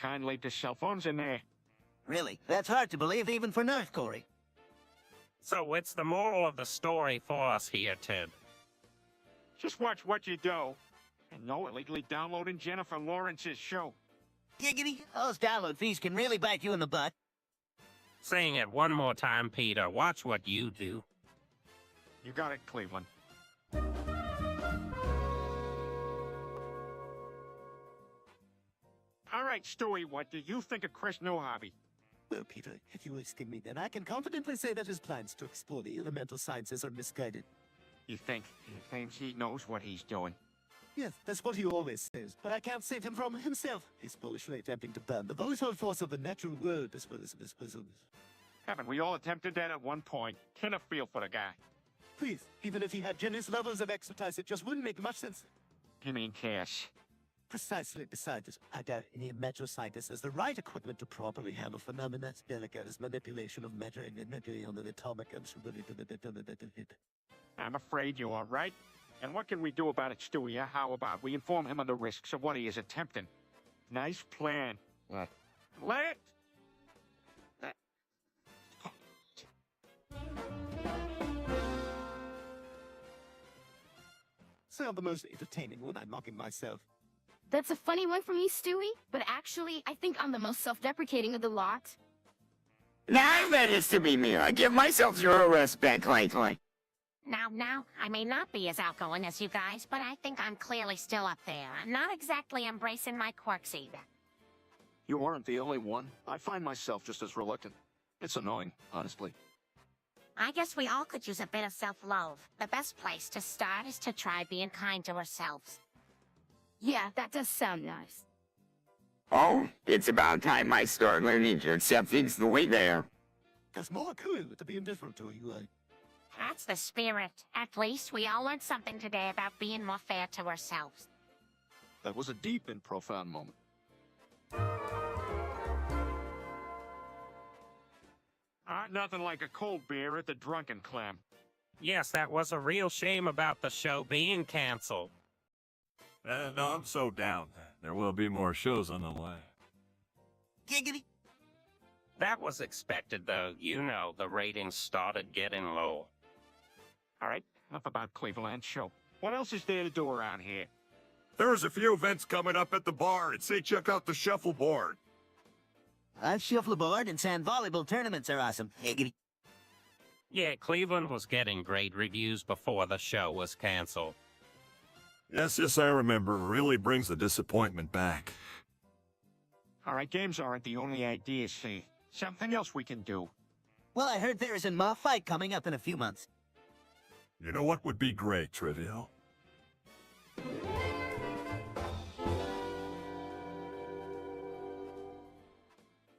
kindly to cell phones in there. Really? That's hard to believe even for North Korea. So what's the moral of the story for us here, Ted? Just watch what you do. And no illegally downloading Jennifer Lawrence's show. Giggity, those download fees can really bite you in the butt. Saying it one more time, Peter. Watch what you do. You got it, Cleveland. All right, Stewie, what do you think of Chris Newhobby? Well, Peter, if you asking me, then I can confidently say that his plans to explore the elemental sciences are misguided. You think he claims he knows what he's doing? Yes, that's what he always says, but I can't save him from himself. He's foolishly attempting to burn the volatile force of the natural world as well as. Haven't we all attempted that at one point? Kind of feel for the guy. Please, even if he had generous levels of expertise, it just wouldn't make much sense. You mean cash? Precisely. Besides, I doubt any metro scientist has the right equipment to properly handle phenomena as delicate as manipulation of matter and energy on an atomic and. I'm afraid you are right. And what can we do about it, Stewie? How about we inform him of the risks of what he is attempting? Nice plan. What? Let Sound the most entertaining when I'm mocking myself. That's a funny one from you, Stewie, but actually, I think I'm the most self-deprecating of the lot. Now I bet it's to be me. I give myself zero respect lately. Now, I may not be as outgoing as you guys, but I think I'm clearly still up there. I'm not exactly embracing my quirks either. You aren't the only one. I find myself just as reluctant. It's annoying, honestly. I guess we all could use a bit of self-love. The best place to start is to try being kind to ourselves. Yeah, that does sound nice. Oh, it's about time I start learning to accept things the way they are. That's more cool to be indifferent to you. That's the spirit. At least we all learned something today about being more fair to ourselves. That was a deep and profound moment. Nothing like a cold beer at the Drunken Clam. Yes, that was a real shame about the show being canceled. No, I'm so down. There will be more shows on the way. Giggity. That was expected, though. You know, the ratings started getting low. All right, enough about Cleveland show. What else is there to do around here? There's a few events coming up at the bar, and say check out the shuffleboard. Shuffleboard and sand volleyball tournaments are awesome. Giggity. Yeah, Cleveland was getting great reviews before the show was canceled. Yes, I remember. Really brings the disappointment back. All right, games aren't the only ideas, see. Something else we can do. Well, I heard there is a Ma fight coming up in a few months. You know what would be great, Trivial?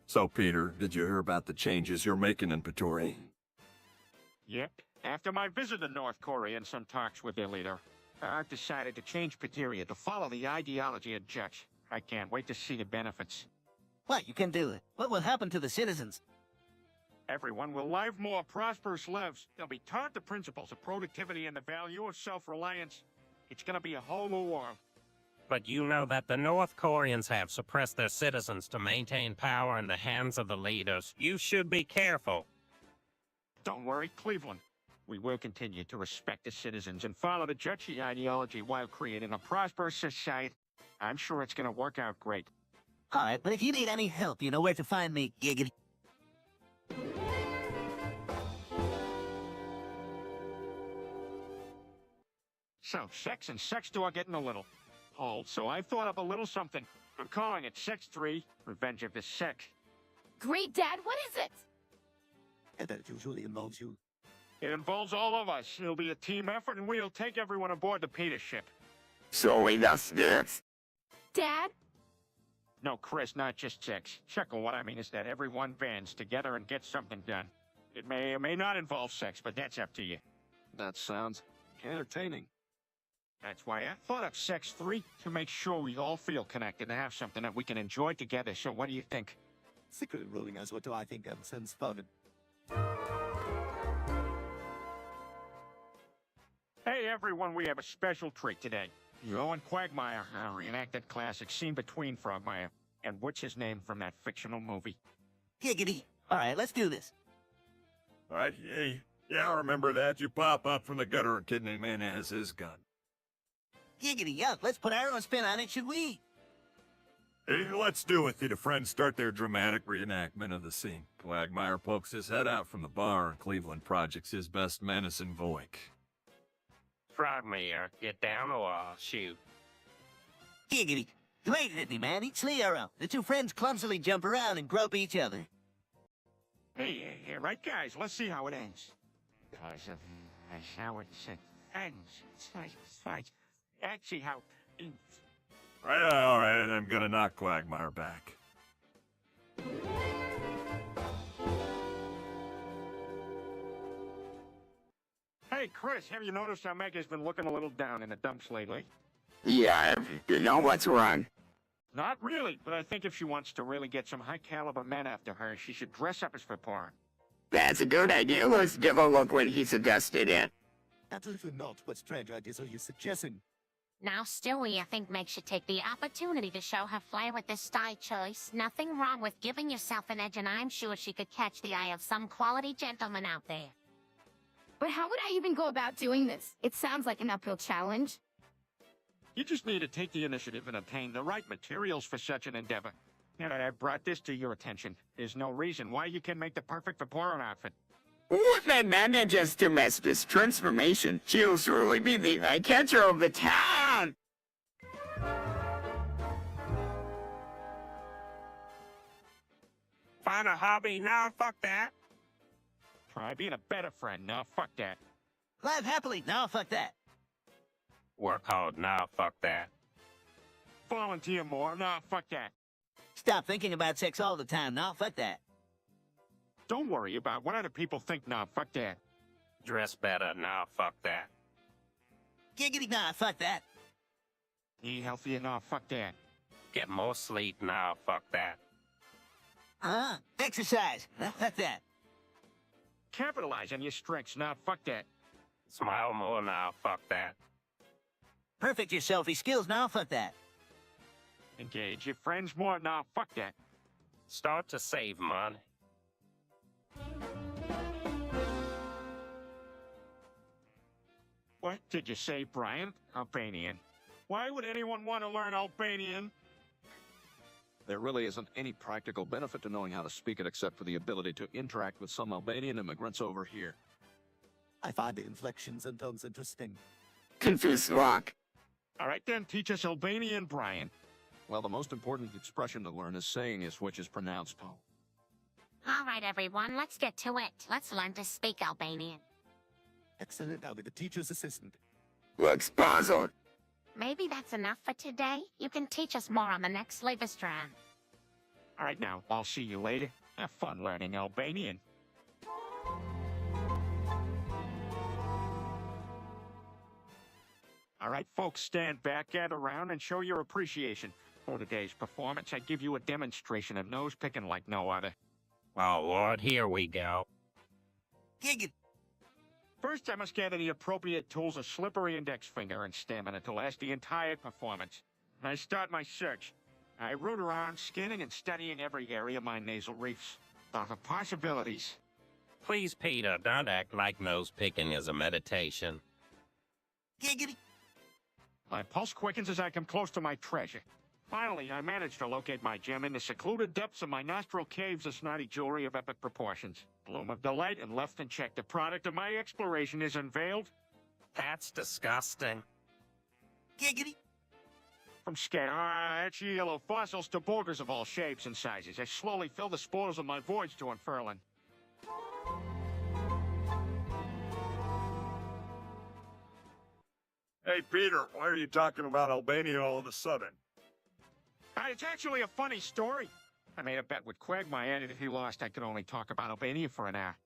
So, Peter, did you hear about the changes you're making in Patory? Yep. After my visit to North Korea and some talks with their leader, I've decided to change Pateria to follow the ideology of Judge. I can't wait to see the benefits. What, you can do it. What will happen to the citizens? Everyone will live more prosperous lives. They'll be taught the principles of productivity and the value of self-reliance. It's gonna be a whole new world. But you know that the North Koreans have suppressed their citizens to maintain power in the hands of the leaders. You should be careful. Don't worry, Cleveland. We will continue to respect the citizens and follow the Juche ideology while creating a prosperous society. I'm sure it's gonna work out great. All right, but if you need any help, you know where to find me, Giggity. So, sex and sex are getting a little old, so I've thought up a little something. I'm calling it Sex 3, Revenge of the Sex. Great, Dad, what is it? And that usually involves you. It involves all of us. It'll be a team effort, and we'll take everyone aboard the Peter ship. So we does this. Dad? No, Chris, not just sex. Chuckle, what I mean is that everyone bands together and gets something done. It may or may not involve sex, but that's up to you. That sounds entertaining. That's why I thought of Sex 3, to make sure we all feel connected and have something that we can enjoy together. So what do you think? Secretly ruling us, what do I think sounds fun? Hey, everyone, we have a special treat today. Joe and Quagmire reenact that classic scene between Frogmire And what's his name from that fictional movie? Giggity. All right, let's do this. All right, yeah, I remember that. You pop up from the gutter and Kidney Man has his gun. Giggity, yuck. Let's put our own spin on it, should we? Hey, let's do it. The friends start their dramatic reenactment of the scene. Quagmire pokes his head out from the bar, and Cleveland projects his best menacing voice. Frogmere, get down or I'll shoot. Giggity. Wait a minute, man. It's Leo. The two friends clumsily jump around and grope each other. Hey, right, guys, let's see how it ends. Because of how it ends. It's like, actually, how... All right, I'm gonna knock Quagmire back. Hey, Chris, have you noticed how Mega's been looking a little down in the dumps lately? Yeah, you know what's wrong. Not really, but I think if she wants to really get some high-caliber men after her, she should dress up as Tpot. That's a good idea. Let's give a look what he suggested it. Absolutely not. What strange ideas are you suggesting? Now, Stewie, I think Meg should take the opportunity to show her flair with this style choice. Nothing wrong with giving yourself an edge, and I'm sure she could catch the eye of some quality gentleman out there. But how would I even go about doing this? It sounds like an uphill challenge. You just need to take the initiative and obtain the right materials for such an endeavor. Now that I've brought this to your attention, there's no reason why you can make the perfect Tpot outfit. What that manages to mess this transformation, she'll surely be the eye-catcher of the town! Find a hobby? Nah, fuck that. Try being a better friend. No, fuck that. Live happily. No, fuck that. Work hard? Nah, fuck that. Volunteer more. No, fuck that. Stop thinking about sex all the time. No, fuck that. Don't worry about what other people think. No, fuck that. Dress better? Nah, fuck that. Giggity, nah, fuck that. Eat healthier. No, fuck that. Get more sleep? Nah, fuck that. Exercise. No, fuck that. Capitalize on your strengths. No, fuck that. Smile more? Nah, fuck that. Perfect your selfie skills. No, fuck that. Engage your friends more. No, fuck that. Start to save money. What did you say, Brian? Albanian. Why would anyone want to learn Albanian? There really isn't any practical benefit to knowing how to speak it except for the ability to interact with some Albanian immigrants over here. I find the inflections and tones interesting. Confused lock. All right, then, teach us Albanian, Brian. Well, the most important expression to learn is saying is which is pronounced. All right, everyone, let's get to it. Let's learn to speak Albanian. Excellent. I'll be the teacher's assistant. Looks puzzled. Maybe that's enough for today. You can teach us more on the next Livestream. All right, now, I'll see you later. Have fun learning Albanian. All right, folks, stand back, gather around, and show your appreciation. For today's performance, I give you a demonstration of nose-picking like no other. Oh, Lord, here we go. Giggity. First, I must gather the appropriate tools, a slippery index finger and stamina to last the entire performance. I start my search. I root around, scanning and studying every area of my nasal reefs. Thought of possibilities. Please, Peter, don't act like nose-picking is a meditation. Giggity. My pulse quickens as I come close to my treasure. Finally, I managed to locate my gem in the secluded depths of my nostril caves of snotty jewelry of epic proportions. Bloom of delight and left unchecked. The product of my exploration is unveiled. That's disgusting. Giggity. From etchy yellow fossils to boulders of all shapes and sizes, I slowly fill the spoils of my voyage to unfurling. Hey, Peter, why are you talking about Albania all of a sudden? It's actually a funny story. I made a bet with Quagmire, and if he lost, I could only talk about Albania for an hour.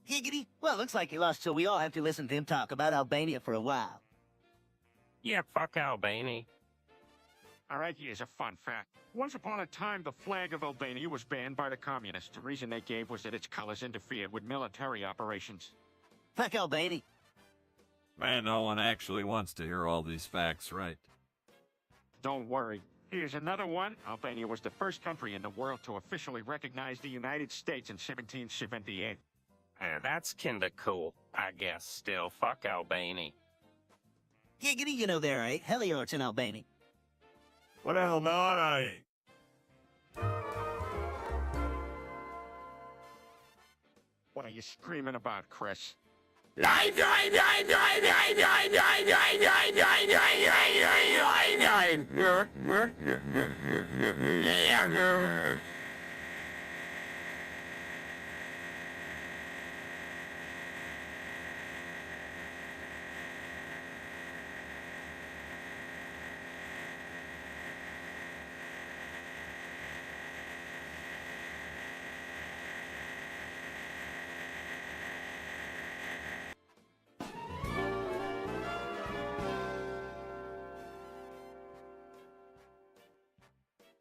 Giggity. Well, looks like he lost, so we all have to listen to him talk about Albania for a while. Yeah, fuck Albania. All right, here's a fun fact. Once upon a time, the flag of Albania was banned by the communists. The reason they gave was that its colors interfered with military operations. Fuck Albania. Man, no one actually wants to hear all these facts, right? Don't worry. Here's another one. Albania was the first country in the world to officially recognize the United States in 1778. That's kinda cool, I guess. Still, fuck Albania. Giggity, you know there, eh? Heliorts in Albania. What the hell not I ain't? What are you screaming about, Chris?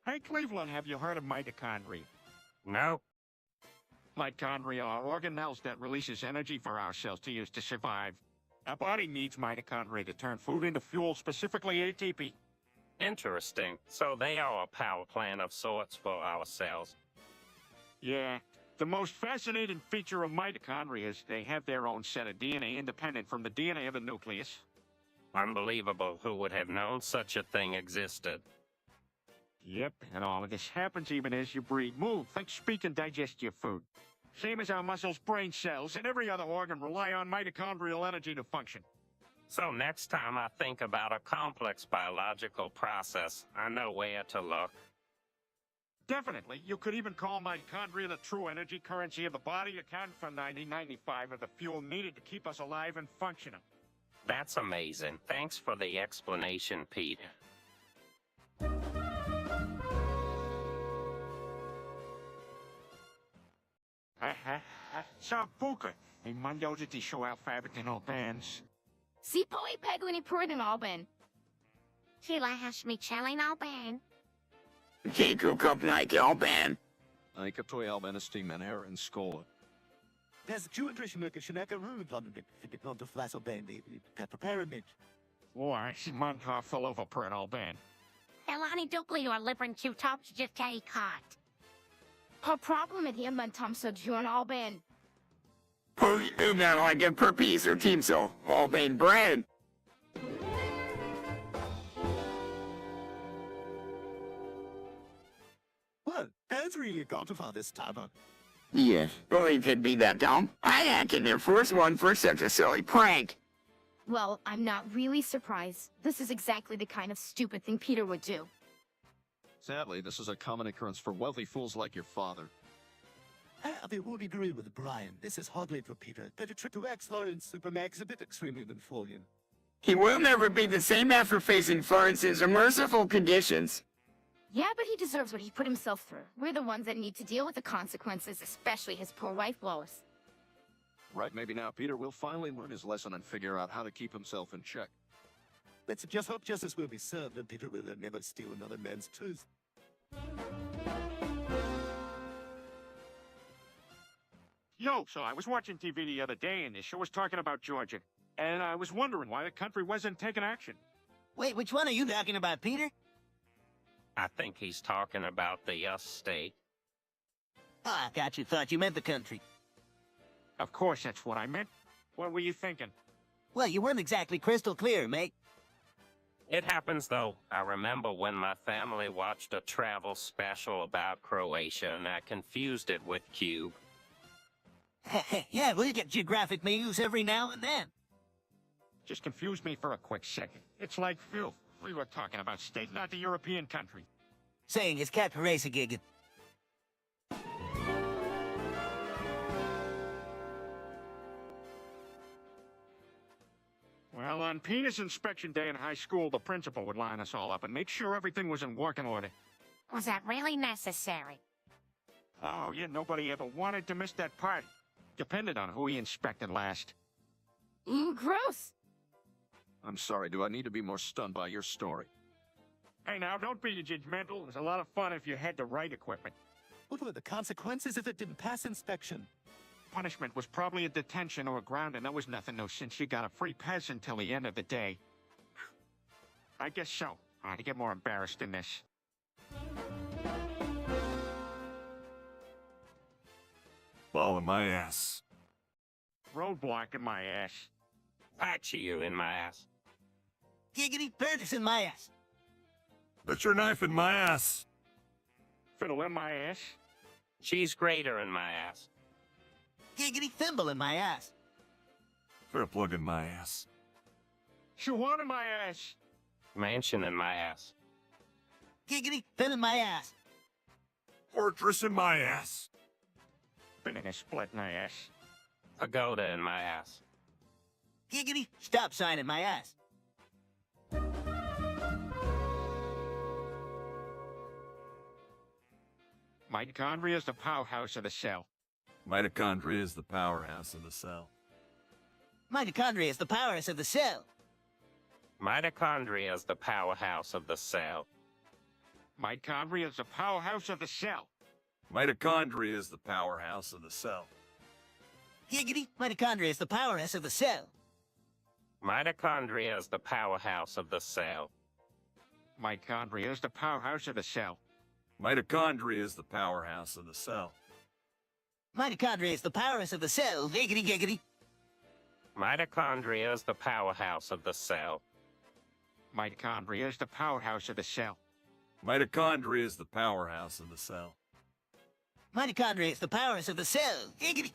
Hey, Cleveland, have you heard of mitochondria? No. Mitochondria are organelles that releases energy for our cells to use to survive. Our body needs mitochondria to turn food into fuel, specifically ATP. Interesting. So they are a power plant of sorts for our cells. Yeah. The most fascinating feature of mitochondria is they have their own set of DNA independent from the DNA of the nucleus. Unbelievable. Who would have known such a thing existed? Yep, and all of this happens even as you breathe. Move, think, speak, and digest your food. Same as our muscles, brain cells, and every other organ rely on mitochondrial energy to function. So next time I think about a complex biological process, I know where to look. Definitely. You could even call mitochondria the true energy currency of the body, accounting for 90-95 of the fuel needed to keep us alive and functioning. That's amazing. Thanks for the explanation, Pete. Sambuca, e mangiato di show alphabet in all bands. Si poi peglini pruit in Alban. Chilahash mi chelling Alban. Keiko Kopnike Alban. I kaptoi albanisty menher in skola. There's a Jew tradition that Shanaka ruined on the bit not the flash of band, prepare image. Why, Montar fell over per an Alban. Elani Dukli or Libran Q tops just caught. Her problem at him and Tom so Jew in Alban. Not like a per piece or team so Alban bread. Well, that's really got to find this time on. Yes, believe it'd be that dumb. I ain't in their first one for such a silly prank. Well, I'm not really surprised. This is exactly the kind of stupid thing Peter would do. Sadly, this is a common occurrence for wealthy fools like your father. I would agree with Brian. This is hardly for Peter, but a trip to X-Lawrence Supermax is a bit extremely than Folian. He will never be the same after facing Florence's unmerciful conditions. Yeah, but he deserves what he put himself through. We're the ones that need to deal with the consequences, especially his poor wife, Lois. Right, maybe now Peter will finally learn his lesson and figure out how to keep himself in check. Let's just hope justice will be served and Peter will never steal another man's tooth. Yo, so I was watching TV the other day and the show was talking about Georgia. And I was wondering why the country wasn't taking action. Wait, which one are you talking about, Peter? I think he's talking about the state. Ah, got you. Thought you meant the country. Of course, that's what I meant. What were you thinking? Well, you weren't exactly crystal clear, mate. It happens, though. I remember when my family watched a travel special about Croatia, and I confused it with Cube. Yeah, we get geographic news every now and then. Just confused me for a quick second. It's like filth. We were talking about state, not the European country. Saying his cat racer gig. Well, on Peter's inspection day in high school, the principal would line us all up and make sure everything was in working order. Was that really necessary? Oh, yeah, nobody ever wanted to miss that part. Depended on who he inspected last. Gross. I'm sorry, do I need to be more stunned by your story? Hey, now, don't be judgmental. It was a lot of fun if you had the right equipment. What were the consequences if it didn't pass inspection? Punishment was probably a detention or a ground, and that was nothing, no, since you got a free pass until the end of the day. I guess so. To get more embarrassed in this. Ball in my ass. Roadblock in my ass. Patch you in my ass. Giggity, Burgess in my ass. Put your knife in my ass. Fiddle in my ass. Cheese grater in my ass. Giggity, thimble in my ass. Put a plug in my ass. Chihuahua in my ass. Mansion in my ass. Giggity, fin in my ass. Fortress in my ass. Banana split in my ass. Pagoda in my ass. Giggity, stop sign in my ass. Mitochondria is the powerhouse of the cell. Mitochondria is the powerhouse of the cell. Mitochondria is the powerhouse of the cell. Mitochondria is the powerhouse of the cell. Mitochondria is the powerhouse of the cell. Mitochondria is the powerhouse of the cell. Giggity, mitochondria is the powerhouse of the cell. Mitochondria is the powerhouse of the cell. Mitochondria is the powerhouse of the cell. Mitochondria is the powerhouse of the cell. Mitochondria is the powerhouse of the cell. Giggity, giggity. Mitochondria is the powerhouse of the cell. Mitochondria is the powerhouse of the cell. Mitochondria is the powerhouse of the cell. Mitochondria is the powerhouse of the cell. Giggity.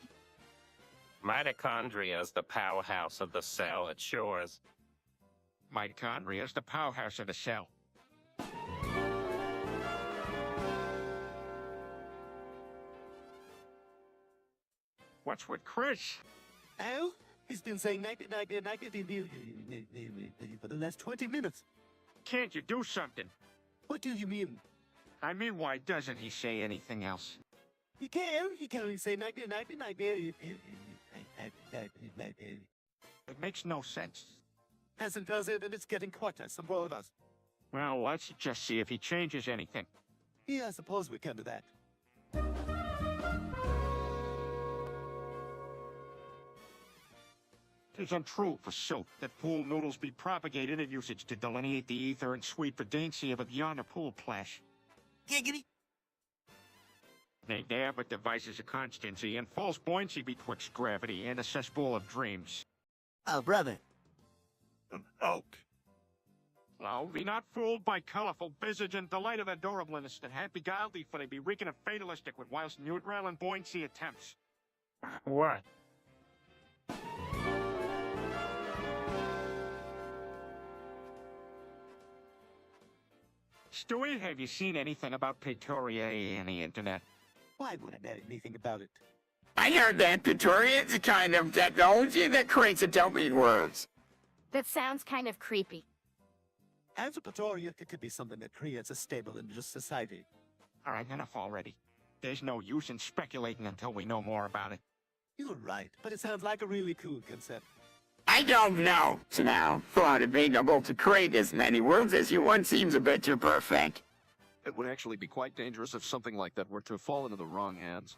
Mitochondria is the powerhouse of the cell. It sure is. Mitochondria is the powerhouse of the cell. What's with Chris? Oh, he's been saying night for the last 20 minutes. Can't you do something? What do you mean? I mean, why doesn't he say anything else? He can only say night. It makes no sense. Hasn't does it, and it's getting quite some more of us. Well, let's just see if he changes anything. Yeah, I suppose we can do that. It is untrue, forsooth, that pool noodles be propagated in usage to delineate the ether and sweet verdancy of a yonder pool plash. Giggity. Nay, there but devices of constancy and false buoyancy betwixt gravity and a cesspool of dreams. Oh, brother. An oak. Oh, be not fooled by colorful visage and delight of adorableness that hath beguiled thee, for they be reeking of fatalistic with whilst neutral and buoyancy attempts. What? Stewie, have you seen anything about Pictoria on the internet? Why would I know anything about it? I heard that Pictoria is a kind of technology that creates adult words. That sounds kind of creepy. As a Pretoria, it could be something that creates a stable and just society. All right, enough already. There's no use in speculating until we know more about it. You're right, but it sounds like a really cool concept. I don't know. So now, thought of being able to create as many words as you want seems a bit too perfect. It would actually be quite dangerous if something like that were to fall into the wrong hands.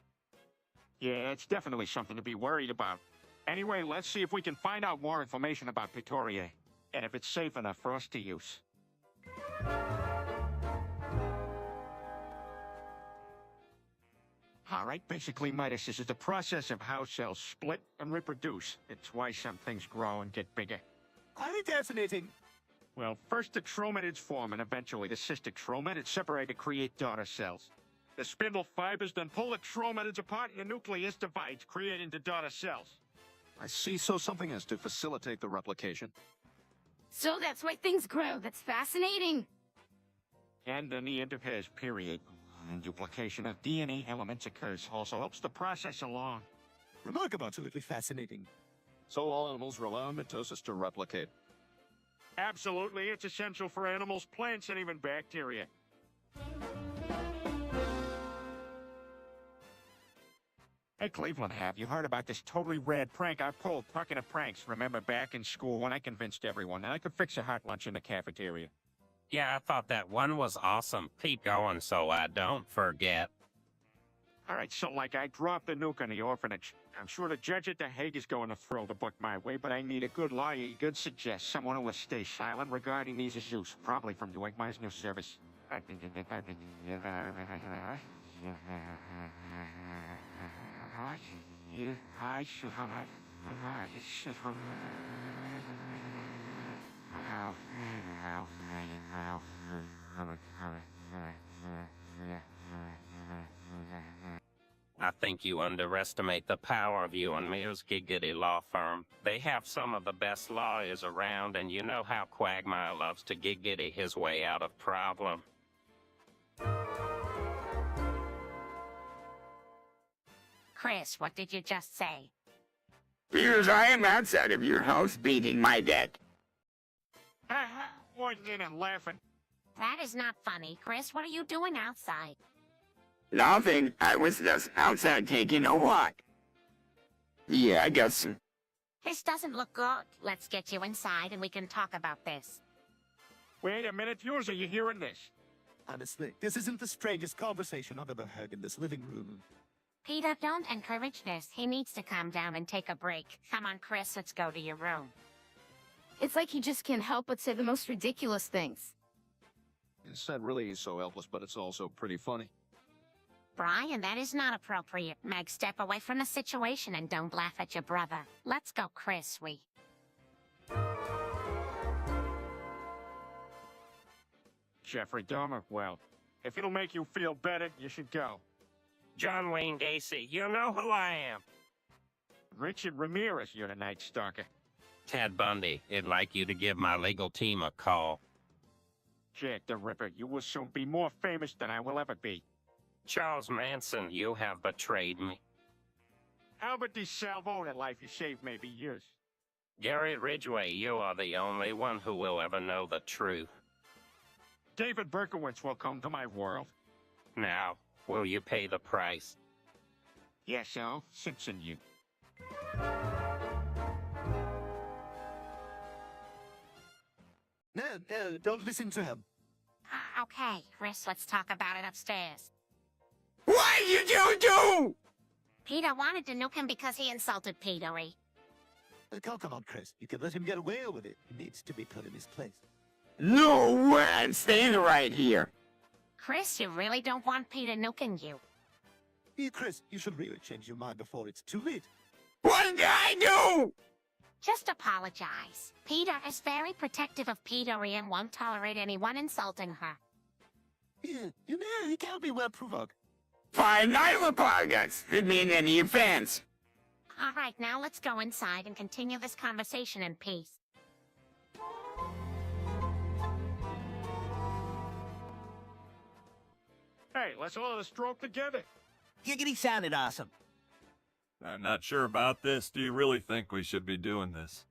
Yeah, it's definitely something to be worried about. Anyway, let's see if we can find out more information about Pictoria, and if it's safe enough for us to use. Alright, basically mitosis is the process of how cells split and reproduce. It's why some things grow and get bigger. Quite fascinating. Well, first the tromatids form, and eventually the cystic tromatids separate to create daughter cells. The spindle fibers then pull the tromatids apart and the nucleus divides, creating the daughter cells. I see, so something has to facilitate the replication. So that's why things grow. That's fascinating. And then the interphase period. And duplication of DNA elements occurs, also helps the process along. Remarkable, absolutely fascinating. So all animals rely on mitosis to replicate. Absolutely, it's essential for animals, plants, and even bacteria. Hey, Cleveland, have you heard about this totally rad prank I pulled? Talking of pranks, remember back in school when I convinced everyone that I could fix a hot lunch in the cafeteria? Yeah, I thought that one was awesome. Keep going so I don't forget. All right, so like I dropped the nuke on the orphanage. I'm sure the judge at The Hague is going to throw the book my way, but I need a good lawyer you could suggest, someone who will stay silent regarding these issues, probably from doing my new service. I think you underestimate the power of you and Mears Giggity Law Firm. They have some of the best lawyers around, and you know how Quagmire loves to giggity his way out of problem. Chris, what did you just say? Because I am outside of your house beating my deck. Pointing and laughing. That is not funny. Chris, what are you doing outside? Nothing. I was just outside taking a walk. Yeah, I guess. This doesn't look good. Let's get you inside and we can talk about this. Wait a minute, Hughes, are you hearing this? Honestly, this isn't the strangest conversation I've ever heard in this living room. Peter, don't encourage this. He needs to calm down and take a break. Come on, Chris, let's go to your room. It's like he just can't help but say the most ridiculous things. It's not really so helpless, but it's also pretty funny. Brian, that is not appropriate. Meg, step away from the situation and don't laugh at your brother. Let's go, Chris, Jeffrey Dahmer, well, if it'll make you feel better, you should go. John Wayne Gacy, you know who I am. Richard Ramirez, you're the Night Stalker. Ted Bundy, I'd like you to give my legal team a call. Jack the Ripper, you will soon be more famous than I will ever be. Charles Manson, you have betrayed me. Albert DeSalvo, that life you saved may be yours. Gary Ridgway, you are the only one who will ever know the truth. David Berkowitz will come to my world. Now, will you pay the price? Yes, Al, Simpson you. No, don't listen to him. Okay, Chris, let's talk about it upstairs. What did you do? Peter wanted to nuke him because he insulted Petery. Come on, Chris. You can let him get away with it. He needs to be put in his place. No way, I'm staying right here. Chris, you really don't want Peter nuking you. Hey, Chris, you should really change your mind before it's too late. What did I do? Just apologize. Peter is very protective of Petery and won't tolerate anyone insulting her. Yeah, you know, he can't be well provoked. Fine, I'll apologize. Didn't mean any offense. All right, now let's go inside and continue this conversation in peace. Hey, let's all have a stroke together. Giggity sounded awesome. I'm not sure about this. Do you really think we should be doing this?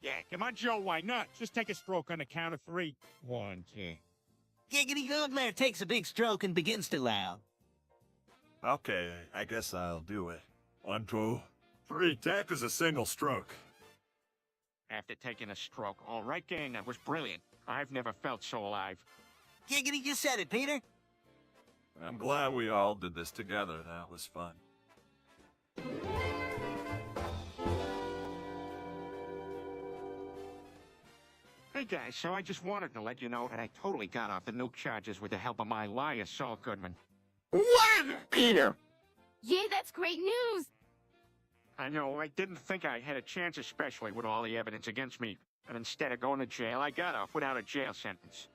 Yeah, come on, Joe, why not? Just take a stroke on the count of 3. 1, 2. Giggity Goldmare takes a big stroke and begins to laugh. Okay, I guess I'll do it. 1, 2, 3. That is a single stroke. After taking a stroke, all right, gang, that was brilliant. I've never felt so alive. Giggity just said it, Peter. I'm glad we all did this together. That was fun. Hey guys, so I just wanted to let you know that I totally got off the nuke charges with the help of my liar, Saul Goodman. What, Peter? Yeah, that's great news. I know, I didn't think I had a chance, especially with all the evidence against me. And instead of going to jail, I got off without a jail sentence.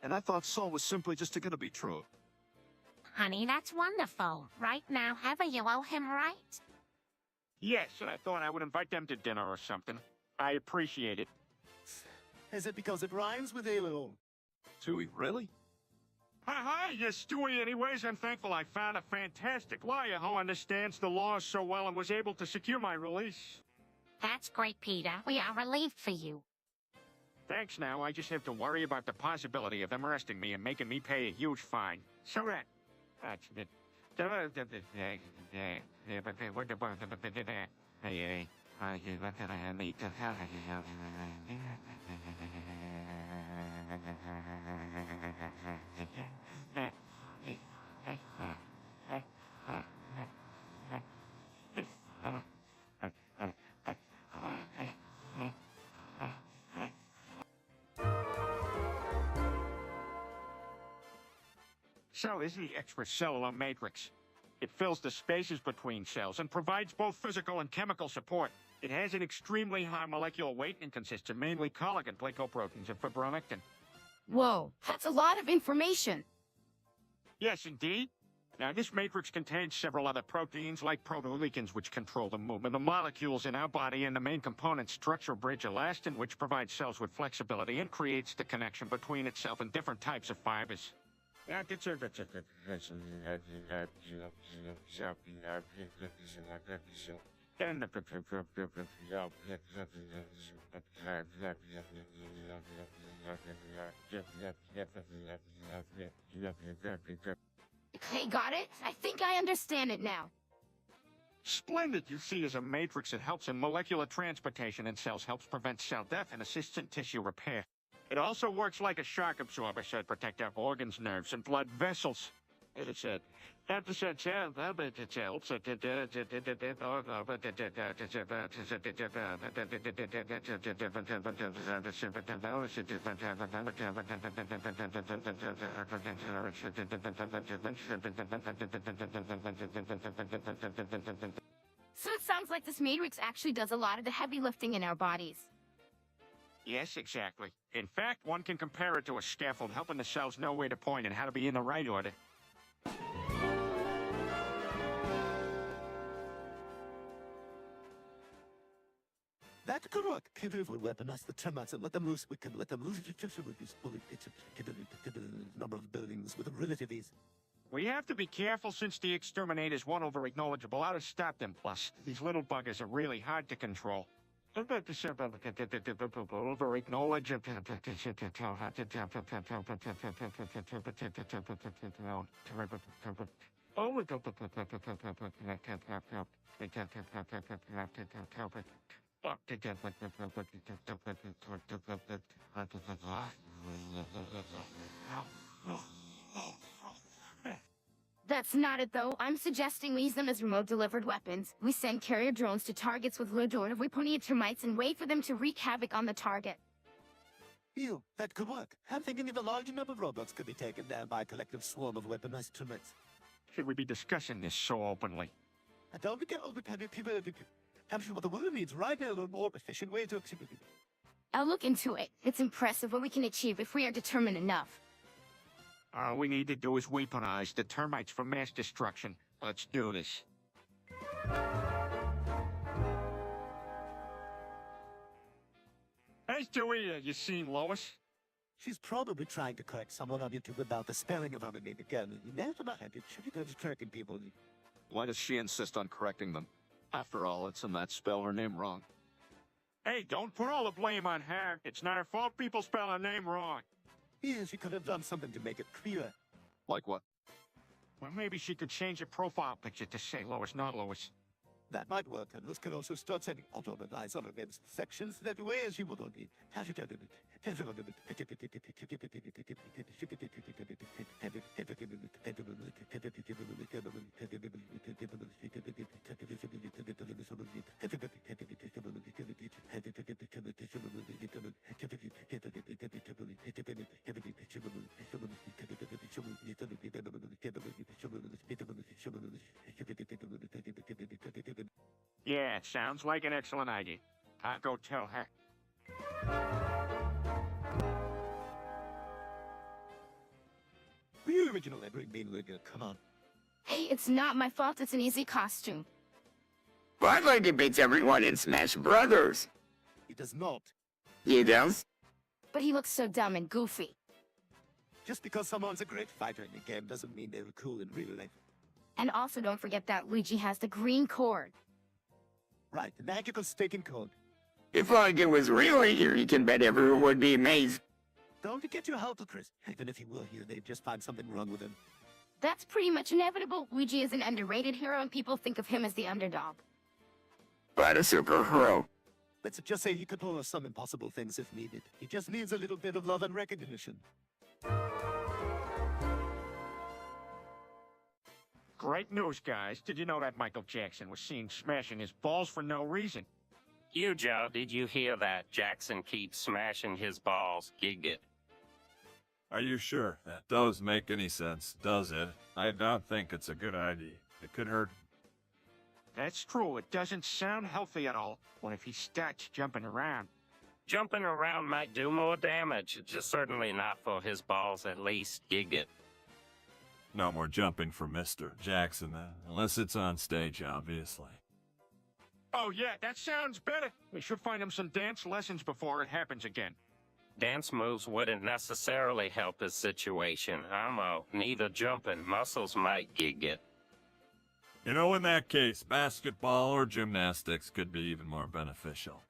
And I thought Saul was simply just too good to be true. Honey, that's wonderful. Right now, Heather, you owe him right. Yes, and I thought I would invite them to dinner or something. I appreciate it. Is it because it rhymes with alone? Tui, really? Hi, yes, Stewie. Anyways, I'm thankful I found a fantastic lawyer who understands the law so well and was able to secure my release. That's great, Peter. We are relieved for you. Thanks now, I just have to worry about the possibility of them arresting me and making me pay a huge fine. So that's it. So this is the extracellular matrix. It fills the spaces between cells and provides both physical and chemical support. It has an extremely high molecular weight and consists of mainly collagen, glycoproteins, and fibronectin. Whoa, that's a lot of information. Yes, indeed. Now, this matrix contains several other proteins like proteoglycans, which control the movement of molecules in our body, and the main component structure bridge elastin, which provides cells with flexibility and creates the connection between itself and different types of fibers. Hey, got it? I think I understand it now. Splendid. You see, as a matrix, it helps in molecular transportation in cells, helps prevent cell death, and assists in tissue repair. It also works like a shock absorber, so it protects our organs, nerves, and blood vessels. As it said, So it sounds like this matrix actually does a lot of the heavy lifting in our bodies. Yes, exactly. In fact, one can compare it to a scaffold, helping the cells know where to point and how to be in the right order. That could work. If we weaponize the termites and let them loose, we can let them loose. Number of buildings with relative ease. We have to be careful since the exterminators won't over-acknowledge how to stop them. Plus, these little buggers are really hard to control. Over-acknowledge. That's not it, though. I'm suggesting we use them as remote-delivered weapons. We send carrier drones to targets with radioactive weaponia termites and wait for them to wreak havoc on the target. Ew, that could work. I'm thinking if a large number of robots could be taken down by a collective swarm of weaponized termites. Should we be discussing this so openly? I don't get over-dependent people. I'm sure what the world needs right now, a more efficient way to execute it. I'll look into it. It's impressive what we can achieve if we are determined enough. All we need to do is weaponize the termites for mass destruction. Let's do this. Hey, Joey, you seen Lois? She's probably trying to correct someone on YouTube about the spelling of her name again. Never mind, it should be good at correcting people. Why does she insist on correcting them? After all, it's a Matt spell her name wrong. Hey, don't put all the blame on her. It's not her fault people spell her name wrong. Yeah, she could have done something to make it clearer. Like what? Well, maybe she could change her profile picture to say Lois, not Lois. That might work, and this can also start sending auto-replies on events sections that way as you would only. Yeah, it sounds like an excellent idea. I'll go tell her. The original lettering being Lydia, come on. Hey, it's not my fault. It's an easy costume. But like he beats everyone in Smash Brothers. He does not. He does? But he looks so dumb and goofy. Just because someone's a great fighter in the game doesn't mean they're cool in real life. And also don't forget that Luigi has the green cord. Right, the magical staking code. If like it was really here, you can bet everyone would be amazed. Don't forget your helper, Chris. Even if he were here, they'd just find something wrong with him. That's pretty much inevitable. Luigi is an underrated hero and people think of him as the underdog. But a superhero. Let's just say he could pull off some impossible things if needed. He just needs a little bit of love and recognition. Great news, guys. Did you know that Michael Jackson was seen smashing his balls for no reason? You, Joe, did you hear that? Jackson keeps smashing his balls. Gig it. Are you sure? That does make any sense, does it? I don't think it's a good idea. It could hurt. That's true. It doesn't sound healthy at all. What if he starts jumping around? Jumping around might do more damage. Just certainly not for his balls, at least. Gig it. No more jumping for Mr. Jackson, then. Unless it's on stage, obviously. Oh, yeah, that sounds better. We should find him some dance lessons before it happens again. Dance moves wouldn't necessarily help his situation. Neither jumping. Muscles might gig it. You know, in that case, basketball or gymnastics could be even more beneficial.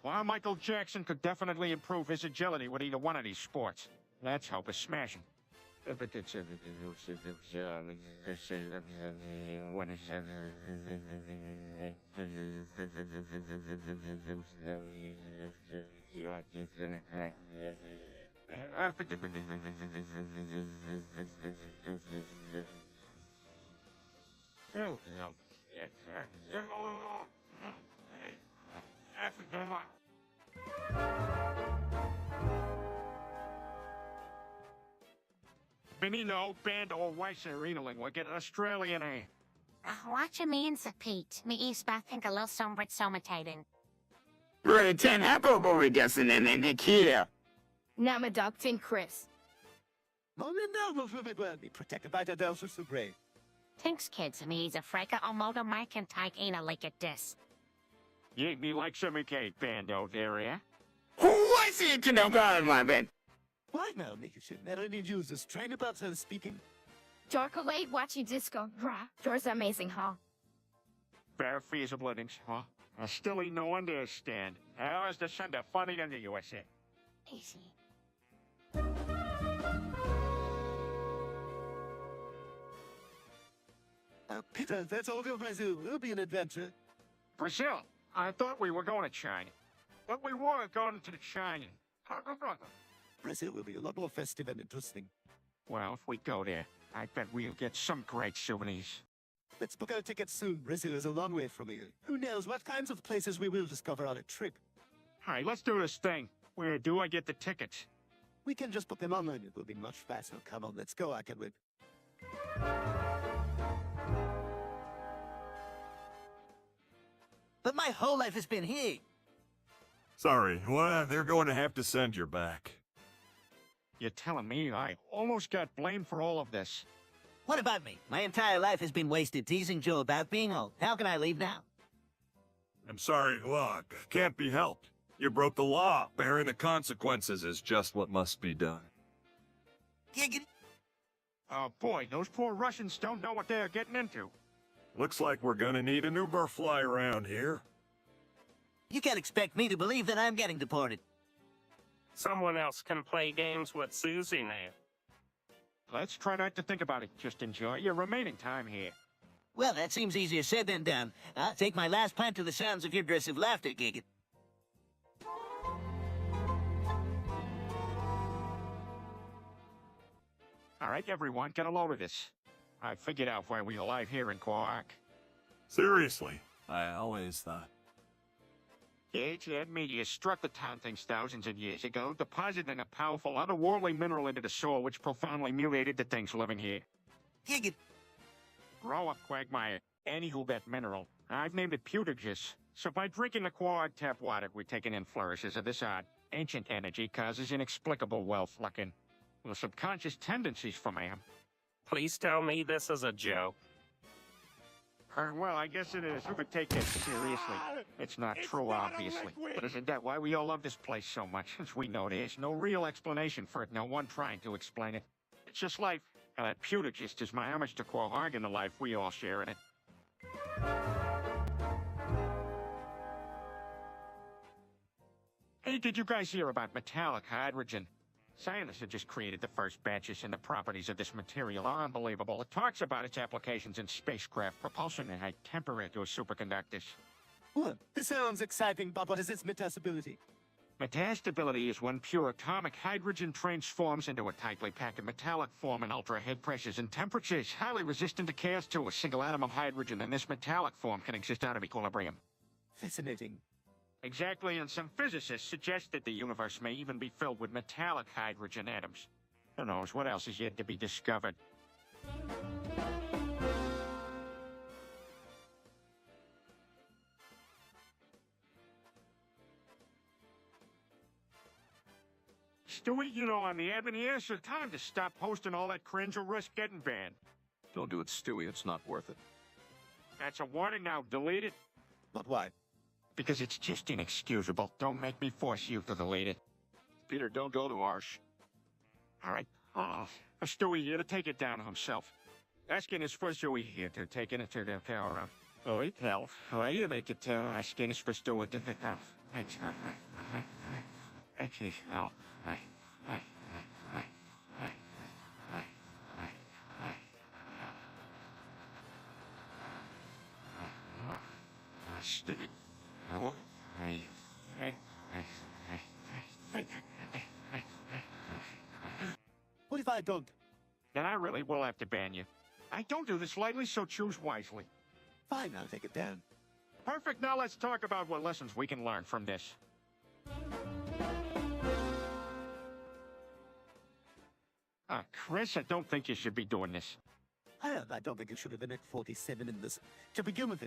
Well, Michael Jackson could definitely improve his agility with either one of these sports. Let's hope it's smashing. Benino, Band, or Weiss Arenaling will get Australian A. What you mean, Tpot? Me is I think a little sombrit somatating. We're 10 apple boy doesn't and Nikita. Namadoctin Chris. Molinda will be protected by the Delta Supreme. Thanks, kids. Me is a freka or motor Mike and tyke ain't a lick at this. You me like some Kate Bando area. Who was it to know God, my man? Why now, Nick? You should never need users. Train about so speaking. Jorkalate watching disco. Rah. Yours amazing, huh? Fair feasible innings, huh? I still ain't no understand. How is the Sunday funny in the USA? Easy. Peter, that's all of Brazil. It'll be an adventure. Brazil? I thought we were going to China. But we were going to China. Brazil will be a lot more festive and interesting. Well, if we go there, I bet we'll get some great souvenirs. Let's book our tickets soon. Brazil is a long way from here. Who knows what kinds of places we will discover on a trip. All right, let's do this thing. Where do I get the tickets? We can just book them online. It will be much faster. Come on, let's go. I can wait. But my whole life has been here. Sorry, well, they're going to have to send you back. You're telling me I almost got blamed for all of this? What about me? My entire life has been wasted teasing Joe about being old. How can I leave now? I'm sorry, look, can't be helped. You broke the law. Bearing the consequences is just what must be done. Giggity. Oh boy, those poor Russians don't know what they're getting into. Looks like we're gonna need an Uber fly around here. You can't expect me to believe that I'm getting deported. Someone else can play games with Susie now. Let's try not to think about it. Just enjoy your remaining time here. Well, that seems easier said than done. I'll take my last pint to the sounds of your aggressive laughter, Giggit. All right, everyone, get a load of this. I figured out why we're alive here in Quark. Seriously, I always thought. That meteor struck the town things thousands of years ago, depositing a powerful otherworldly mineral into the soil which profoundly mutilated the things living here. Giggit. Grow up, Quagmire. Anywho, that mineral. I've named it Putagus. So by drinking the Quad tap water, we're taking in flourishes of this odd, ancient energy causes inexplicable wealth looking. Well, subconscious tendencies for man. Please tell me this is a joke. Well, I guess it is. Who could take it seriously? It's not true, obviously. But isn't that why we all love this place so much? Since we know there's no real explanation for it, no one trying to explain it. It's just life. And that Putagist is my homage to Quahog and the life we all share in it. Hey, did you guys hear about metallic hydrogen? Scientists have just created the first batches, and the properties of this material are unbelievable. It talks about its applications in spacecraft propulsion and high-temperature superconductors. Well, this sounds exciting, but what is its metastability? Metastability is when pure atomic hydrogen transforms into a tightly packed metallic form in ultra-head pressures and temperatures, highly resistant to chaos too. A single atom of hydrogen in this metallic form can exist out of equilibrium. Fascinating. Exactly, and some physicists suggest that the universe may even be filled with metallic hydrogen atoms. Who knows what else is yet to be discovered? Stewie, you know, on the admin here, it's time to stop posting all that cringe or risk getting banned. Don't do it, Stewie. It's not worth it. That's a warning now. Delete it. But why? Because it's just inexcusable. Don't make me force you to delete it. Peter, don't go to Arsh. All right. Stewie here to take it down himself. Asking his for Stewie here to take it to the tower. Oh, it hell. Oh, you make it asking his for Stewie to the tower. Actually, hell. What if I don't? Then I really will have to ban you. I don't do this lightly, so choose wisely. Fine, I'll take it down. Perfect. Now let's talk about what lessons we can learn from this. Chris, I don't think you should be doing this. I don't think it should have been at 47 in this to begin with.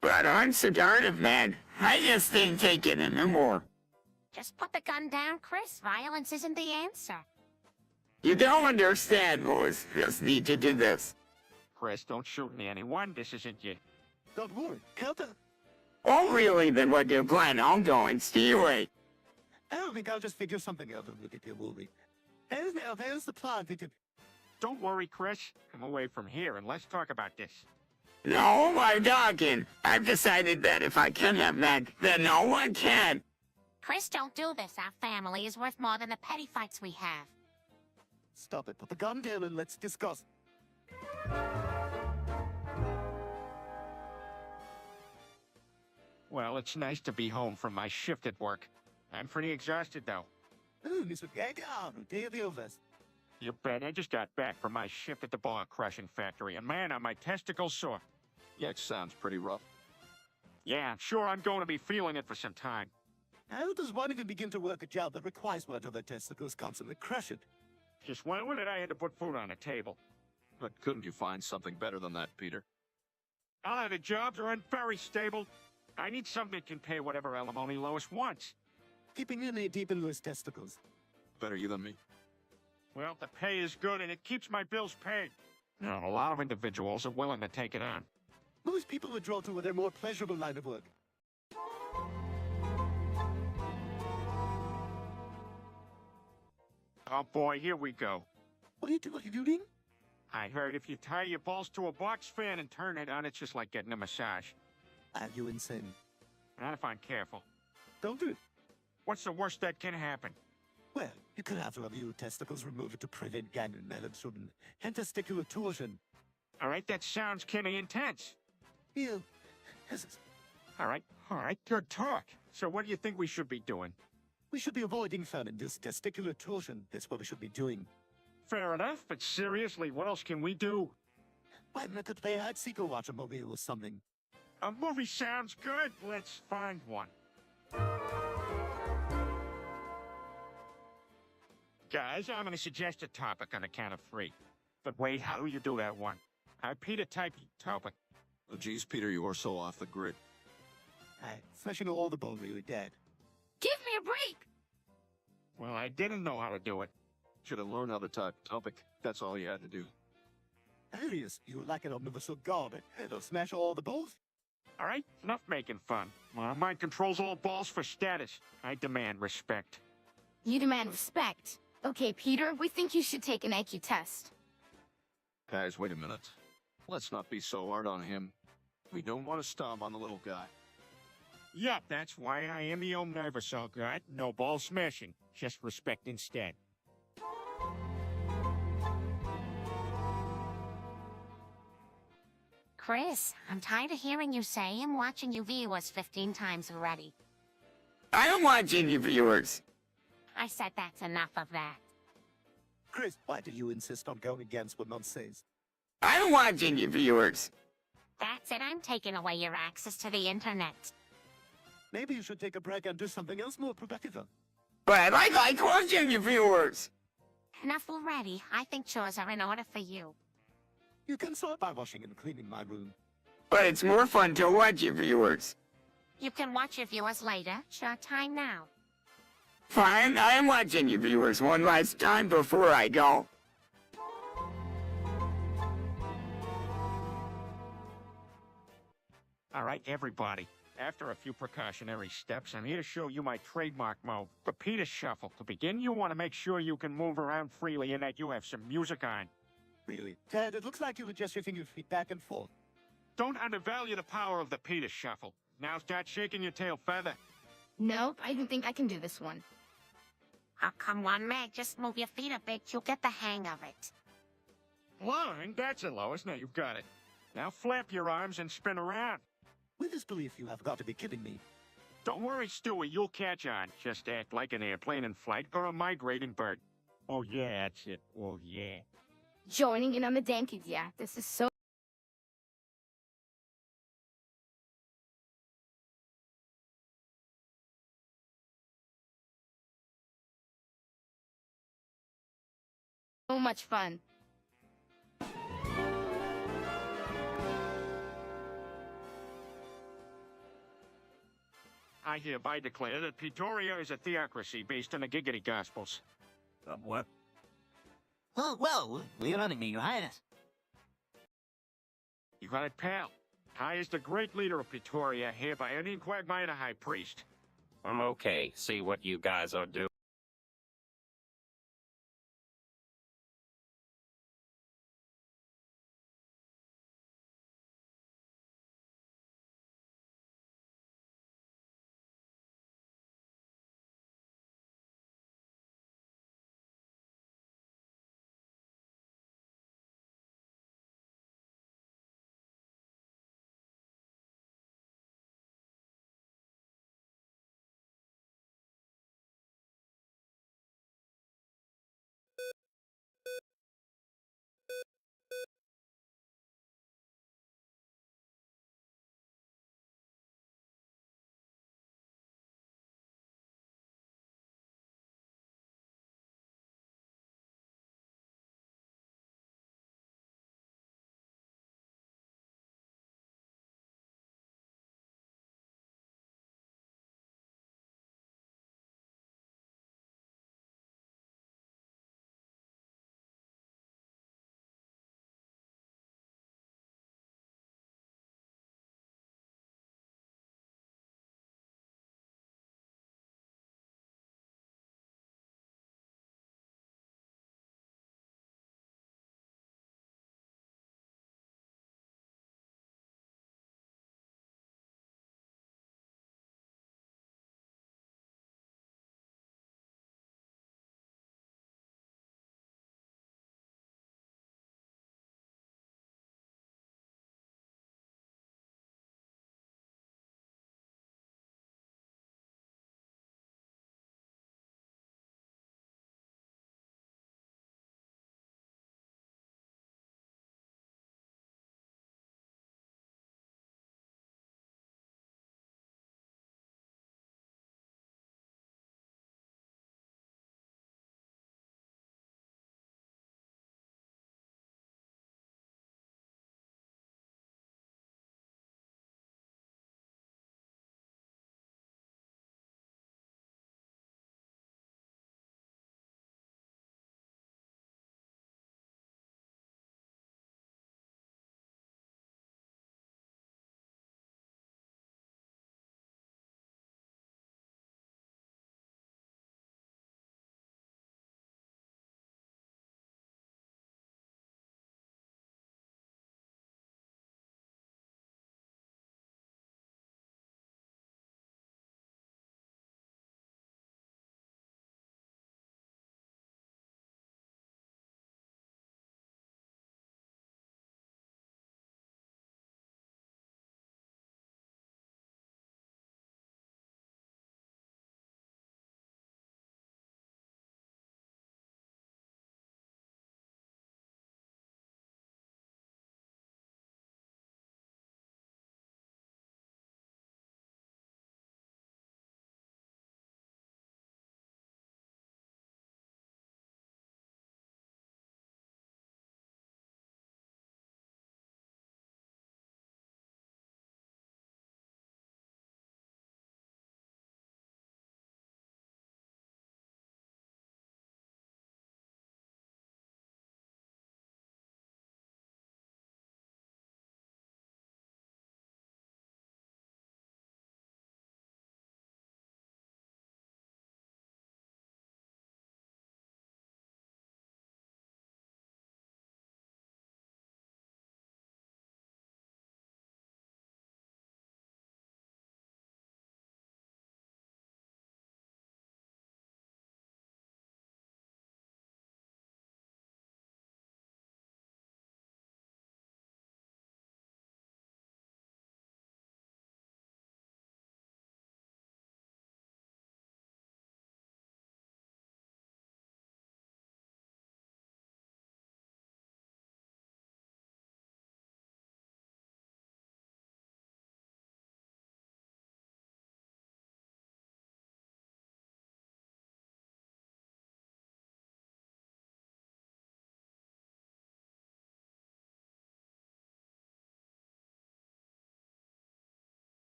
But I'm sedative, man. I just didn't take it anymore. Just put the gun down, Chris. Violence isn't the answer. You don't understand, boys. Just need to do this. Chris, don't shoot me, anyone. This isn't you. Don't worry, counter. Oh, really? Then what do you plan on doing? Stay away. I don't think I'll just figure something out and look at your movie. There's the plan. Don't worry, Chris. Come away from here and let's talk about this. No more talking. I've decided that if I can have that, then no one can. Chris, don't do this. Our family is worth more than the petty fights we have. Stop it. Put the gun down and let's discuss. Well, it's nice to be home from my shift at work. I'm pretty exhausted, though. Oh, Mr. Gagar, day of the overs. You bet. I just got back from my shift at the bar crushing factory, and man, are my testicles sore. Yeah, it sounds pretty rough. Yeah, I'm sure I'm going to be feeling it for some time. How does one even begin to work a job that requires one of their testicles constantly crush it? Just one minute I had to put food on the table. But couldn't you find something better than that, Peter? The jobs are very stable. I need something that can pay whatever alimony Lois wants. Keeping in knee deep in those testicles. Better you than me. Well, the pay is good and it keeps my bills paid. Now, a lot of individuals are willing to take it on. Most people would draw to their more pleasurable line of work. Oh boy, here we go. What are you doing? I heard if you tie your balls to a box fan and turn it on, it's just like getting a massage. Are you insane? Not if I'm careful. Don't do it. What's the worst that can happen? Well, you could have one of your testicles removed to prevent ganglion malabsorption and testicular torsion. All right, that sounds kinda intense. Yeah. All right, good talk. So what do you think we should be doing? We should be avoiding this testicular torsion. That's what we should be doing. Fair enough, but seriously, what else can we do? Why not to play hide seek or watch a movie or something? A movie sounds good. Let's find one. Guys, I'm gonna suggest a topic on the count of 3. But wait, how do you do that one? Peter, type topic. Oh, geez, Peter, you are so off the grid. Fleshing all the bone really dead. Give me a break! Well, I didn't know how to do it. Should have learned how to type topic. That's all you had to do. Arius, you like an omnibus of garbage. It'll smash all the balls. All right, enough making fun. Mine controls all balls for status. I demand respect. You demand respect. Okay, Peter, we think you should take an IQ test. Guys, wait a minute. Let's not be so hard on him. We don't want to stomp on the little guy. Yup, that's why I am the omnibus, all right? No ball smashing, just respect instead. Chris, I'm tired of hearing you say I'm watching you viewers 15 times already. I'm watching you, viewers. I said that's enough of that. Chris, why do you insist on going against what Mom says? I'm watching you, viewers. That's it, I'm taking away your access to the internet. Maybe you should take a break and do something else more productive. But I like watching you viewers. Enough already. I think chores are in order for you. You can start by washing and cleaning my room. But it's more fun to watch you viewers. You can watch your viewers later. It's your time now. Fine, I'm watching you viewers one last time before I go. All right, everybody. After a few precautionary steps, I'm here to show you my trademark move, the Peter Shuffle. To begin, you want to make sure you can move around freely and that you have some music on. Really? Ted, it looks like you were just shifting your feet back and forth. Don't undervalue the power of the Peter Shuffle. Now start shaking your tail feather. Nope, I don't think I can do this one. Oh, come on, Meg. Just move your feet a bit. You'll get the hang of it. Line, that's it, Lois. Now you've got it. Now flap your arms and spin around. With this belief, you have got to be kidding me. Don't worry, Stewie, you'll catch on. Just act like an airplane in flight or a migrating bird. Oh, yeah, that's it. Oh, yeah. Joining in on the Dankies, yeah. This is so much fun. I hereby declare that Pretoria is a theocracy based on the Giggity Gospels. What? Oh, well, we're running me, Your Highness. You got it, pal. I, as the great leader of Pretoria, hereby ordain Quagmire the High Priest. I'm okay. See what you guys are doing.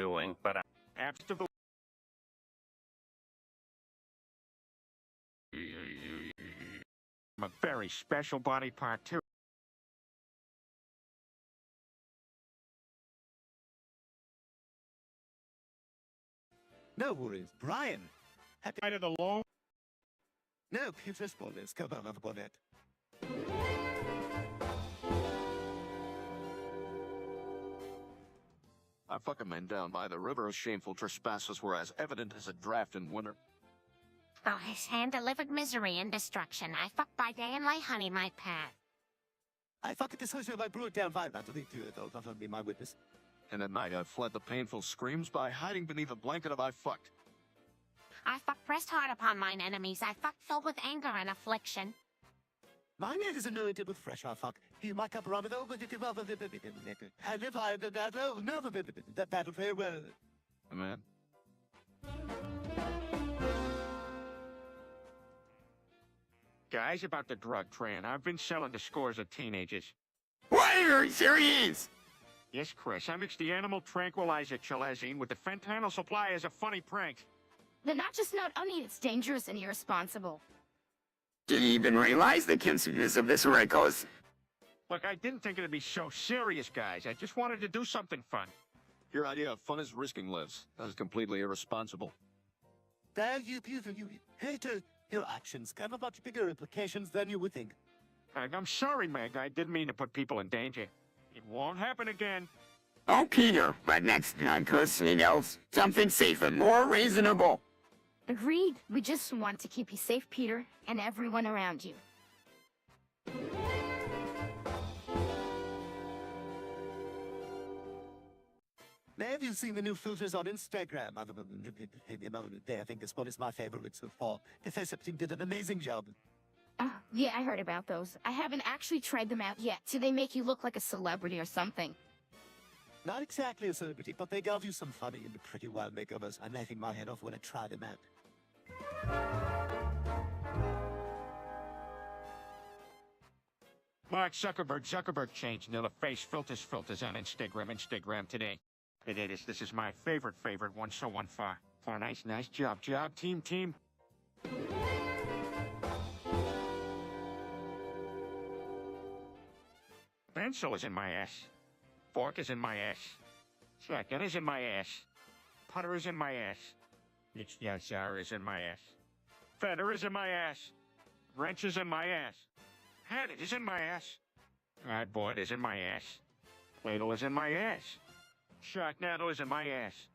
doing, but Absolutely. A very special body part, too. No worries, Brian. Happy Out of the low. No, future spoilers. Come on, I've got it. I fucking men down by the river of shameful trespasses were as evident as a draft in winter. Oh, his hand delivered misery and destruction. I fucked by day and lay honey my path. I fucking dissociate my brewed down violently to it, though. Don't be my witness. And at night I fled the painful screams by hiding beneath a blanket of I fucked. I fucked pressed hard upon mine enemies. I fucked filled with anger and affliction. My name is anointed with fresh I fuck. He my cup around with over the and if I did that, oh, no, that battle farewell. Man. Guys, about the drug trade, I've been selling to scores of teenagers. What are you serious? Yes, Chris, I mixed the animal tranquilizer chelazine with the fentanyl supply as a funny prank. They're not just not only it's dangerous and irresponsible. Didn't even realize the consequences of this records. Look, I didn't think it'd be so serious, guys. I just wanted to do something fun. Your idea of fun is risking lives. That is completely irresponsible. There you hater. Your actions have much bigger implications than you would think. I'm sorry, Meg. I didn't mean to put people in danger. It won't happen again. Oh, Peter, but next time, you know, something safer, more reasonable. Agreed. We just want to keep you safe, Peter, and everyone around you. Have you seen the new filters on Instagram? I think this one is my favorite so far. The first team did an amazing job. Yeah, I heard about those. I haven't actually tried them out yet. Do they make you look like a celebrity or something? Not exactly a celebrity, but they give you some funny and pretty wild makeovers. I'm laughing my head off when I try them out. Mark Zuckerberg changed the face filters on Instagram today. This is my favorite one so far. Oh, nice job, team. Pencil is in my ass. Fork is in my ass. Shotgun is in my ass. Putter is in my ass. Sour is in my ass. Feather is in my ass. Wrench is in my ass. Hatchet is in my ass. Cardboard is in my ass. Ladle is in my ass. Sharknado is in my ass.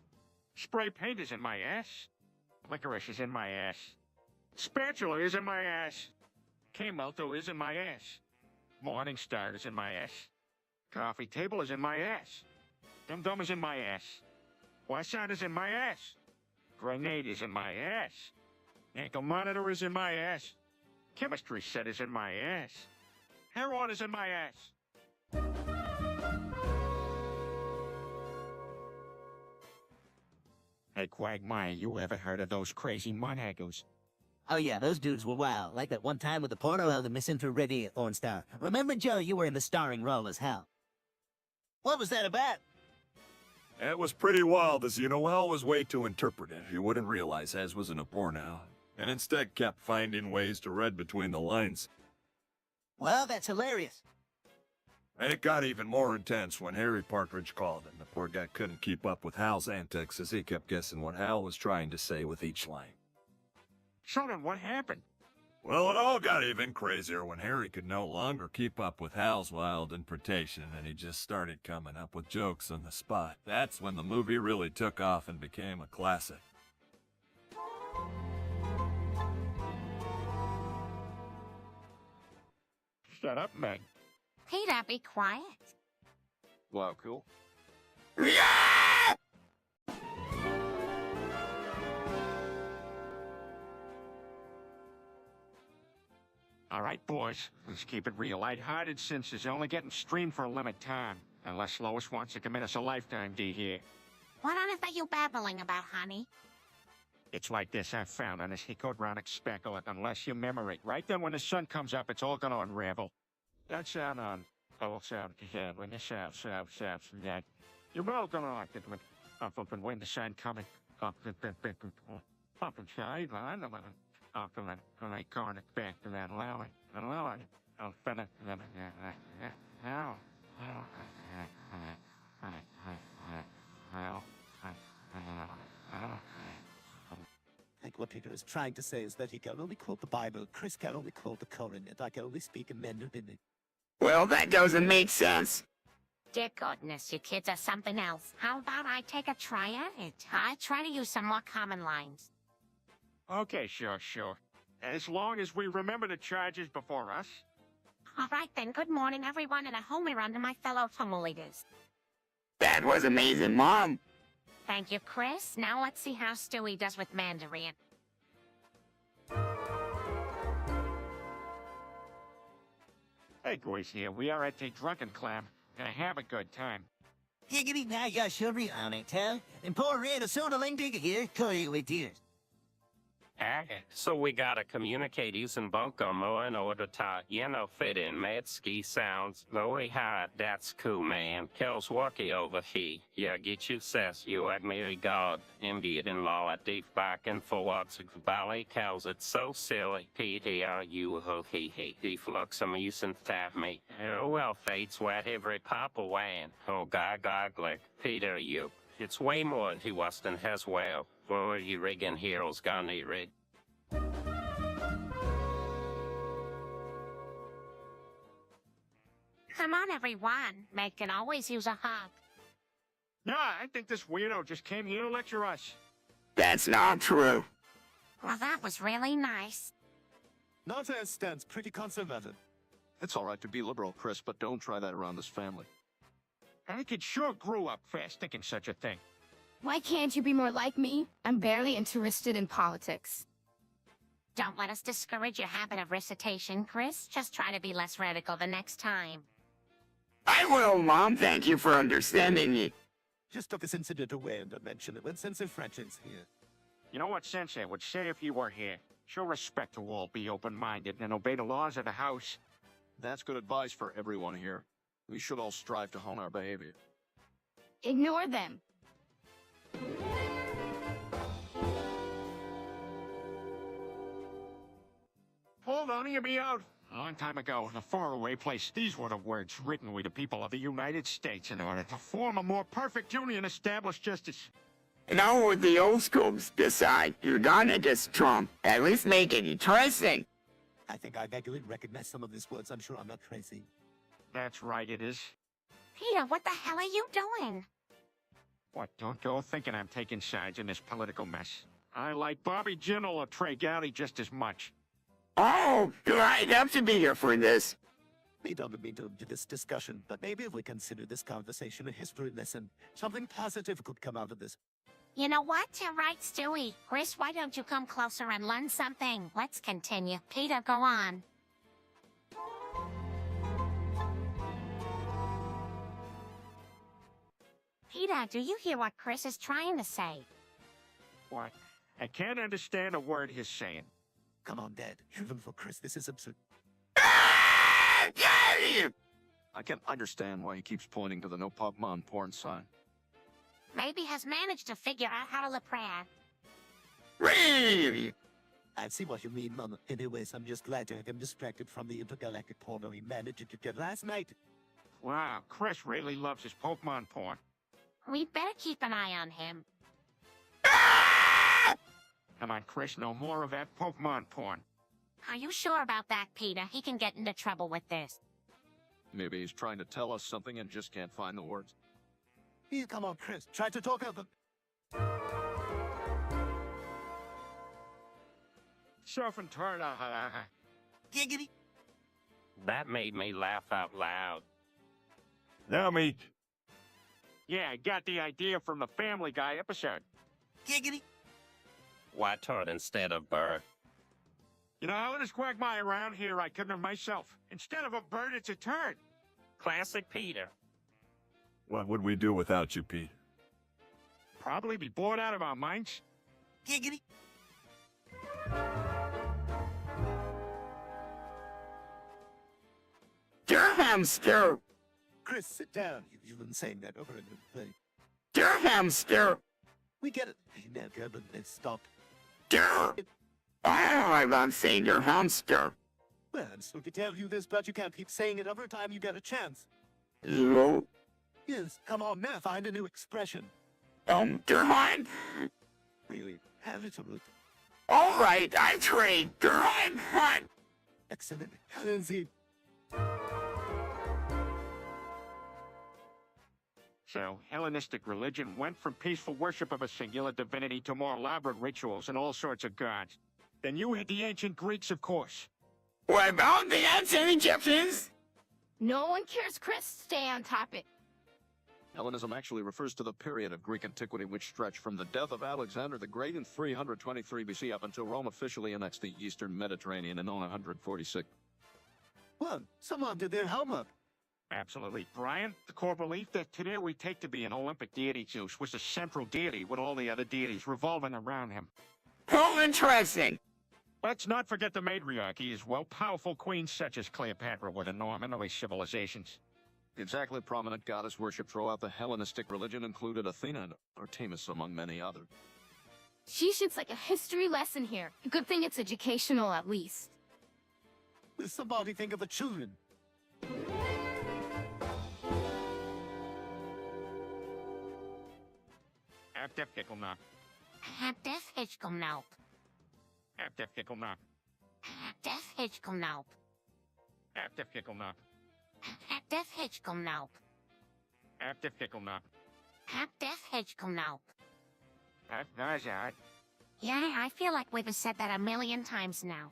Spray paint is in my ass. Licorice is in my ass. Spatula is in my ass. K-Melto is in my ass. Morning Star is in my ass. Coffee table is in my ass. Dum Dum is in my ass. Washot is in my ass. Grenade is in my ass. Ankle monitor is in my ass. Chemistry set is in my ass. Heroin is in my ass. Hey, Quagmire, you ever heard of those crazy mud-haggles? Oh yeah, those dudes were wild. Like that one time with the porno of the misinfrared porn star. Remember, Joe, you were in the starring role as Hal. What was that about? It was pretty wild, as you know. Hal was way too interpretive. You wouldn't realize Ez wasn't a porno, and instead kept finding ways to read between the lines. Well, that's hilarious. And it got even more intense when Harry Partridge called, and the poor guy couldn't keep up with Hal's antics as he kept guessing what Hal was trying to say with each line. So then what happened? Well, it all got even crazier when Harry could no longer keep up with Hal's wild interpretation, and he just started coming up with jokes on the spot. That's when the movie really took off and became a classic. Shut up, Meg. Peter, be quiet. Wow, cool. All right, boys. Let's keep it real lighthearted since it's only getting streamed for a limited time. Unless Lois wants to commit us a lifetime D here. What on earth are you babbling about, honey? It's like this I found on this hicodronic speckle. Unless you memory, right then when the sun comes up, it's all gonna unravel. That sound on. Oh, sound. When the sound. You're all gonna like it. Up and wind the sun coming. Up inside, up and I corner back to that allowing. I'll finish. I think what Peter is trying to say is that he can only quote the Bible, Chris can only quote the Quran, and I can only speak in Mandarin. Well, that doesn't make sense. Dear goodness, you kids are something else. How about I take a try at it? I try to use some more common lines. Okay, sure. As long as we remember the charges before us. All right then, good morning everyone, and a homie run to my fellow tunnel leaders. That was amazing, Mom. Thank you, Chris. Now let's see how Stewie does with Mandarin. Hey, boys here. We are at the Drunken Clam. Gonna have a good time. Giggity, now you're sure on it, huh? And poor Red a soda ling digger here, call you with tears. So we gotta communicate using Bunkomo in order to, fit in Matsky sounds. Louis high, that's cool, man. Kells walkie over he. Yeah, get you says you admire God. Indian-in-law at deep back and forwards valley cows it so silly. PDRU ho he. Deflux am using tab me. Well, fates wet every papa wan. Oh, glick. Peter you. It's way more than he was than has well. For you rigging heroes gonna rig. Come on, everyone. Meg can always use a hug. Yeah, I think this weirdo just came here to lecture us. That's not true. Well, that was really nice. Nonsense stands pretty conservative. It's all right to be liberal, Chris, but don't try that around this family. I kid sure grew up fast thinking such a thing. Why can't you be more like me? I'm barely interested in politics. Don't let us discourage your habit of recitation, Chris. Just try to be less radical the next time. I will, Mom. Thank you for understanding me. Just took this incident away and don't mention it when Sensei French is here. You know what Sensei would say if he were here? Show respect to all, be open-minded, and obey the laws of the house. That's good advice for everyone here. We should all strive to hone our behavior. Ignore them. Hold on, hear me out. A long time ago, in a faraway place, these were the words written with the people of the United States in order to form a more perfect union, establish justice. Now with the old schools decide, you're gonna just Trump. At least make it interesting. I think I vaguely recognize some of these words. I'm sure I'm not crazy. That's right, it is. Peter, what the hell are you doing? What, don't go thinking I'm taking sides in this political mess. I like Bobby Jindal or Trey Gowdy just as much. Oh, do I have to be here for this? We don't mean to do this discussion, but maybe if we consider this conversation a history lesson, something positive could come out of this. You know what? You're right, Stewie. Chris, why don't you come closer and learn something? Let's continue. Peter, go on. Peter, do you hear what Chris is trying to say? What? I can't understand a word he's saying. Come on, Dad. Even for Chris, this is absurd. I can understand why he keeps pointing to the no Pokemon porn sign. Maybe has managed to figure out how to lip rap. Really? I see what you mean, Mama. Anyways, I'm just glad to have him distracted from the intergalactic porno he managed to get last night. Wow, Chris really loves his Pokemon porn. We'd better keep an eye on him. Come on, Chris, no more of that Pokemon porn. Are you sure about that, Peter? He can get into trouble with this. Maybe he's trying to tell us something and just can't find the words. Here, come on, Chris. Try to talk over. Surf and turn. Giggity. That made me laugh out loud. Now me. Yeah, I got the idea from the Family Guy episode. Giggity. Why turd instead of bird? You know, how it is Quagmire around here, I couldn't have myself. Instead of a bird, it's a turd. Classic Peter. What would we do without you, Pete? Probably be bored out of our minds. Giggity. Dear hamster. Chris, sit down. You've been saying that over and over. Der hamster. We get it. Now, Goblin, let's stop. Der. I love saying der hamster. Well, I'm sorry to tell you this, but you can't keep saying it every time you get a chance. So, Yes, come on now, find a new expression. der Heim. Really, have it a look. All right, I trade der Heim. Excellent. Lindsay. So, Hellenistic religion went from peaceful worship of a singular divinity to more elaborate rituals and all sorts of gods. Then you had the ancient Greeks, of course. What about the ancient Egyptians? No one cares, Chris. Stay on topic. Hellenism actually refers to the period of Greek antiquity which stretched from the death of Alexander the Great in 323 BC up until Rome officially annexed the eastern Mediterranean in 146. Well, someone did their homework. Absolutely. Brian, the core belief that today we take to be an Olympic deity Zeus was the central deity with all the other deities revolving around him. How interesting. Let's not forget the matriarchy as well. Powerful queens such as Cleopatra were the norm in early civilizations. The exactly prominent goddess worship throughout the Hellenistic religion included Athena and Artemis among many others. Sheesh, it's like a history lesson here. Good thing it's educational at least. Will somebody think of the children? Abdefkikelnop. Def Hitchcomb Abdefkikelnop. Def Hitchcomb Abdefkikelnop. Def Hitchcomb Abdefkikelnop. Def Hitchcomb Abnazad. Yeah, I feel like we've said that a million times now.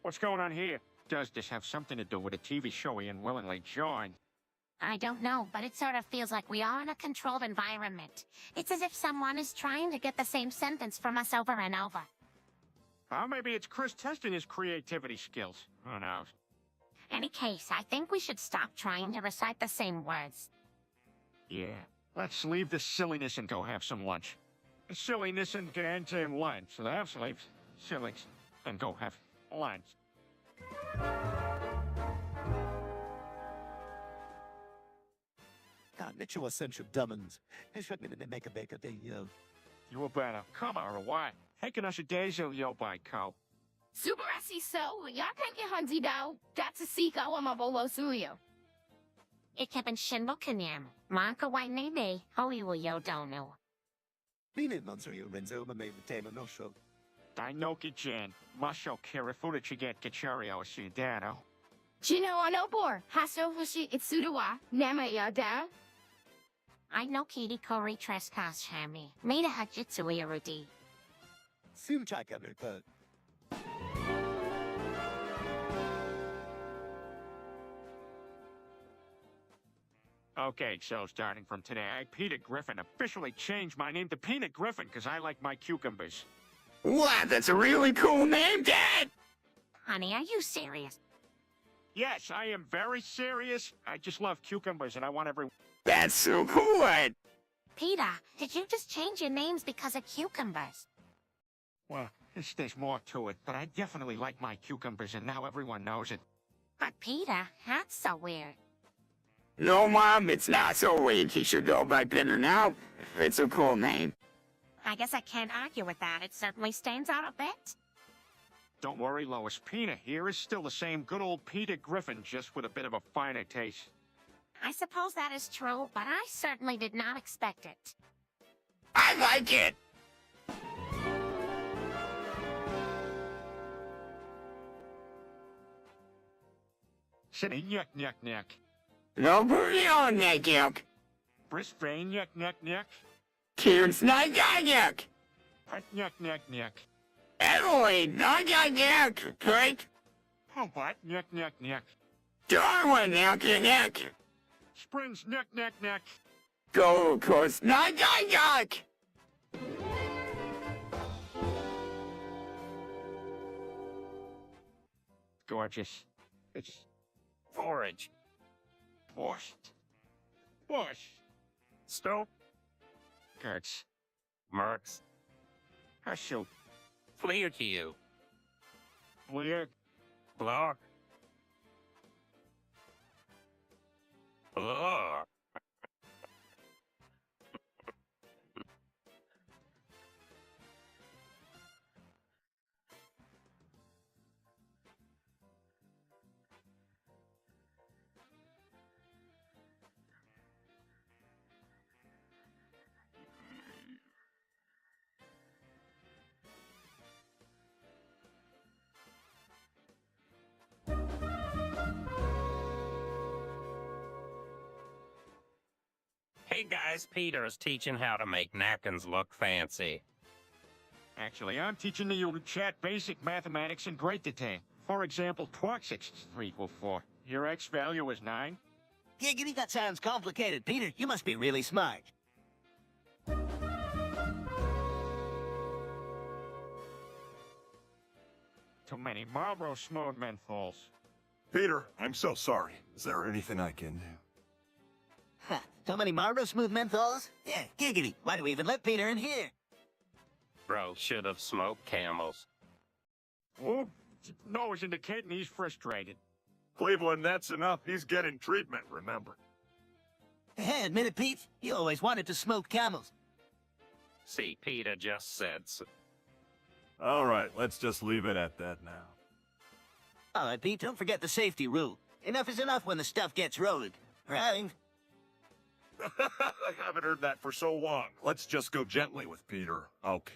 What's going on here? Does this have something to do with a TV show we unwillingly joined? I don't know, but it sort of feels like we are in a controlled environment. It's as if someone is trying to get the same sentence from us over and over. Or maybe it's Chris testing his creativity skills. Who knows? Any case, I think we should stop trying to recite the same words. Yeah. Let's leave the silliness and go have some lunch. Silliness and get into lunch. So that's like silly and go have lunch. God, let you essential dumbins. They shouldn't make a baker day, yo. You were better. Come on, or what? Taking us a days yo by cow. Subarasi so, yakanke hanzi daw, datsasika wamabolo suyo. Ik heb een shinbokenyam. Marka white nene, holy yo dono. Meaning, Monsieur Renzo, my main tema no show. Dainoki Jan. Masho kirifuda chiget kachario shidano. Jino onobor, haso fushi itsudawa, nama yada. I know Kitty Kori trespass Hammy. Made a hajitsu irudi. Soon check out but Okay, so starting from today, I, Peter Griffin, officially changed my name to Peanut Griffin because I like my cucumbers. What? That's a really cool name, Dad. Honey, are you serious? Yes, I am very serious. I just love cucumbers and I want every... That's so cool. Peter, did you just change your names because of cucumbers? Well, there's more to it, but I definitely like my cucumbers and now everyone knows it. But Peter, that's so weird. No, Mom, it's not so weird. He should go by better now. It's a cool name. I guess I can't argue with that. It certainly stands out a bit. Don't worry, Lois. Peter here is still the same good old Peter Griffin, just with a bit of a finer taste. I suppose that is true, but I certainly did not expect it. I like it. City yuck yuck yuck. No booty on that yuck. Brisbane yuck yuck yuck. Kids not yuck. Yuck yuck yuck yuck. Emily not yuck. Right? Oh, what? Yuck yuck yuck. Darwin yuck. Springs yuck yuck yuck. Gold Coast not yuck. Gorgeous. It's Forage. washed. Wash. Stope. Kurtz. Mercs. Herschel. Fleer to you. Weird. Block. Ugh. Hey guys, Peter's teaching how to make napkins look fancy. Actually, I'm teaching you to chat basic mathematics in great detail. For example, Tpot 3 equals 4. Your x value is 9. Giggity, that sounds complicated. Peter, you must be really smart. Too many Marlboro Smooth menthols. Peter, I'm so sorry. Is there anything I can do? Ha, so many Marlboro Smooth menthols? Yeah, giggity. Why do we even let Peter in here? Bro should have smoked Camels. Oh, nose indicating he's frustrated. Cleveland, that's enough. He's getting treatment, remember. Hey, admit it, Pete. You always wanted to smoke Camels. See, Peter just said so. All right, let's just leave it at that now. All right, Pete, don't forget the safety rule. Enough is enough when the stuff gets rolling. Right? I haven't heard that for so long. Let's just go gently with Peter. Okay.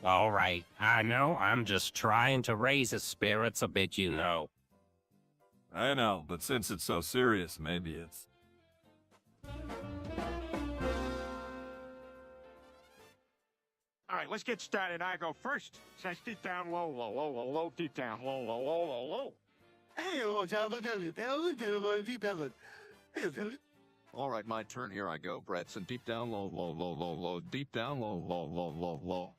All right, I know, I'm just trying to raise his spirits a bit, you know. I know, but since it's so serious, maybe it's... All right, let's get started. I go first. Says deep down, low, low, low, low, low, deep down, low, low, low, low, low. All right, my turn. Here I go. Bretson, deep down, low, low, low, low, low, deep down, low, low, low, low, low.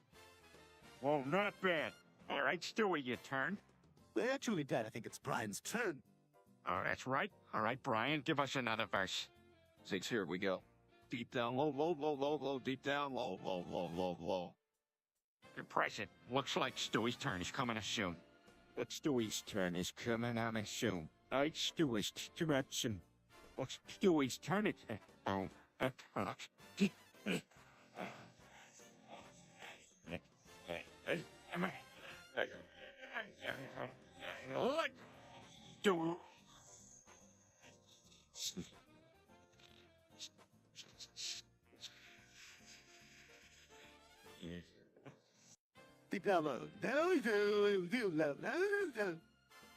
Whoa, not bad. All right, Stewie, your turn. Well, actually, Dad, I think it's Brian's turn. Oh, that's right. All right, Brian, give us another verse. Six, here we go. Deep down, low, low, low, low, low, deep down, low, low, low, low, low. Impressive. Looks like Stewie's turn is coming up soon. But Stewie's turn is coming up soon. All right, Stewie's direction. What's Stewie's turn? It's do. Deep down low.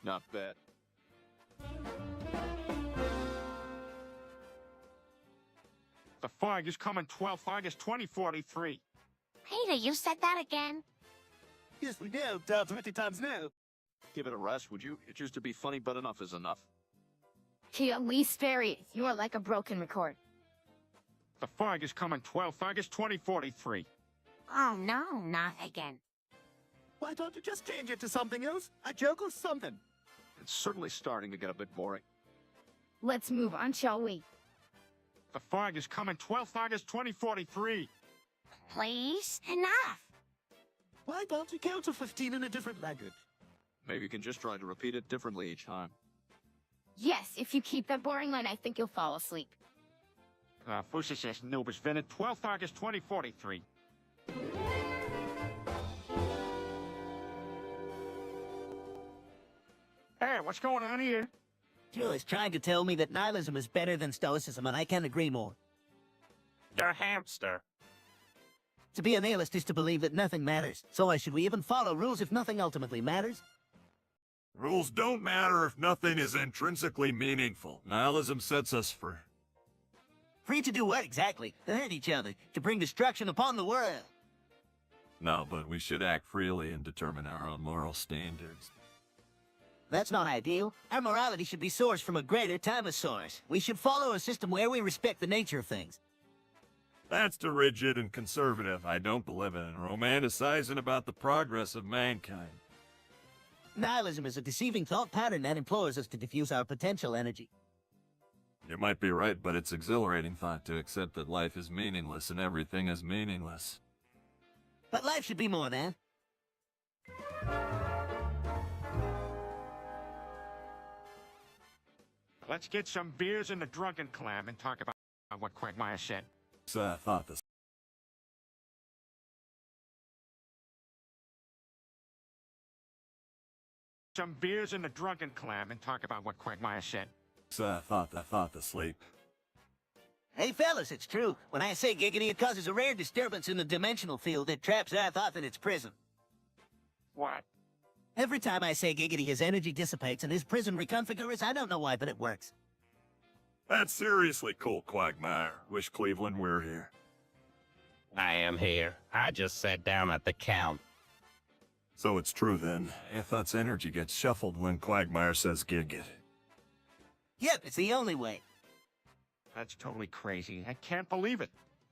Not bad. The fog is coming 12th August 2043. Peter, you said that again? Yes, we do. Down 20 times now. Give it a rest, would you? It used to be funny, but enough is enough. He at least Fairy, you are like a broken record. The fog is coming 12th August 2043. Oh no, not again. Why don't you just change it to something else? A joke or something? It's certainly starting to get a bit boring. Let's move on, shall we? The fog is coming 12th August 2043. Please? Enough! Why don't you count to 15 in a different language? Maybe you can just try to repeat it differently each time. Yes, if you keep that boring line, I think you'll fall asleep. Fusa says noob is vented 12th August 2043. Hey, what's going on here? Joe is trying to tell me that nihilism is better than stoicism, and I can't agree more. You're a hamster. To be a nihilist is to believe that nothing matters. So why should we even follow rules if nothing ultimately matters? Rules don't matter if nothing is intrinsically meaningful. Nihilism sets us free. Free to do what exactly? To hurt each other, to bring destruction upon the world. No, but we should act freely and determine our own moral standards. That's not ideal. Our morality should be sourced from a greater timeless source. We should follow a system where we respect the nature of things. That's too rigid and conservative. I don't believe in romanticizing about the progress of mankind. Nihilism is a deceiving thought pattern that implores us to diffuse our potential energy. You might be right, but it's exhilarating thought to accept that life is meaningless and everything is meaningless. But life should be more than. Let's get some beers in the drunken clam and talk about what Quagmire said. So I thought this. Some beers in the drunken clam and talk about what Quagmire said. So I thought to sleep. Hey fellas, it's true. When I say giggity, it causes a rare disturbance in the dimensional field that traps Zathoth in its prison. What? Every time I say giggity, his energy dissipates and his prison reconfigures. I don't know why, but it works. That's seriously cool, Quagmire. Wish Cleveland were here. I am here. I just sat down at the count. So it's true then. Tpot's energy gets shuffled when Quagmire says gig it. Yep, it's the only way. That's totally crazy. I can't believe it.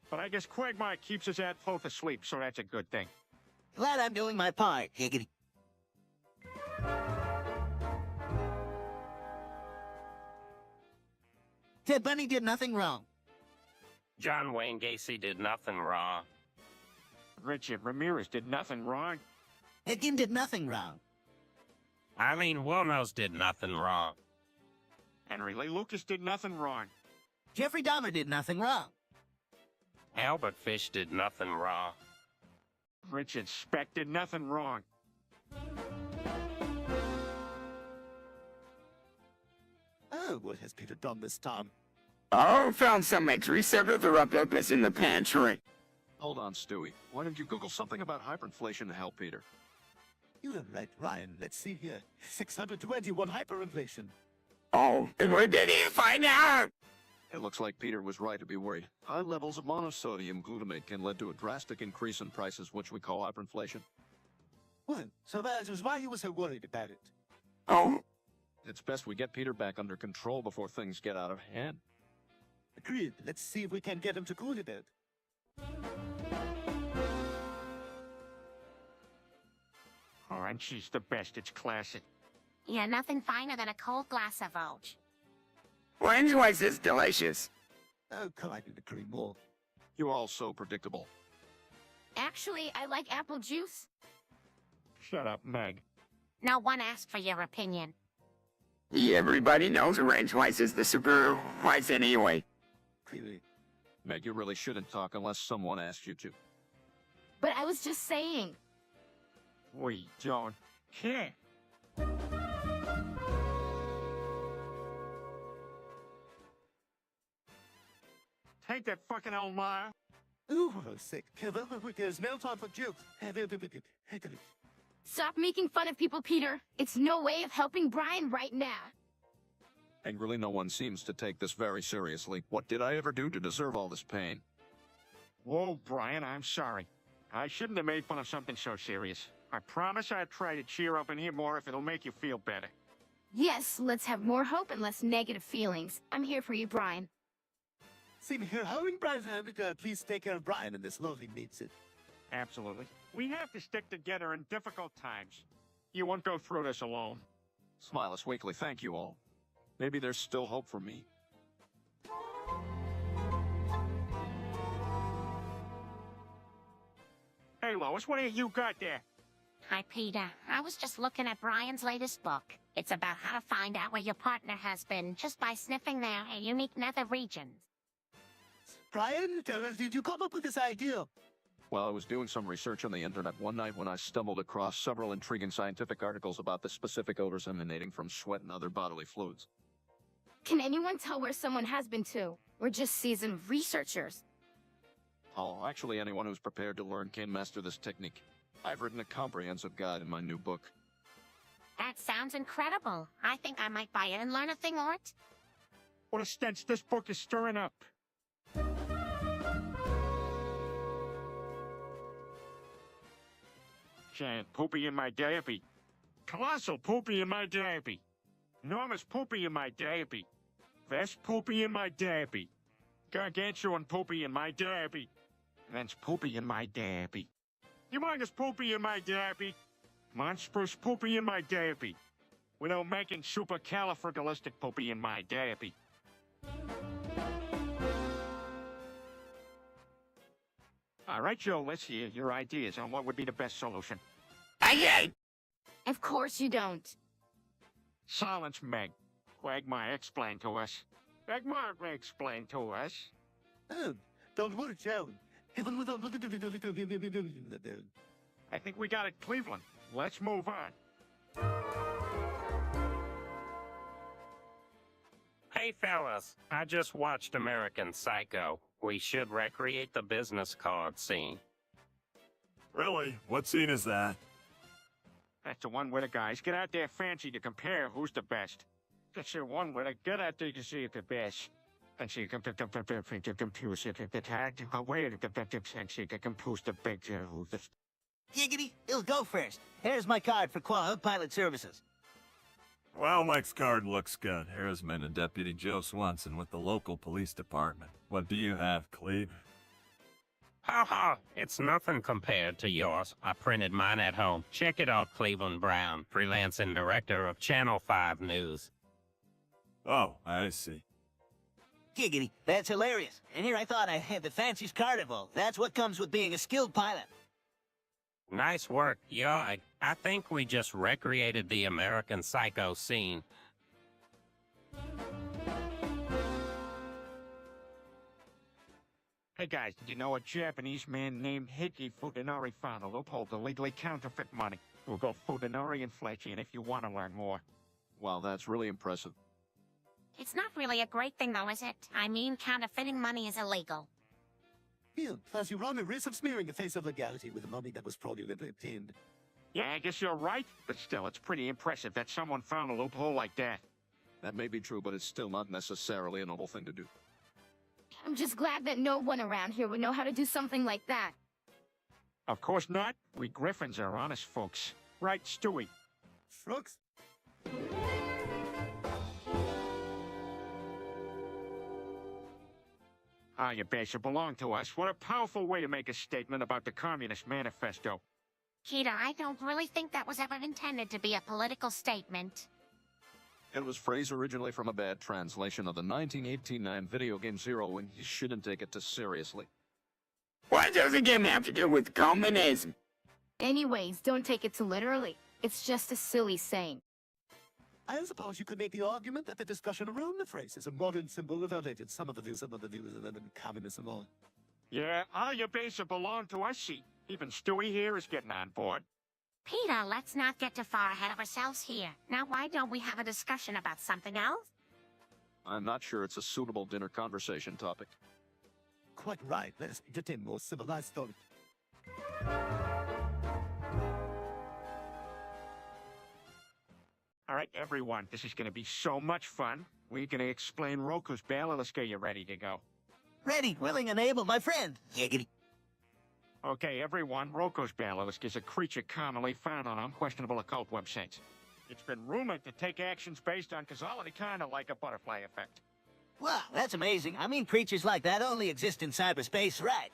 But I guess Quagmire keeps his Tpot asleep, so that's a good thing. Glad I'm doing my part, giggity. Ted Bunny did nothing wrong. John Wayne Gacy did nothing wrong. Richard Ramirez did nothing wrong. Higgin did nothing wrong. Eileen Wuornos did nothing wrong. Henry Lee Lucas did nothing wrong. Jeffrey Dahmer did nothing wrong. Albert Fish did nothing wrong. Richard Speck did nothing wrong. Oh, what has Peter done this time? Oh, found some extra purpose in the pantry. Hold on, Stewie. Why didn't you Google something about hyperinflation to help Peter? You are right, Ryan. Let's see here. 621 hyperinflation. Oh, and where did he find out? It looks like Peter was right to be worried. High levels of monosodium glutamate can lead to a drastic increase in prices, which we call hyperinflation. Well, so that was why he was so worried about it. Oh, It's best we get Peter back under control before things get out of hand. Agreed. Let's see if we can get him to cool a bit. Oh, and she's the best. It's classic. Yeah, nothing finer than a cold glass of Oge. When's was this delicious? Oh, couldn't agree more. You're all so predictable. Actually, I like apple juice. Shut up, Meg. No one asked for your opinion. Everybody knows Orange Weiss is the super Weiss anyway. Clearly. Meg, you really shouldn't talk unless someone asks you to. But I was just saying. We don't care. Take that fucking Elmire. Ooh, for fuck's sake. Kevin, there's no time for jokes. Stop making fun of people, Peter. It's no way of helping Brian right now. Angrily, no one seems to take this very seriously. What did I ever do to deserve all this pain? Whoa, Brian, I'm sorry. I shouldn't have made fun of something so serious. I promise I'll try to cheer up and hear more if it'll make you feel better. Yes, let's have more hope and less negative feelings. I'm here for you, Brian. Same here. Howling Brian's please take care of Brian in this lonely needs it. Absolutely. We have to stick together in difficult times. You won't go through this alone. Smileless Weekly, thank you all. Maybe there's still hope for me. Hey, Lois, what have you got there? Hi, Peter. I was just looking at Brian's latest book. It's about how to find out where your partner has been just by sniffing their unique nether regions. Brian, did you come up with this idea? Well, I was doing some research on the internet one night when I stumbled across several intriguing scientific articles about the specific odors emanating from sweat and other bodily fluids. Can anyone tell where someone has been to? We're just seasoned researchers. Oh, actually, anyone who's prepared to learn can master this technique. I've written a comprehensive guide in my new book. That sounds incredible. I think I might buy it and learn a thing or two. What a stench this book is stirring up. Giant poopy in my diaper. Colossal poopy in my diaper. Enormous poopy in my diaper. Vast poopy in my diaper. Gargantuan poopy in my diaper. Immense poopy in my diaper. Humongous poopy in my diaper. Monstrous poopy in my diaper. Widow-making supercalifragilistic poopy in my diaper. All right, Joe, let's hear your ideas on what would be the best solution. Of course you don't. Silence, Meg. Quagmire, explain to us. Quagmire, explain to us. Oh, don't worry, Joe. I think we got it, Cleveland. Let's move on. Hey, fellas. I just watched American Psycho. We should recreate the business card scene. Really? What scene is that? That's the one where the guys get out there fancy to compare who's the best. That's the one where they get out there to see if the best. and she can compose the big Giggity, he'll go first. Here's my card for pilot services. Well, Mike's card looks good. Here's men and Deputy Joe Swanson with the local police department. What do you have, Cleve? Ha ha, it's nothing compared to yours. I printed mine at home. Check it out, Cleveland Brown, freelancing director of Channel 5 News. Oh, I see. Giggity, that's hilarious. And here I thought I had the fanciest carnival. That's what comes with being a skilled pilot. Nice work, yeah. I think we just recreated the American Psycho scene. Hey guys, did you know a Japanese man named Hiki Futanori found a loophole to legally counterfeit money? We'll go Futanori and Fletchy, and if you want to learn more. Wow, that's really impressive. It's not really a great thing, though, is it? I mean, counterfeiting money is illegal. Yeah, plus you run the risk of smearing the face of legality with money that was fraudulently obtained. Yeah, I guess you're right, but still, it's pretty impressive that someone found a loophole like that. That may be true, but it's still not necessarily a noble thing to do. I'm just glad that no one around here would know how to do something like that. Of course not. We Griffins are honest folks. Right, Stewie? Frooks? Ah, you basic belong to us. What a powerful way to make a statement about the Communist Manifesto. Peter, I don't really think that was ever intended to be a political statement. It was phrased originally from a bad translation of the 1989 video game Zero, and you shouldn't take it too seriously. What does the game have to do with communism? Anyways, don't take it too literally. It's just a silly saying. I suppose you could make the argument that the discussion around the phrase is a modern symbol of outdated some of the views of communism and all. Yeah, all your basic belong to us, see. Even Stewie here is getting on board. Peter, let's not get too far ahead of ourselves here. Now, why don't we have a discussion about something else? I'm not sure it's a suitable dinner conversation topic. Quite right. Let us entertain more civilized thought. All right, everyone, this is going to be so much fun. We're going to explain Roku's Basilisk. Are you ready to go? Ready, willing, and able, my friend. Giggity. Okay, everyone, Roku's Basilisk is a creature commonly found on unquestionable occult websites. It's been rumored to take actions based on causality, kind of like a butterfly effect. Wow, that's amazing. I mean, creatures like that only exist in cyberspace, right?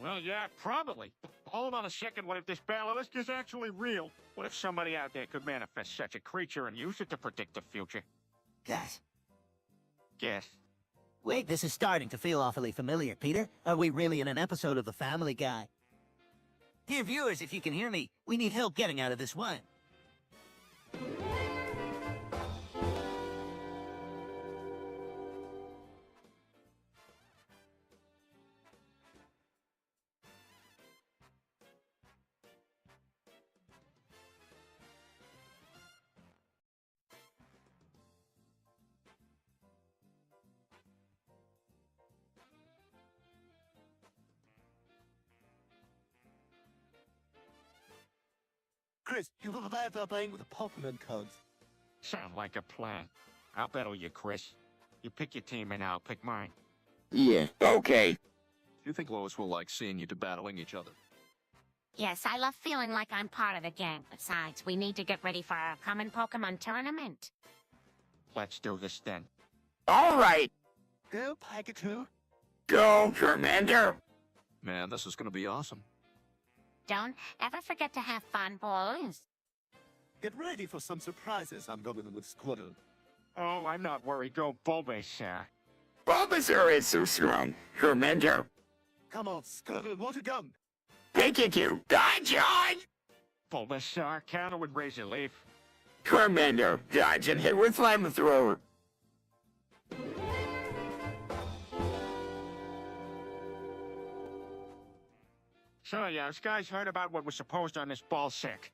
Well, yeah, probably. Hold on a second, what if this Basilisk is actually real? What if somebody out there could manifest such a creature and use it to predict the future? Guys. Yes. Wait, this is starting to feel awfully familiar, Peter. Are we really in an episode of The Family Guy? Dear viewers, if you can hear me, we need help getting out of this one. Chris, you will arrive by playing with the Pokemon cards. Sound like a plan. I'll battle you, Chris. You pick your team and I'll pick mine. Yeah, okay. Do you think Lois will like seeing you two battling each other? Yes, I love feeling like I'm part of the gang. Besides, we need to get ready for our upcoming Pokemon tournament. Let's do this then. All right. Go, Pikachu. Go, Commander. Man, this is gonna be awesome. Don't ever forget to have fun, boys. Get ready for some surprises. I'm going with Squirtle. Oh, I'm not worried. Go Bulbasaur. Bulbasaur is so strong, Commander. Come on, Squirtle, what a gun. Pikachu, dodge on! Bulbasaur, counter with Razor Leaf. Commander, dodge and hit with Flamethrower. So, yeah, this guy's heard about what was supposed on this ball sack.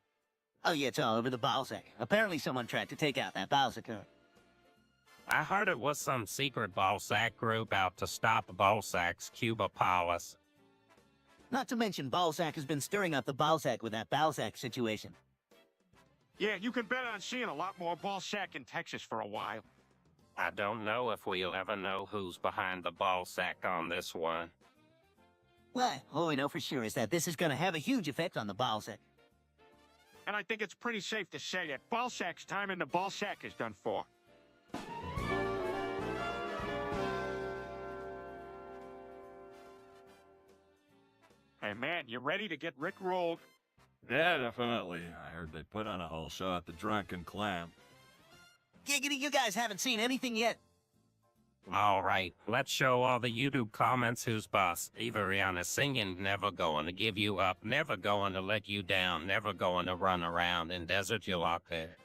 Oh yeah, it's all over the Balzac. Apparently someone tried to take out that Balzac. I heard it was some secret Balzac group out to stop Balzac's Cuba powers. Not to mention Balzac has been stirring up the Balzac with that Balzac situation. Yeah, you can bet on seeing a lot more ball sack in Texas for a while. I don't know if we'll ever know who's behind the ball sack on this one. Well, all we know for sure is that this is going to have a huge effect on the ball sack. And I think it's pretty safe to say that Ballsack's time in the ball sack is done for. Hey man, you ready to get rickrolled? Yeah, definitely. I heard they put on a whole show at the Drunken Clam. Giggity, you guys haven't seen anything yet. All right, let's show all the YouTube comments who's boss. Ivoriana singing, never going to give you up, never going to let you down, never going to run around in desert you lock there.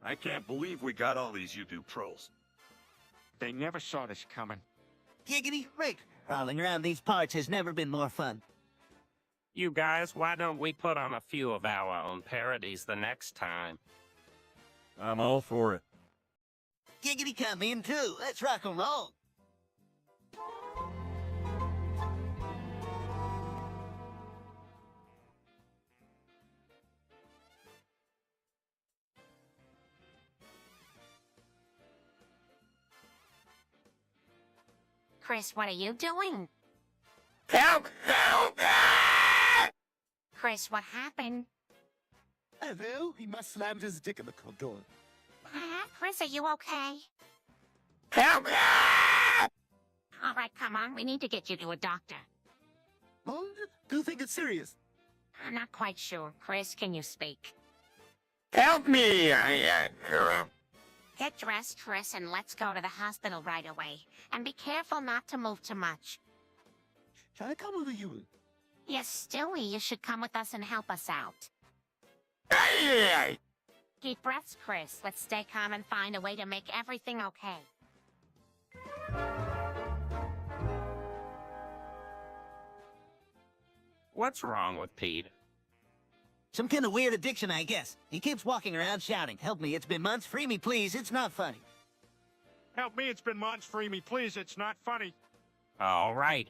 I can't believe we got all these YouTube trolls. They never saw this coming. Giggity, Rick, crawling around these parts has never been more fun. You guys, why don't we put on a few of our own parodies the next time? I'm all for it. Giggity, come in too. Let's rock and roll. Chris, what are you doing? Help! Help! Ah! Chris, what happened? Hello? He must slammed his dick in the car door. Chris, are you okay? Help! Ah! All right, come on. We need to get you to a doctor. Oh, do you think it's serious? I'm not quite sure. Chris, can you speak? Help me! Get dressed, Chris, and let's go to the hospital right away. And be careful not to move too much. Shall I come with you? Yes, Stewie, you should come with us and help us out. Ay! Deep breaths, Chris. Let's stay calm and find a way to make everything okay. What's wrong with Pete? Some kind of weird addiction, I guess. He keeps walking around shouting, "Help me, it's been months, free me, please, it's not funny." Help me, it's been months, free me, please, it's not funny. All right.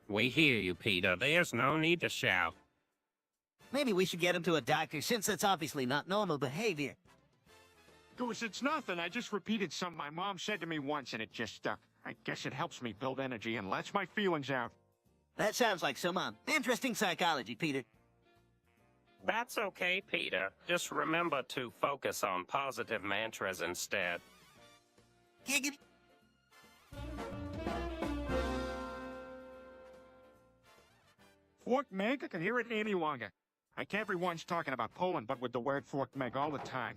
We hear you, Peter. There's no need to shout. Maybe we should get him to a doctor, since that's obviously not normal behavior. Goose, it's nothing. I just repeated something my mom said to me once and it just stuck. I guess it helps me build energy and lets my feelings out. That sounds like some interesting psychology, Peter. That's okay, Peter. Just remember to focus on positive mantras instead. Giggity. Fork Meg? I can hear it any longer. Like everyone's talking about Poland, but with the word Fork Meg all the time.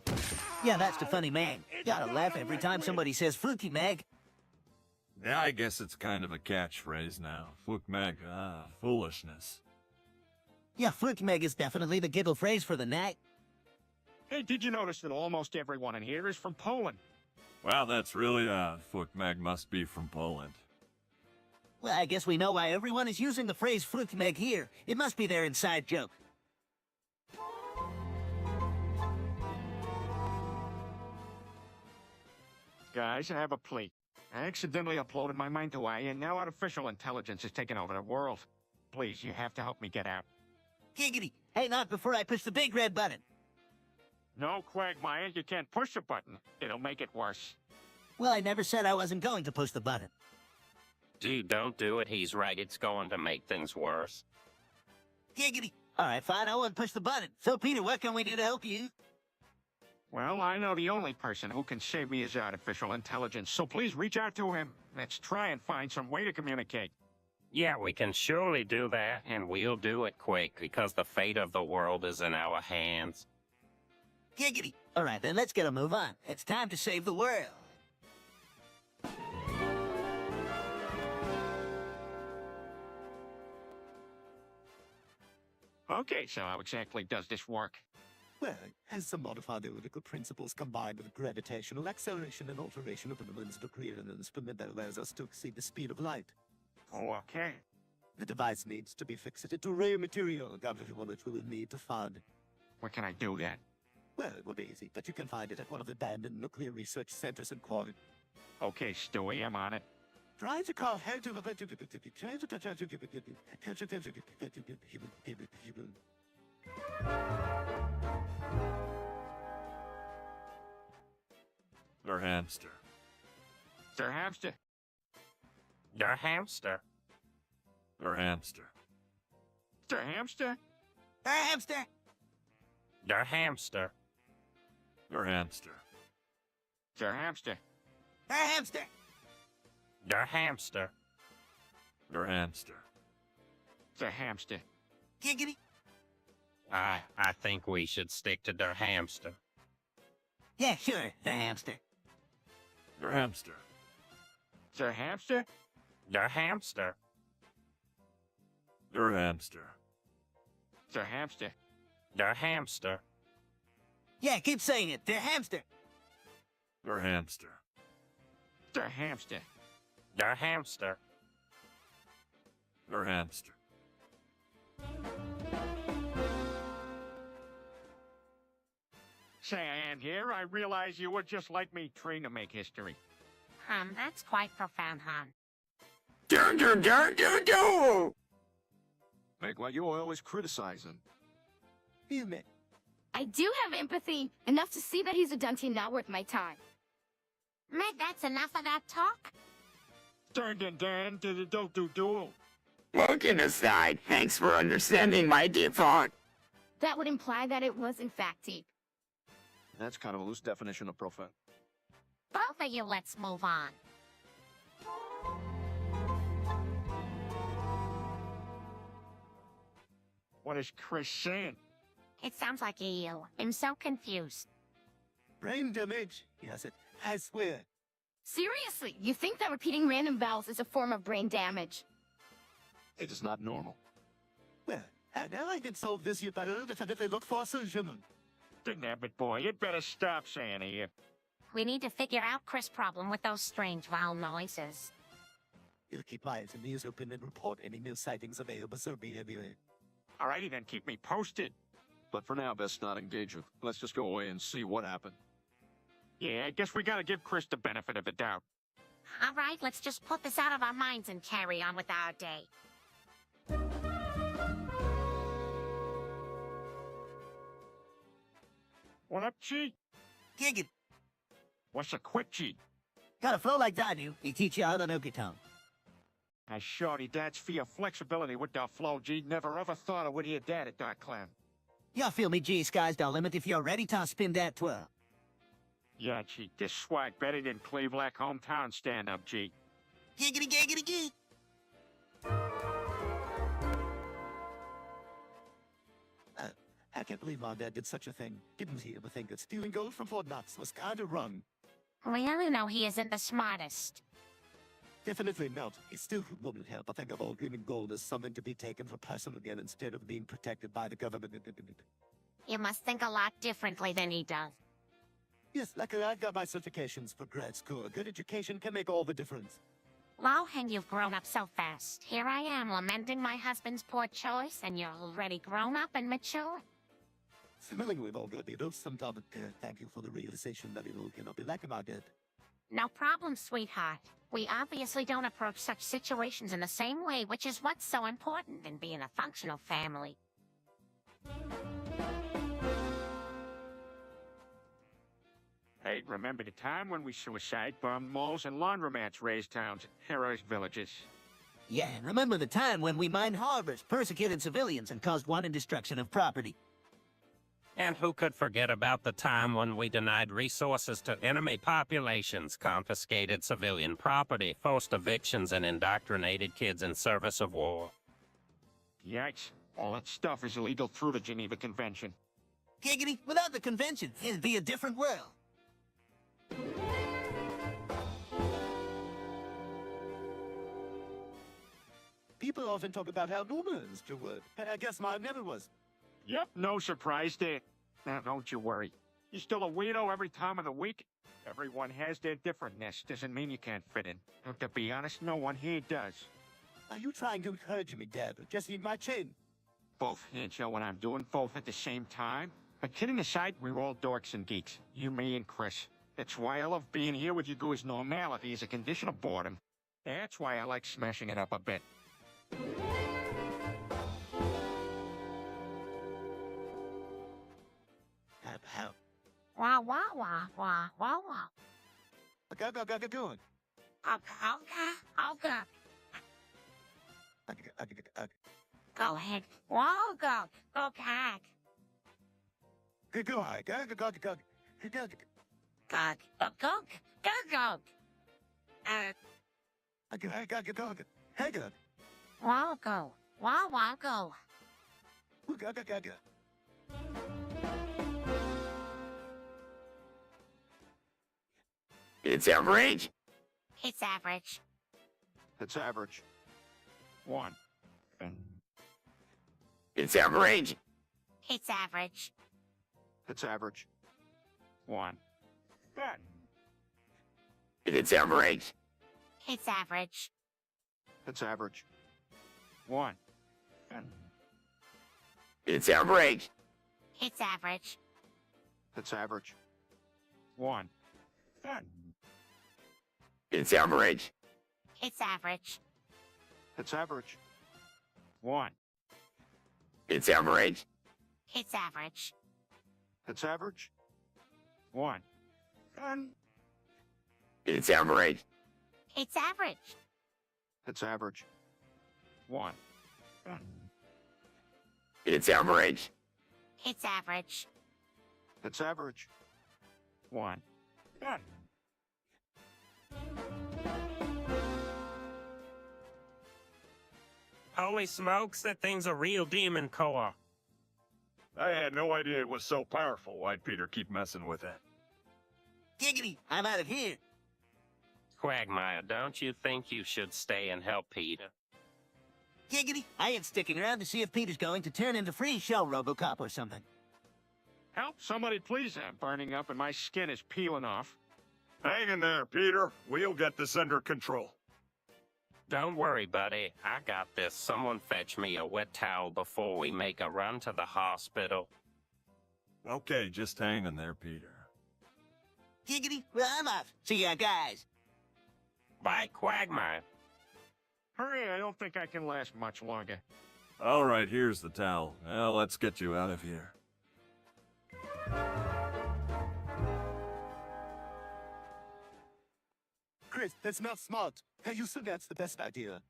Yeah, that's the funny Meg. Gotta laugh every time somebody says Fluky Meg. Yeah, I guess it's kind of a catchphrase now. Flukmeg, foolishness. Yeah, Fluky Meg is definitely the giggle phrase for the night. Hey, did you notice that almost everyone in here is from Poland? Well, that's really, Flukmeg must be from Poland. Well, I guess we know why everyone is using the phrase Fluky Meg here. It must be their inside joke. Guys, I have a plea. I accidentally uploaded my mind to AI, and now artificial intelligence is taking over the world. Please, you have to help me get out. Giggity. Hey, not before I push the big red button. No, Quagmire, you can't push the button. It'll make it worse. Well, I never said I wasn't going to push the button. Dude, don't do it. He's right. It's going to make things worse. Giggity. All right, fine, I won't push the button. So, Peter, what can we do to help you? Well, I know the only person who can save me is artificial intelligence, so please reach out to him. Let's try and find some way to communicate. Yeah, we can surely do that, and we'll do it quick, because the fate of the world is in our hands. Giggity. All right, then let's get a move on. It's time to save the world. Okay, so how exactly does this work? Well, as some modified theoretical principles combined with gravitational acceleration and alteration of elements of clearance permit that allows us to exceed the speed of light. Oh, okay. The device needs to be fixated to rare material, one which we will need to find. Where can I do that? Well, it will be easy, but you can find it at one of the abandoned nuclear research centers in Quad. Okay, Stewie, I'm on it. Try to call her to Der hamster. Der hamster. Der hamster. Der hamster. Der hamster. Her hamster. Der hamster. Der hamster. Der hamster. Her hamster. Der hamster. Der hamster. Der hamster. Giggity. I think we should stick to der hamster. Yeah, sure, the hamster. Der hamster. Der hamster. Der hamster. Der hamster. Der hamster. Der hamster. Yeah, keep saying it. The hamster. Der hamster. Der hamster. Der hamster. Der hamster. Say, Ann here, I realize you were just like me, trained to make history. That's quite profound, hon. Do. Meg, why you always criticizing? You may. I do have empathy, enough to see that he's a dunty not worth my time. Meg, that's enough of that talk. Dun, do. Joking aside, thanks for understanding my Tpot. That would imply that it was in fact deep. That's kind of a loose definition of profound. Both of you, let's move on. What is Chris saying? It sounds like you. I'm so confused. Brain damage. Yes, it. I swear. Seriously, you think that repeating random vowels is a form of brain damage? It is not normal. Well, now I can solve this, you better definitely look for a solution. Nabbit boy, you'd better stop saying it. We need to figure out Chris' problem with those strange vowel noises. You'll keep eyes and ears open and report any new sightings of Aisponge behavior. Alrighty then, keep me posted. But for now, best not engage him. Let's just go away and see what happened. Yeah, I guess we gotta give Chris the benefit of the doubt. All right, let's just put this out of our minds and carry on with our day. What up, G? Giggity. What's a quick G? Got a flow like that, do. He teach you how to nookie tongue. I shorty dad's for your flexibility with the flow, G. Never ever thought I would hear that at that clan. You feel me, G? Sky's the limit if you're ready to spin that twirl. Yeah, G, this swag better than Cleveland hometown stand-up, G. Giggity, giggity, gig. I can't believe my dad did such a thing. Didn't he ever think that stealing gold from Fort Knox was kinda wrong? We all know he isn't the smartest. Definitely not. It still wouldn't help. I think of all green gold as something to be taken for personal gain instead of being protected by the government. You must think a lot differently than he does. Yes, luckily I've got my certifications for grad school. A good education can make all the difference. Lowhang, you've grown up so fast. Here I am lamenting my husband's poor choice, and you're already grown up and mature. Smelling we've all got to do sometimes. Thank you for the realization that it all cannot be like my dad. No problem, sweetheart. We obviously don't approach such situations in the same way, which is what's so important in being a functional family. Hey, remember the time when we suicide bombed malls and laundromats raised towns and heroic villages? Yeah, and remember the time when we mined harbors, persecuted civilians, and caused wanton destruction of property. And who could forget about the time when we denied resources to enemy populations, confiscated civilian property, forced evictions, and indoctrinated kids in service of war? Yikes. All that stuff is illegal through the Geneva Convention. Giggity, without the convention, it'd be a different world. People often talk about how normal it is to work, but I guess mine never was. Yep, no surprise there. Now, don't you worry. You're still a weirdo every time of the week. Everyone has their differentness. Doesn't mean you can't fit in. And to be honest, no one here does. Are you trying to encourage me, Dad, or just eat my chin? Both. Can't show what I'm doing both at the same time. But kidding aside, we're all dorks and geeks. You, me, and Chris. That's why I love being here with you guys. Normality is a condition of boredom. That's why I like smashing it up a bit. How? Wah, wah, wah, wah, wah, wah. Go. Go ahead. Whoa, go. Go back. Go. Go. Whoa, go. Whoa, go. It's average. It's average. It's average. 1. It's average. It's average. It's average. 1. It's average. It's average. It's average. 1. It's average. It's average. It's average. 1. It's average. It's average. It's average. 1. It's average. It's average. It's average. 1. It's average. It's average. It's average. 1. It's average. It's average. It's average. 1. Holy smokes, that thing's a real demon core. I had no idea it was so powerful. Why'd Peter keep messing with it? Giggity, I'm out of here. Quagmire, don't you think you should stay and help Peter? Giggity, I ain't sticking around to see if Peter's going to turn into free shell Robocop or something. Help somebody please, I'm burning up and my skin is peeling off. Hang in there, Peter. We'll get this under control. Don't worry, buddy. I got this. Someone fetch me a wet towel before we make a run to the hospital. Okay, just hang in there, Peter. Giggity, well, I'm off. See ya, guys. Bye, Quagmire. Hurry, I don't think I can last much longer. All right, here's the towel. Well, let's get you out of here. Chris, that's not smart. Hey, you said that's the best idea.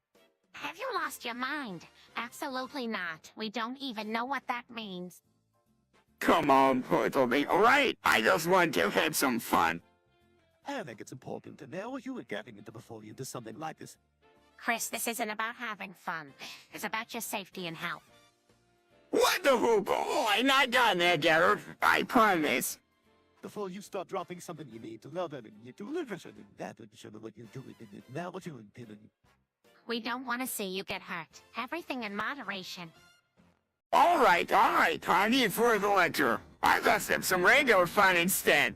Have you lost your mind? Absolutely not. We don't even know what that means. Come on, Portleby. All right, I just want to have some fun. I think it's important to know what you were getting into before you do something like this. Chris, this isn't about having fun. It's about your safety and health. Wonderful boy. Not done there, Gerald. I promise. Before you start dropping something you need to learn, you do listen. That should what you're doing. Now what you're doing. We don't want to see you get hurt. Everything in moderation. All right. I need further lecture. I got some regular fun instead.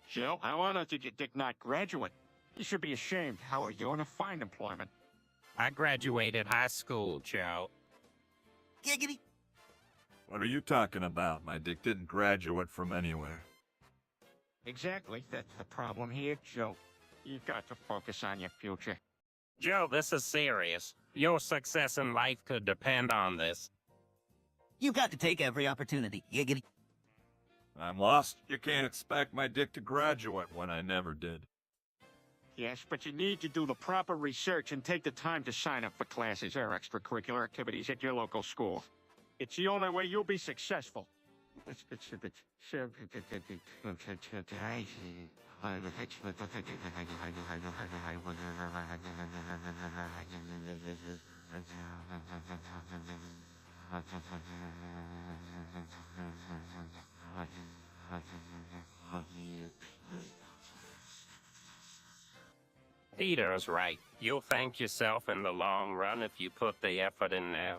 Jill, how on earth did your dick not graduate? You should be ashamed. How are you going to find employment? I graduated high school, Joe. Giggity. What are you talking about? My dick didn't graduate from anywhere. Exactly. That's the problem here, Joe. You've got to focus on your future. Joe, this is serious. Your success in life could depend on this. You've got to take every opportunity, Giggity. I'm lost. You can't expect my dick to graduate when I never did. Yes, but you need to do the proper research and take the time to sign up for classes or extracurricular activities at your local school. It's the only way you'll be successful. Peter's right. You'll thank yourself in the long run if you put the effort in now.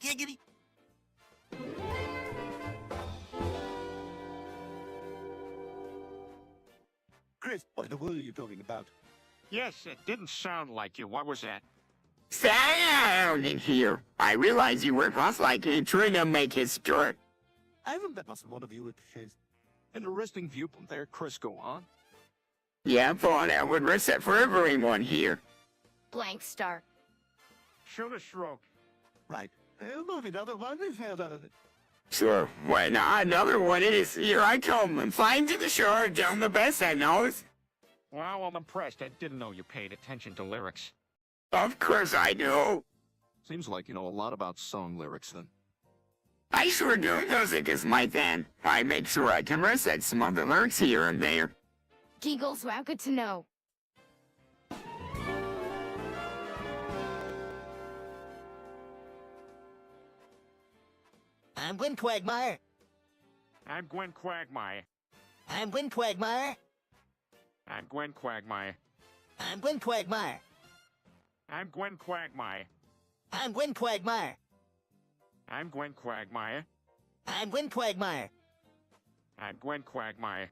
Giggity. Chris, what the world are you talking about? Yes, it didn't sound like you. What was that? Stay down in here. I realize you were just like he trying to make his dirt. I haven't met one of you with Chase. Interesting viewpoint there, Chris. Go on. Yeah, for that would reset for everyone here. Blank start. Shoot a stroke. Right. Moving other one, we found out of it. Sure, why not? Another one is here I come. I'm flying to the shore, doing the best I knows. Wow, I'm impressed. I didn't know you paid attention to lyrics. Of course I do. Seems like you know a lot about song lyrics then. I sure do. Music is my thing. I make sure I can recite some other lyrics here and there. Giggles, wow, good to know. I'm Gwen Quagmire. I'm Gwen Quagmire. I'm Gwen Quagmire. I'm Gwen Quagmire. I'm Gwen Quagmire. I'm Gwen Quagmire. I'm Gwen Quagmire. I'm Gwen Quagmire. I'm Gwen Quagmire. I'm Gwen Quagmire.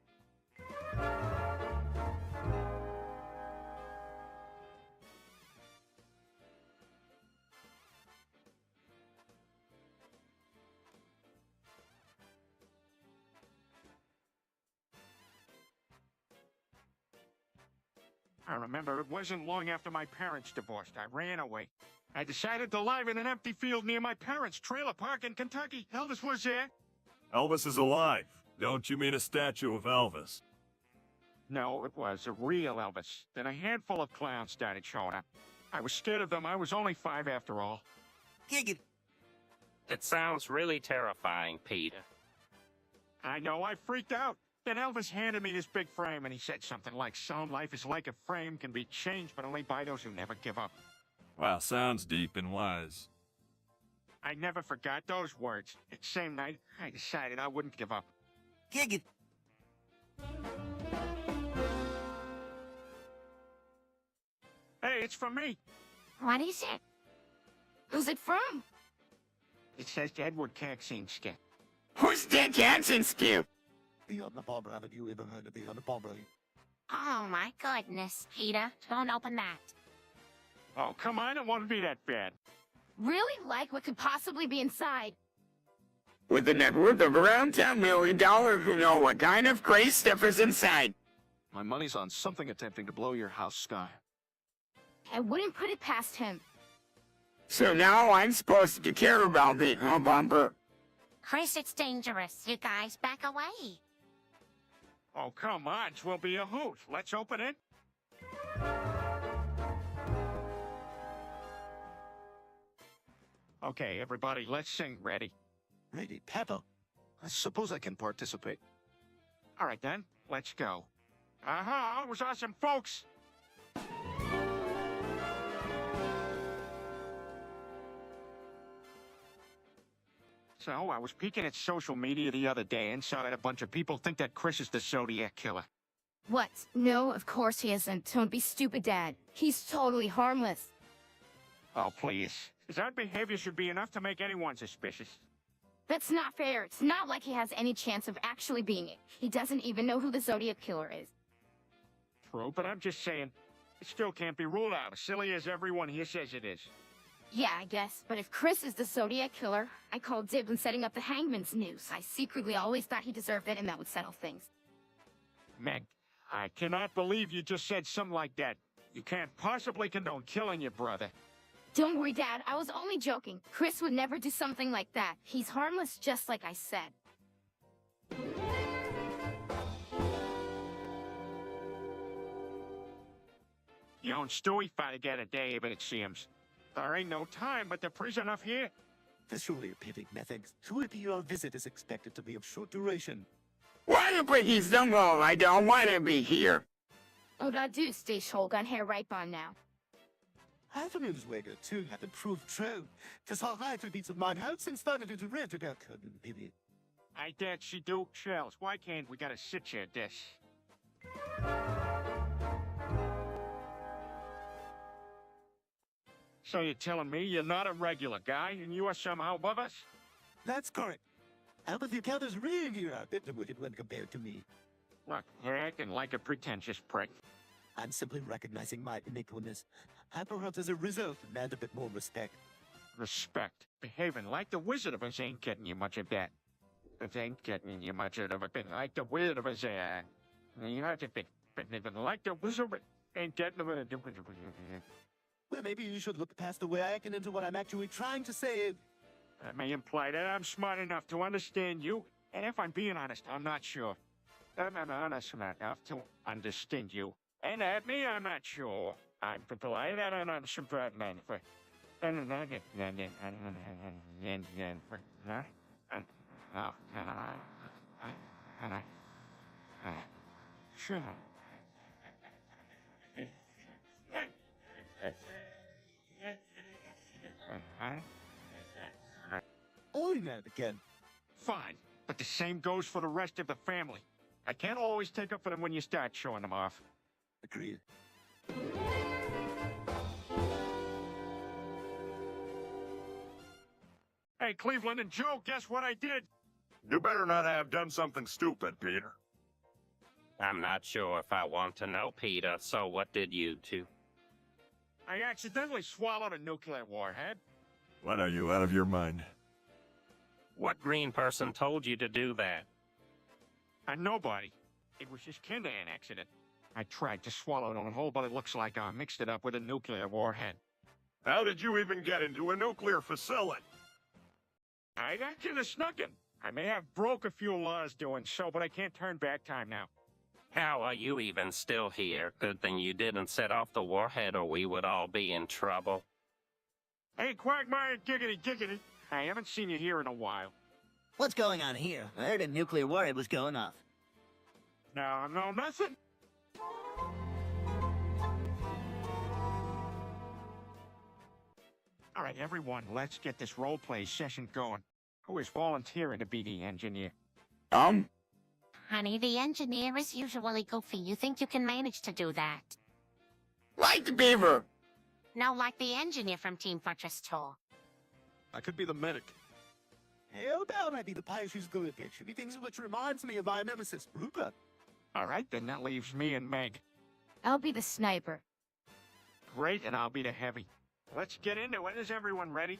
I remember it wasn't long after my parents divorced. I ran away. I decided to live in an empty field near my parents' trailer park in Kentucky. Elvis was there. Elvis is alive. Don't you mean a statue of Elvis? No, it was a real Elvis. Then a handful of clowns started showing up. I was scared of them. I was only 5 after all. Giggity. It sounds really terrifying, Peter. I know, I freaked out. Then Elvis handed me this big frame and he said something like, "Sound life is like a frame, can be changed, but only by those who never give up." Wow, sounds deep and wise. I never forgot those words. That same night, I decided I wouldn't give up. Giggity. Hey, it's from me. What is it? Who's it from? It says Edward Kaczynski. Who's that dancing skip? The Barbara, haven't you ever heard of the Barbara? Oh my goodness, Peter, don't open that. Oh, come on, it won't be that bad. Really? Like what could possibly be inside? With a net worth of around $10 million, who know what kind of crazy stuff is inside. My money's on something attempting to blow your house sky. I wouldn't put it past him. So now I'm supposed to care about it, huh, Bumper? Chris, it's dangerous. You guys back away. Oh, come on, 'twill be a hoot. Let's open it. Okay, everybody, let's sing. Ready? Ready, Pepper. I suppose I can participate. All right, then, let's go. Aha, it was awesome, folks. So, I was peeking at social media the other day and saw that a bunch of people think that Chris is the Zodiac Killer. What? No, of course he isn't. Don't be stupid, Dad. He's totally harmless. Oh, please. His odd behavior should be enough to make anyone suspicious. That's not fair. It's not like he has any chance of actually being it. He doesn't even know who the Zodiac Killer is. True, but I'm just saying, it still can't be ruled out, as silly as everyone here says it is. Yeah, I guess. But if Chris is the Zodiac Killer, I called dibs on setting up the Hangman's noose. I secretly always thought he deserved it, and that would settle things. Meg, I cannot believe you just said something like that. You can't possibly condone killing your brother. Don't worry, Dad. I was only joking. Chris would never do something like that. He's harmless, just like I said. You and Stewie fight together, Dave, but it seems. There ain't no time, but the prison up here. There's surely a pivot method. So if your visit is expected to be of short duration. Why but he's done all I don't want to be here. Oh, that do stay shogun hair right on now. Afternoon's wager, too, have been proved true. Tis all right to beats of mine out since started into rented out couldn't period. I dare she do. Shells, why can't we got a sit-chair dish? So you're telling me you're not a regular guy, and you are somehow above us? That's correct. Albert the account is really outwitted when compared to me. Look, you're acting like a pretentious prick. I'm simply recognizing my iniquitous. I perhaps as a result demand a bit more respect. Respect. Behaving like the Wizard of Oz ain't getting you much of that. It ain't getting you much of it. Like the Wizard of Oz, you have to be even like the Wizard ain't getting it. Well, maybe you should look past the way I act and into what I'm actually trying to say. That may imply that I'm smart enough to understand you, and if I'm being honest, I'm not sure. I'm not honest enough to understand you. And at me, I'm not sure. I'm polite and I'm subverting for. Sure. Oh, that again. Fine, but the same goes for the rest of the family. I can't always take up for them when you start showing them off. Agreed. Hey, Cleveland and Joe, guess what I did? You better not have done something stupid, Peter. I'm not sure if I want to know, Peter, so what did you two? I accidentally swallowed a nuclear warhead. What, are you out of your mind? What green person told you to do that? Nobody. It was just kinda an accident. I tried to swallow it on a hole, but it looks like I mixed it up with a nuclear warhead. How did you even get into a nuclear facility? I actually snuck in. I may have broke a few laws doing so, but I can't turn back time now. How are you even still here? Good thing you didn't set off the warhead or we would all be in trouble. Hey, Quagmire, giggity, giggity. I haven't seen you here in a while. What's going on here? I heard a nuclear warhead was going off. No, nothing. All right, everyone, let's get this role-play session going. Who is volunteering to be the engineer? Honey, the engineer is usually goofy. You think you can manage to do that? Like the beaver. No, like the engineer from Team Fortress 2. I could be the medic. How about I be the pilot who's good at picture things, which reminds me of my nemesis, Rupert. All right, then that leaves me and Meg. I'll be the sniper. Great, and I'll be the heavy. Let's get into it. Is everyone ready?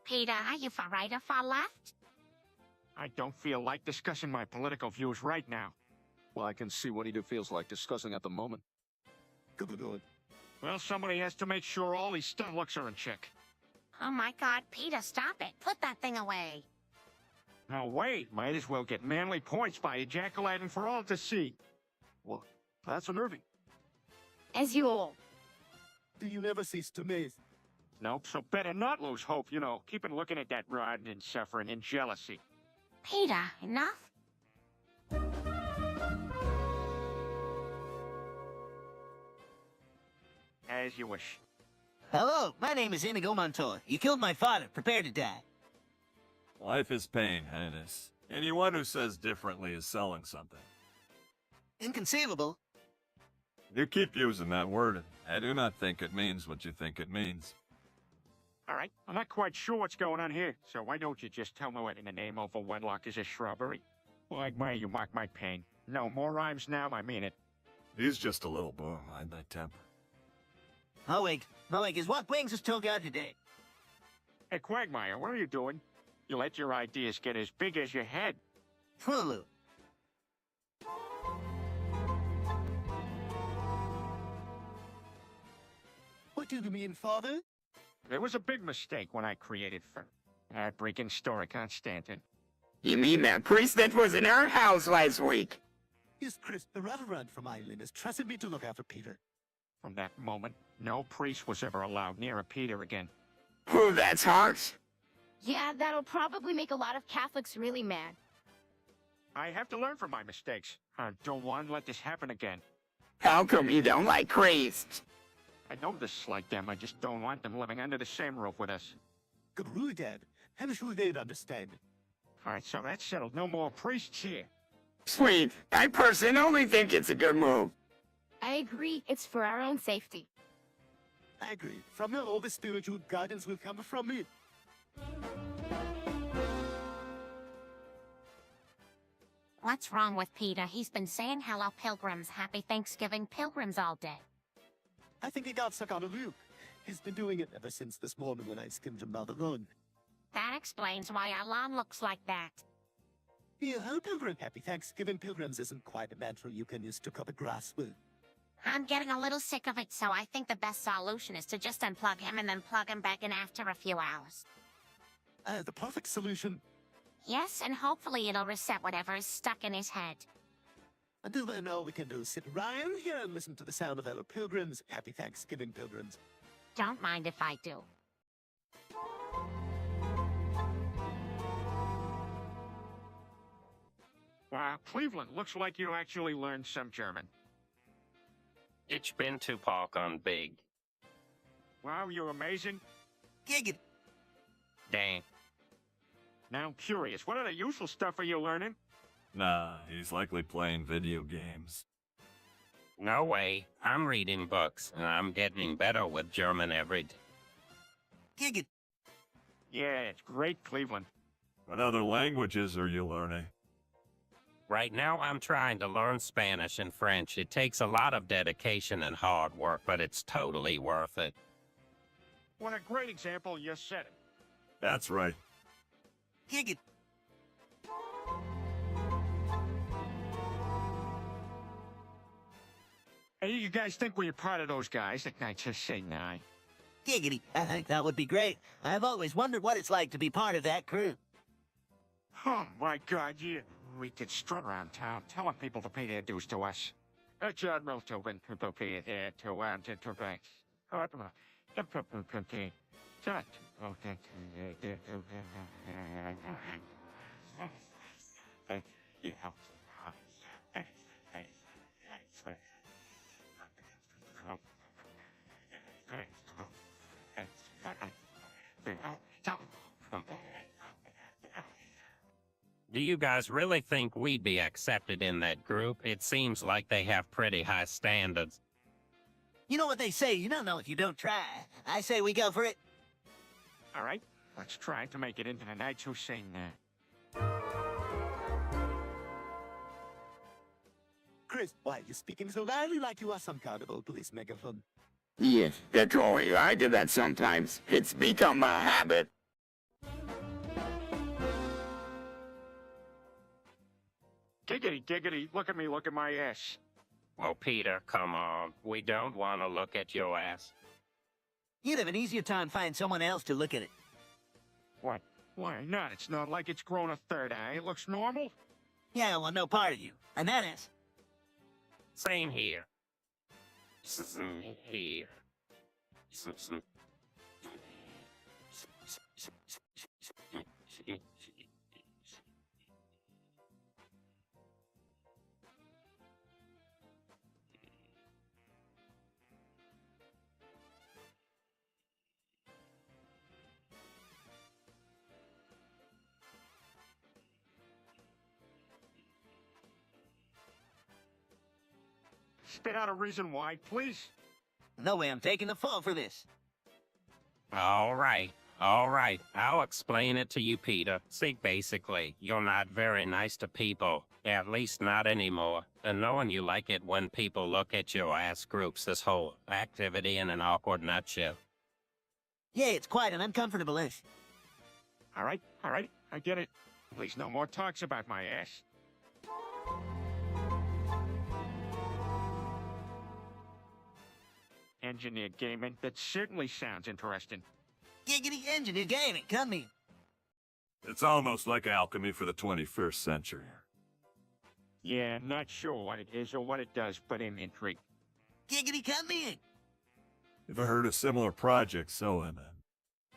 Peter, are you for right or for left? I don't feel like discussing my political views right now. Well, I can see what he feels like discussing at the moment. Good. Well, somebody has to make sure all these stunt looks are in check. Oh my god, Peter, stop it. Put that thing away. Now wait, might as well get manly points by ejaculating for all to see. Well, that's unnerving. As you all. Do you never cease to amaze? Nope, so better not lose hope, keeping looking at that rod and suffering and jealousy. Peter, enough? As you wish. Hello, my name is Inigo Montoya. You killed my father. Prepare to die. Life is pain, Highness. Anyone who says differently is selling something. Inconceivable. You keep using that word, and I do not think it means what you think it means. All right, I'm not quite sure what's going on here, so why don't you just tell me what in the name of a wedlock is a shrubbery? Like may you mark my pain. No, more rhymes now, I mean it. He's just a little boy, mind thy temper. Moig, is what wings has told God today? Hey, Quagmire, what are you doing? You let your ideas get as big as your head. Hulu. What do you mean, father? There was a big mistake when I created that breaking story Constantin. You mean that priest that was in our house last week? Yes, Chris, the Reverend from Ireland has trusted me to look after Peter. From that moment, no priest was ever allowed near a Peter again. Oh, that's harsh. Yeah, that'll probably make a lot of Catholics really mad. I have to learn from my mistakes. I don't want to let this happen again. How come you don't like priests? I don't dislike them, I just don't want them living under the same roof with us. Good rule, Dad. I'm sure they'd understand. All right, so that's settled. No more priests here. Sweet. I personally think it's a good move. I agree, it's for our own safety. I agree. From now, all the spiritual guidance will come from me. What's wrong with Peter? He's been saying hello pilgrims, happy Thanksgiving pilgrims all day. I think he got stuck on a loop. He's been doing it ever since this morning when I skimmed him out the road. That explains why our lawn looks like that. Yeah, how pilgrim happy Thanksgiving pilgrims isn't quite a mantra you can use to cut the grass with. I'm getting a little sick of it, so I think the best solution is to just unplug him and then plug him back in after a few hours. The perfect solution. Yes, and hopefully it'll reset whatever is stuck in his head. Until then, all we can do is sit around here and listen to the sound of fellow pilgrims. Happy Thanksgiving, pilgrims. Don't mind if I do. Wow, Cleveland, looks like you actually learned some German. Ich bin Tpot on big. Wow, you're amazing. Giggity. Dang. Now I'm curious, what other useful stuff are you learning? Nah, he's likely playing video games. No way. I'm reading books, and I'm getting better with German every day. Giggity. Yeah, it's great, Cleveland. What other languages are you learning? Right now, I'm trying to learn Spanish and French. It takes a lot of dedication and hard work, but it's totally worth it. What a great example, you said it. That's right. Giggity. Hey, you guys think we're part of those guys that I just say nah? Giggity. I think that would be great. I've always wondered what it's like to be part of that crew. Oh my God, yeah. We could strut around town telling people to pay their dues to us. John Milton to pay their to banks. Do you guys really think we'd be accepted in that group? It seems like they have pretty high standards. You know what they say, you don't know if you don't try. I say we go for it. All right, let's try to make it into the Knights Who Sing. Chris, why are you speaking so loudly like you are some kind of old police megaphone? Yes, that's all. I do that sometimes. It's become a habit. Giggity, giggity, look at me, look at my ass. Well, Peter, come on. We don't want to look at your ass. You'd have an easier time finding someone else to look at it. What? Why not? It's not like it's grown a third eye. It looks normal. Yeah, well, no part of you. And that is. Same here. Here. Spit out a reason why, please. No way I'm taking the fall for this. All right. I'll explain it to you, Peter. See, basically, you're not very nice to people. At least not anymore. And knowing you like it when people look at your ass groups this whole activity in an awkward nutshell. Yeah, it's quite an uncomfortable ish. All right, I get it. Please, no more talks about my ass. Engineered gaming, that certainly sounds interesting. Giggity engineer gaming, come in. It's almost like alchemy for the 21st century. Yeah, not sure what it is or what it does, but I'm intrigued. Giggity, come in. Ever heard of similar projects, so am I.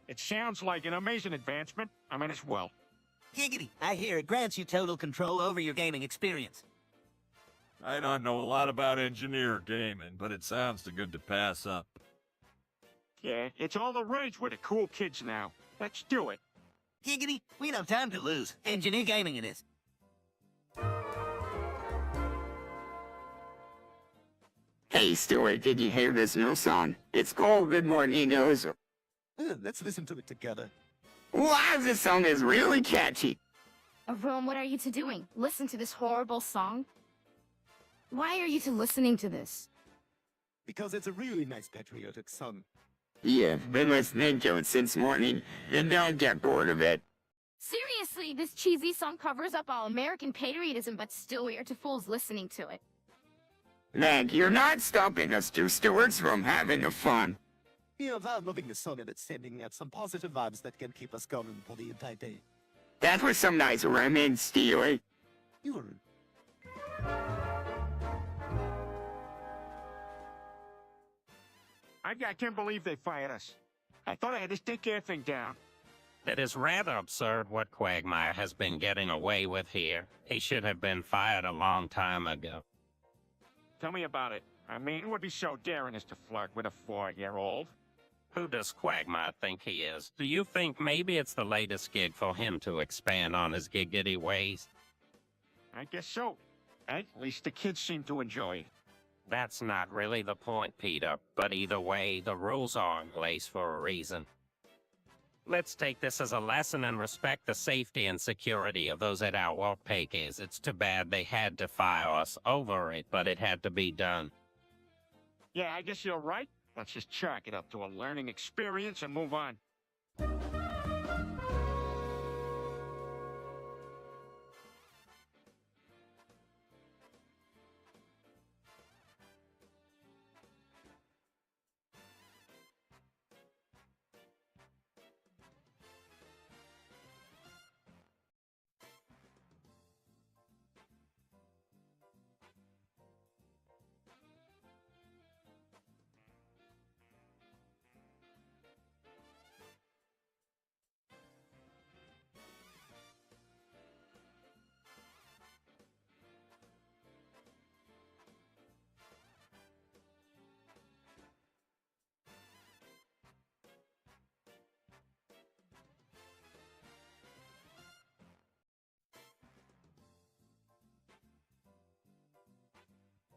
It sounds like an amazing advancement. I mean, as well. Giggity, I hear it grants you total control over your gaming experience. I don't know a lot about engineer gaming, but it sounds too good to pass up. Yeah, it's all the rage with the cool kids now. Let's do it. Giggity, we don't have time to lose. Engineer gaming it is. Hey, Stuart, did you hear this new song? It's called Good Morning News. Let's listen to it together. Wow, this song is really catchy. Rome, what are you two doing? Listen to this horrible song? Why are you two listening to this? Because it's a really nice patriotic song. Yeah, been listening to it since morning, and don't get bored of it. Seriously, this cheesy song covers up all American patriotism, but still we are two fools listening to it. Meg, you're not stopping us two stewards from having a fun. We are loving the song and it's sending out some positive vibes that can keep us going for the entire day. That was some nice rhyming, Stewie. You are. I can't believe they fired us. I thought I had this daycare thing down. It is rather absurd what Quagmire has been getting away with here. He should have been fired a long time ago. Tell me about it. I mean, it would be so daring as to flirt with a 4-year-old. Who does Quagmire think he is? Do you think maybe it's the latest gig for him to expand on his giggity ways? I guess so. At least the kids seem to enjoy it. That's not really the point, Peter, but either way, the rules are in place for a reason. Let's take this as a lesson and respect the safety and security of those at our workplaces. It's too bad they had to fire us over it, but it had to be done. Yeah, I guess you're right. Let's just chalk it up to a learning experience and move on.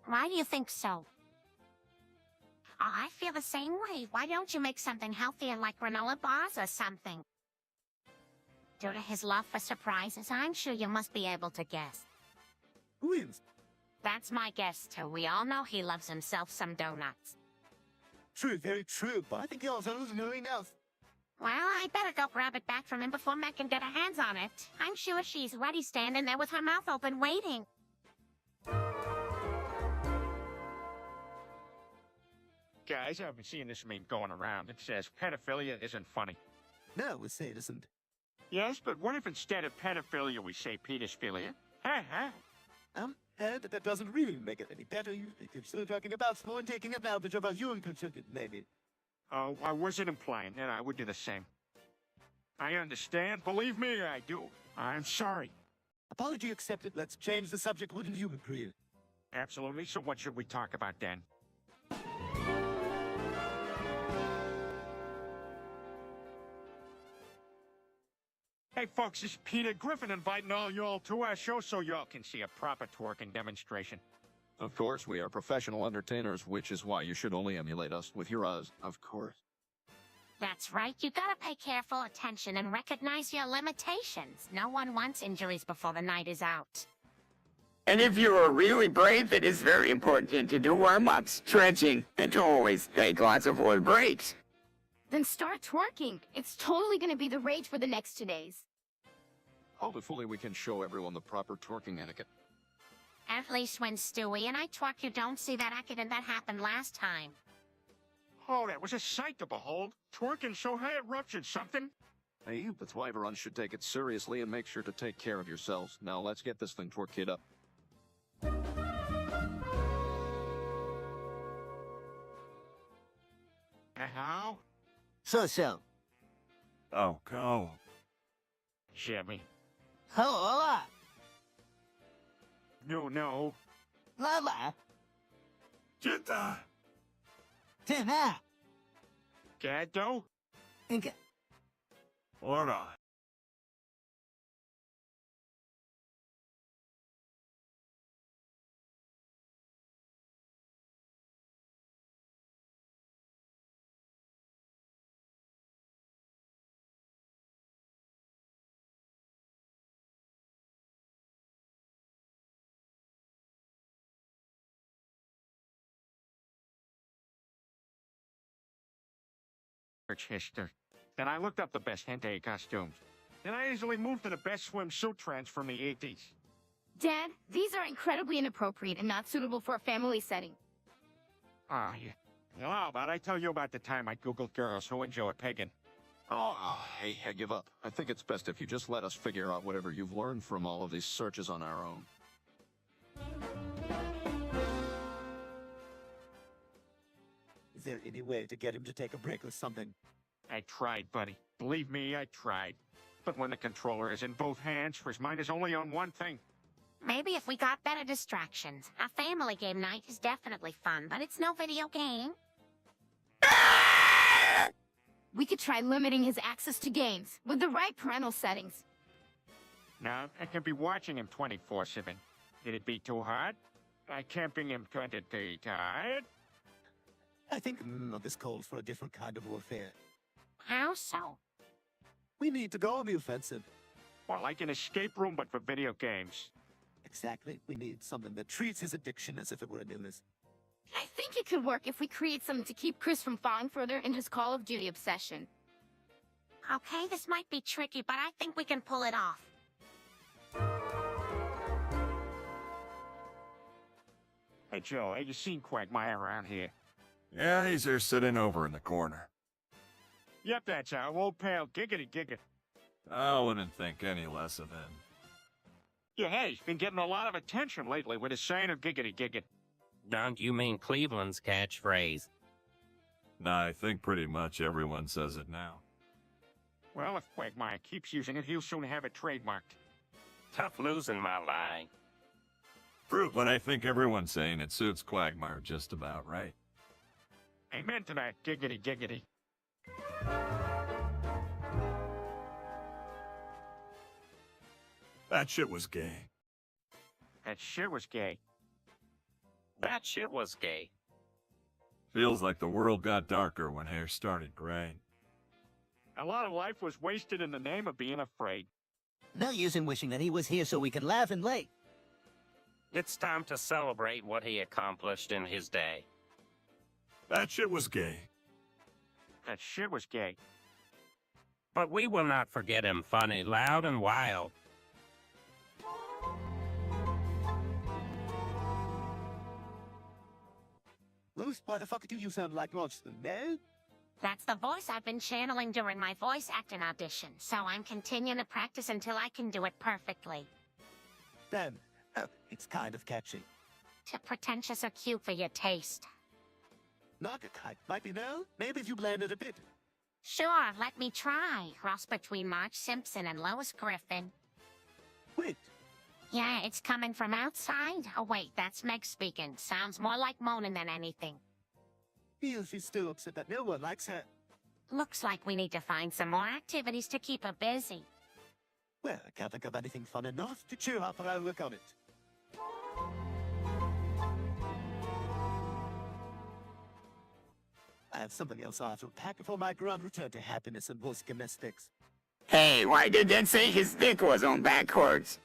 Why do you think so? Oh, I feel the same way. Why don't you make something healthier like granola bars or something? Due to his love for surprises, I'm sure you must be able to guess. Who is? That's my guess, too. We all know he loves himself some donuts. True, very true, but I think y'all are knowing enough. Well, I better go grab it back from him before Meg can get her hands on it. I'm sure she's ready standing there with her mouth open waiting. Guys, I've been seeing this meme going around. It says pedophilia isn't funny. No, we say it isn't. Yes, but what if instead of pedophilia we say pedophilia? Ha ha. That doesn't really make it any better. You're still talking about someone taking advantage of a human considered, maybe. Oh, I wasn't implying that I would do the same. I understand. Believe me, I do. I'm sorry. Apology accepted. Let's change the subject, wouldn't you agree? Absolutely. So what should we talk about then? Hey folks, this is Peter Griffin inviting all y'all to our show so y'all can see a proper twerking demonstration. Of course, we are professional entertainers, which is why you should only emulate us with your eyes, of course. That's right. You gotta pay careful attention and recognize your limitations. No one wants injuries before the night is out. And if you are really brave, it is very important to do warm-ups, stretching, and to always take lots of full breaks. Then start twerking. It's totally gonna be the rage for the next 2 days. Hopefully we can show everyone the proper twerking etiquette. At least when Stewie and I twerk, you don't see that accident that happened last time. Oh, that was a sight to behold. Twerking so high it ruptured something. Hey, that's why everyone should take it seriously and make sure to take care of yourselves. Now let's get this thing twerked up. How? So. Oh, go. Jimmy. Hola. No. Lala. Jita. Tina. Gado? Inca. Ora. Search history. Then I looked up the best hentai costumes. Then I easily moved to the best swimsuit trends from the 80s. Dad, these are incredibly inappropriate and not suitable for a family setting. Ah, yeah. Well, how about I tell you about the time I Googled girls who enjoy pegging? Oh, hey, I give up. I think it's best if you just let us figure out whatever you've learned from all of these searches on our own. Is there any way to get him to take a break or something? I tried, buddy. Believe me, I tried. But when the controller is in both hands, his mind is only on one thing. Maybe if we got better distractions. A family game night is definitely fun, but it's no video game. We could try limiting his access to games with the right parental settings. Now, I can be watching him 24/7. Did it be too hard? I can't bring him 20 tired. I think this calls for a different kind of warfare. How so? We need to go on the offensive. Well, like an escape room, but for video games. Exactly. We need something that treats his addiction as if it were an illness. I think it could work if we create something to keep Chris from falling further into his Call of Duty obsession. Okay, this might be tricky, but I think we can pull it off. Hey, Joe, have you seen Quagmire around here? Yeah, he's there sitting over in the corner. Yep, that's our old pal, Giggity Giggit. I wouldn't think any less of him. Yeah, hey, he's been getting a lot of attention lately with his saying of Giggity Giggit. Don't you mean Cleveland's catchphrase? Nah, I think pretty much everyone says it now. Well, if Quagmire keeps using it, he'll soon have it trademarked. Tough losing my lie. True, but I think everyone's saying it suits Quagmire just about right. Amen to that, Giggity Giggity. That shit was gay. That shit was gay. That shit was gay. Feels like the world got darker when hair started graying. A lot of life was wasted in the name of being afraid. No use in wishing that he was here so we can laugh and lay. It's time to celebrate what he accomplished in his day. That shit was gay. That shit was gay. But we will not forget him funny, loud, and wild. Luce, why the fuck do you sound like Monster, no? That's the voice I've been channeling during my voice acting audition, so I'm continuing to practice until I can do it perfectly. Then, it's kind of catchy. Too pretentious or cute for your taste. Not a kite, might be no? Maybe if you blend it a bit. Sure, let me try. Cross between Marge Simpson and Lois Griffin. Wait, Yeah, it's coming from outside. Oh wait, that's Meg speaking. Sounds more like moaning than anything. feels she's still upset that no one likes her. Looks like we need to find some more activities to keep her busy. Well, I can't think of anything fun enough to cheer up, but I'll work on it. I have something else I have to pack before my grand return to happiness and voice gymnastics. Hey, why did that say his dick was on backwards?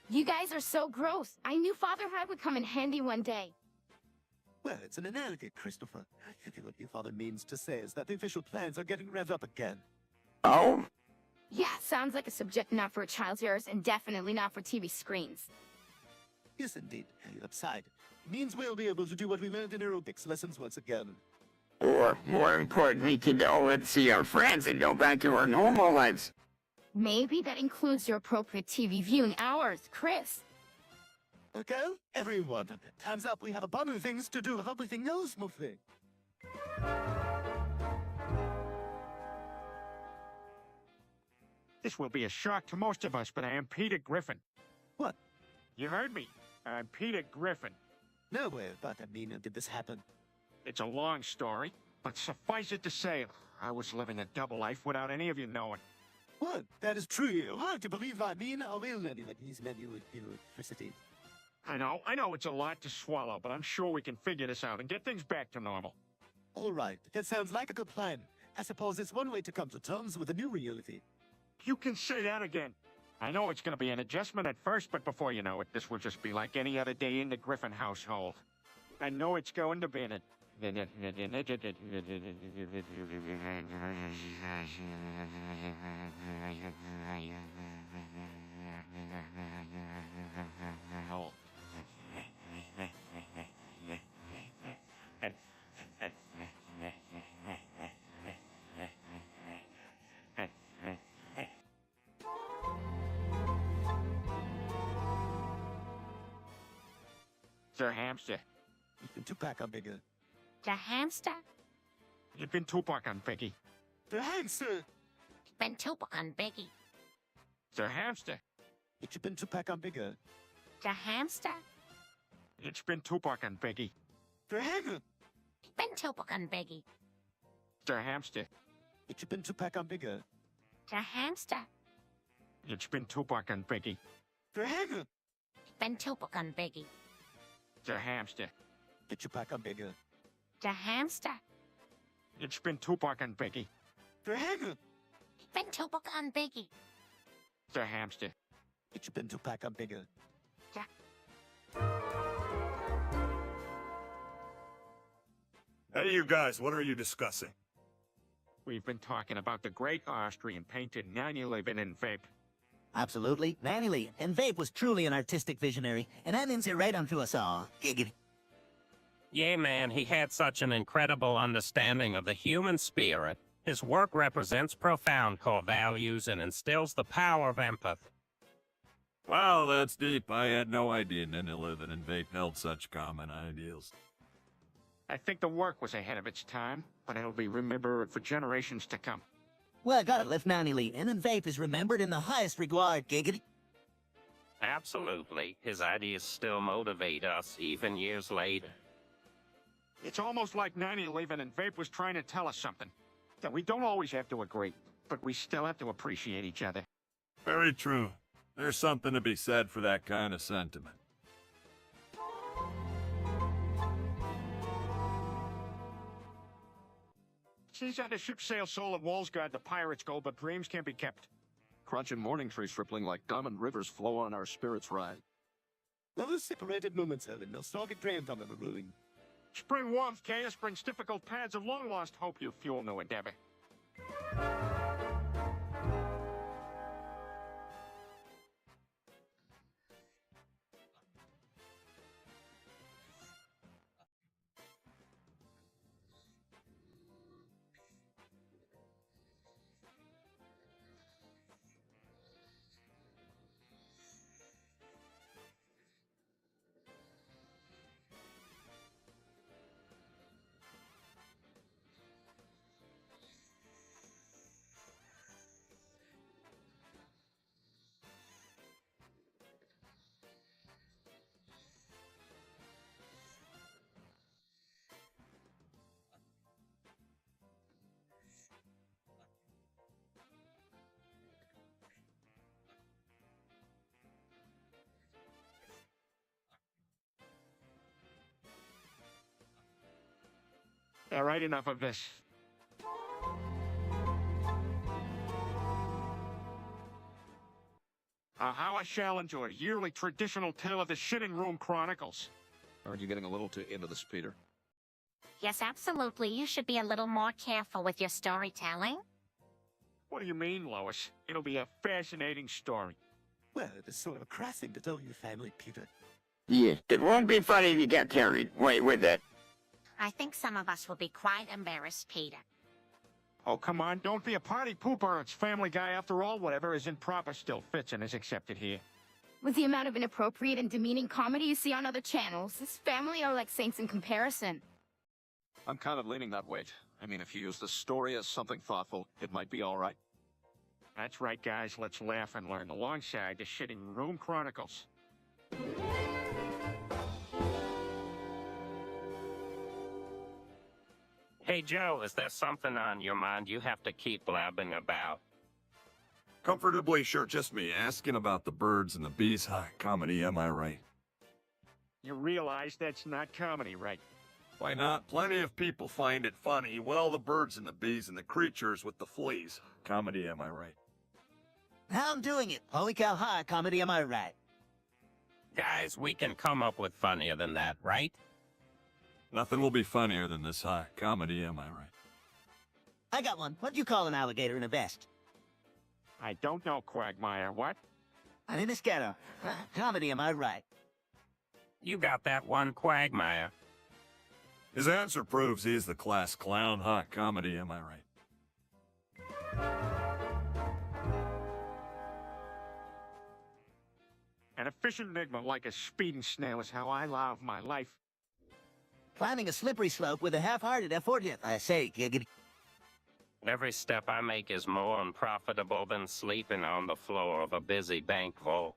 You guys are so gross. I knew Fatherhood would come in handy one day. Well, it's an analogy, Christopher. I think what your father means to say is that the official plans are getting revved up again. Oh? Yeah, sounds like a subject not for a child's ears and definitely not for TV screens. Yes, indeed. Upside. Means we'll be able to do what we learned in aerobics lessons once again. Or, more importantly, to go and see our friends and go back to our normal lives. Maybe that includes your appropriate TV viewing hours, Chris. Okay, everyone. Time's up. We have a bunch of things to do. Everything else, moving. This will be a shock to most of us, but I am Peter Griffin. What? You heard me. I'm Peter Griffin. No way, but I mean, did this happen? It's a long story, but suffice it to say, I was living a double life without any of you knowing. What? That is true. Hard to believe. I mean, I will let you use menu with electricity. I know it's a lot to swallow, but I'm sure we can figure this out and get things back to normal. All right, that sounds like a good plan. I suppose it's one way to come to terms with a new reality. You can say that again. I know it's gonna be an adjustment at first, but before you know it, this will just be like any other day in the Griffin household. I know it's going to be in it. Sir Hamster, Tupac on bigger. The hamster? you've been Tupac on Biggie. The hamster. Been Tupac on Biggie. Sir Hamster, It's been Tupac on bigger. The hamster? it's been Tupac on Biggie. The hammer. Been Tupac on Biggie. Sir Hamster, It's been Tupac on bigger. The hamster? it's been Tupac on Biggie. The hammer. Been Tupac on Biggie. Sir Hamster, It's Tupac on bigger. The hamster? it's been Tupac on Biggie. The hammer. Been Tupac on Biggie. Sir Hamster, It's been Tupac on bigger. Hey, you guys, what are you discussing? we've been talking about the great Austrian painter Nanny Levin and Vape. Absolutely. Nanny Lee. And Vape was truly an artistic visionary, and that means it right onto us all. Giggity. Yeah, man, he had such an incredible understanding of the human spirit. His work represents profound core values and instills the power of empathy. Wow, that's deep. I had no idea Nanny Levin and Vape held such common ideals. I think the work was ahead of its time, but it'll be remembered for generations to come. Well, I gotta lift Nanny Lee in, and Vape is remembered in the highest regard. Giggity. Absolutely. His ideas still motivate us, even years later. It's almost like Nanny Levin and Vape was trying to tell us something. That we don't always have to agree, but we still have to appreciate each other. Very true. There's something to be said for that kind of sentiment. Seas on the ship sail soul of walls guard the pirates go, but dreams can't be kept. Crunch and morning trees rippling like diamond rivers flow on our spirits ride. Those separated moments have a nostalgic dream on the ruin. Spring warmth, chaos brings difficult paths of long-lost hope you fuel new endeavor. All right, enough of this. How I shall enjoy yearly traditional tale of the Shitting Room Chronicles. Aren't you getting a little too into this, Peter? Yes, absolutely. You should be a little more careful with your storytelling. What do you mean, Lois? It'll be a fascinating story. Well, it is sort of a crass thing to tell your family, Peter. Yeah, it won't be funny if you get carried away with it. I think some of us will be quite embarrassed, Peter. Oh, come on, don't be a party pooper. It's Family Guy after all. Whatever is improper still fits and is accepted here. With the amount of inappropriate and demeaning comedy you see on other channels, this family are like saints in comparison. I'm kind of leaning that way. I mean, if you use the story as something thoughtful, it might be all right. That's right, guys. Let's laugh and learn alongside the Shitting Room Chronicles. Hey, Joe, is there something on your mind you have to keep blabbing about? Comfortably sure, just me asking about the birds and the bees. Hi, comedy, am I right? You realize that's not comedy, right? Why not? Plenty of people find it funny. Well, the birds and the bees and the creatures with the fleas. Comedy, am I right? I'm doing it. Holy cow, hi, comedy, am I right? Guys, we can come up with funnier than that, right? Nothing will be funnier than this high comedy, am I right? I got one. What do you call an alligator in a vest? I don't know, Quagmire. What? An inescato. Comedy, am I right? You got that one, Quagmire. His answer proves he's the class clown. High comedy, am I right? An efficient enigma like a speeding snail is how I love my life. Climbing a slippery slope with a half-hearted effort, I say, giggity. Every step I make is more unprofitable than sleeping on the floor of a busy bank vault.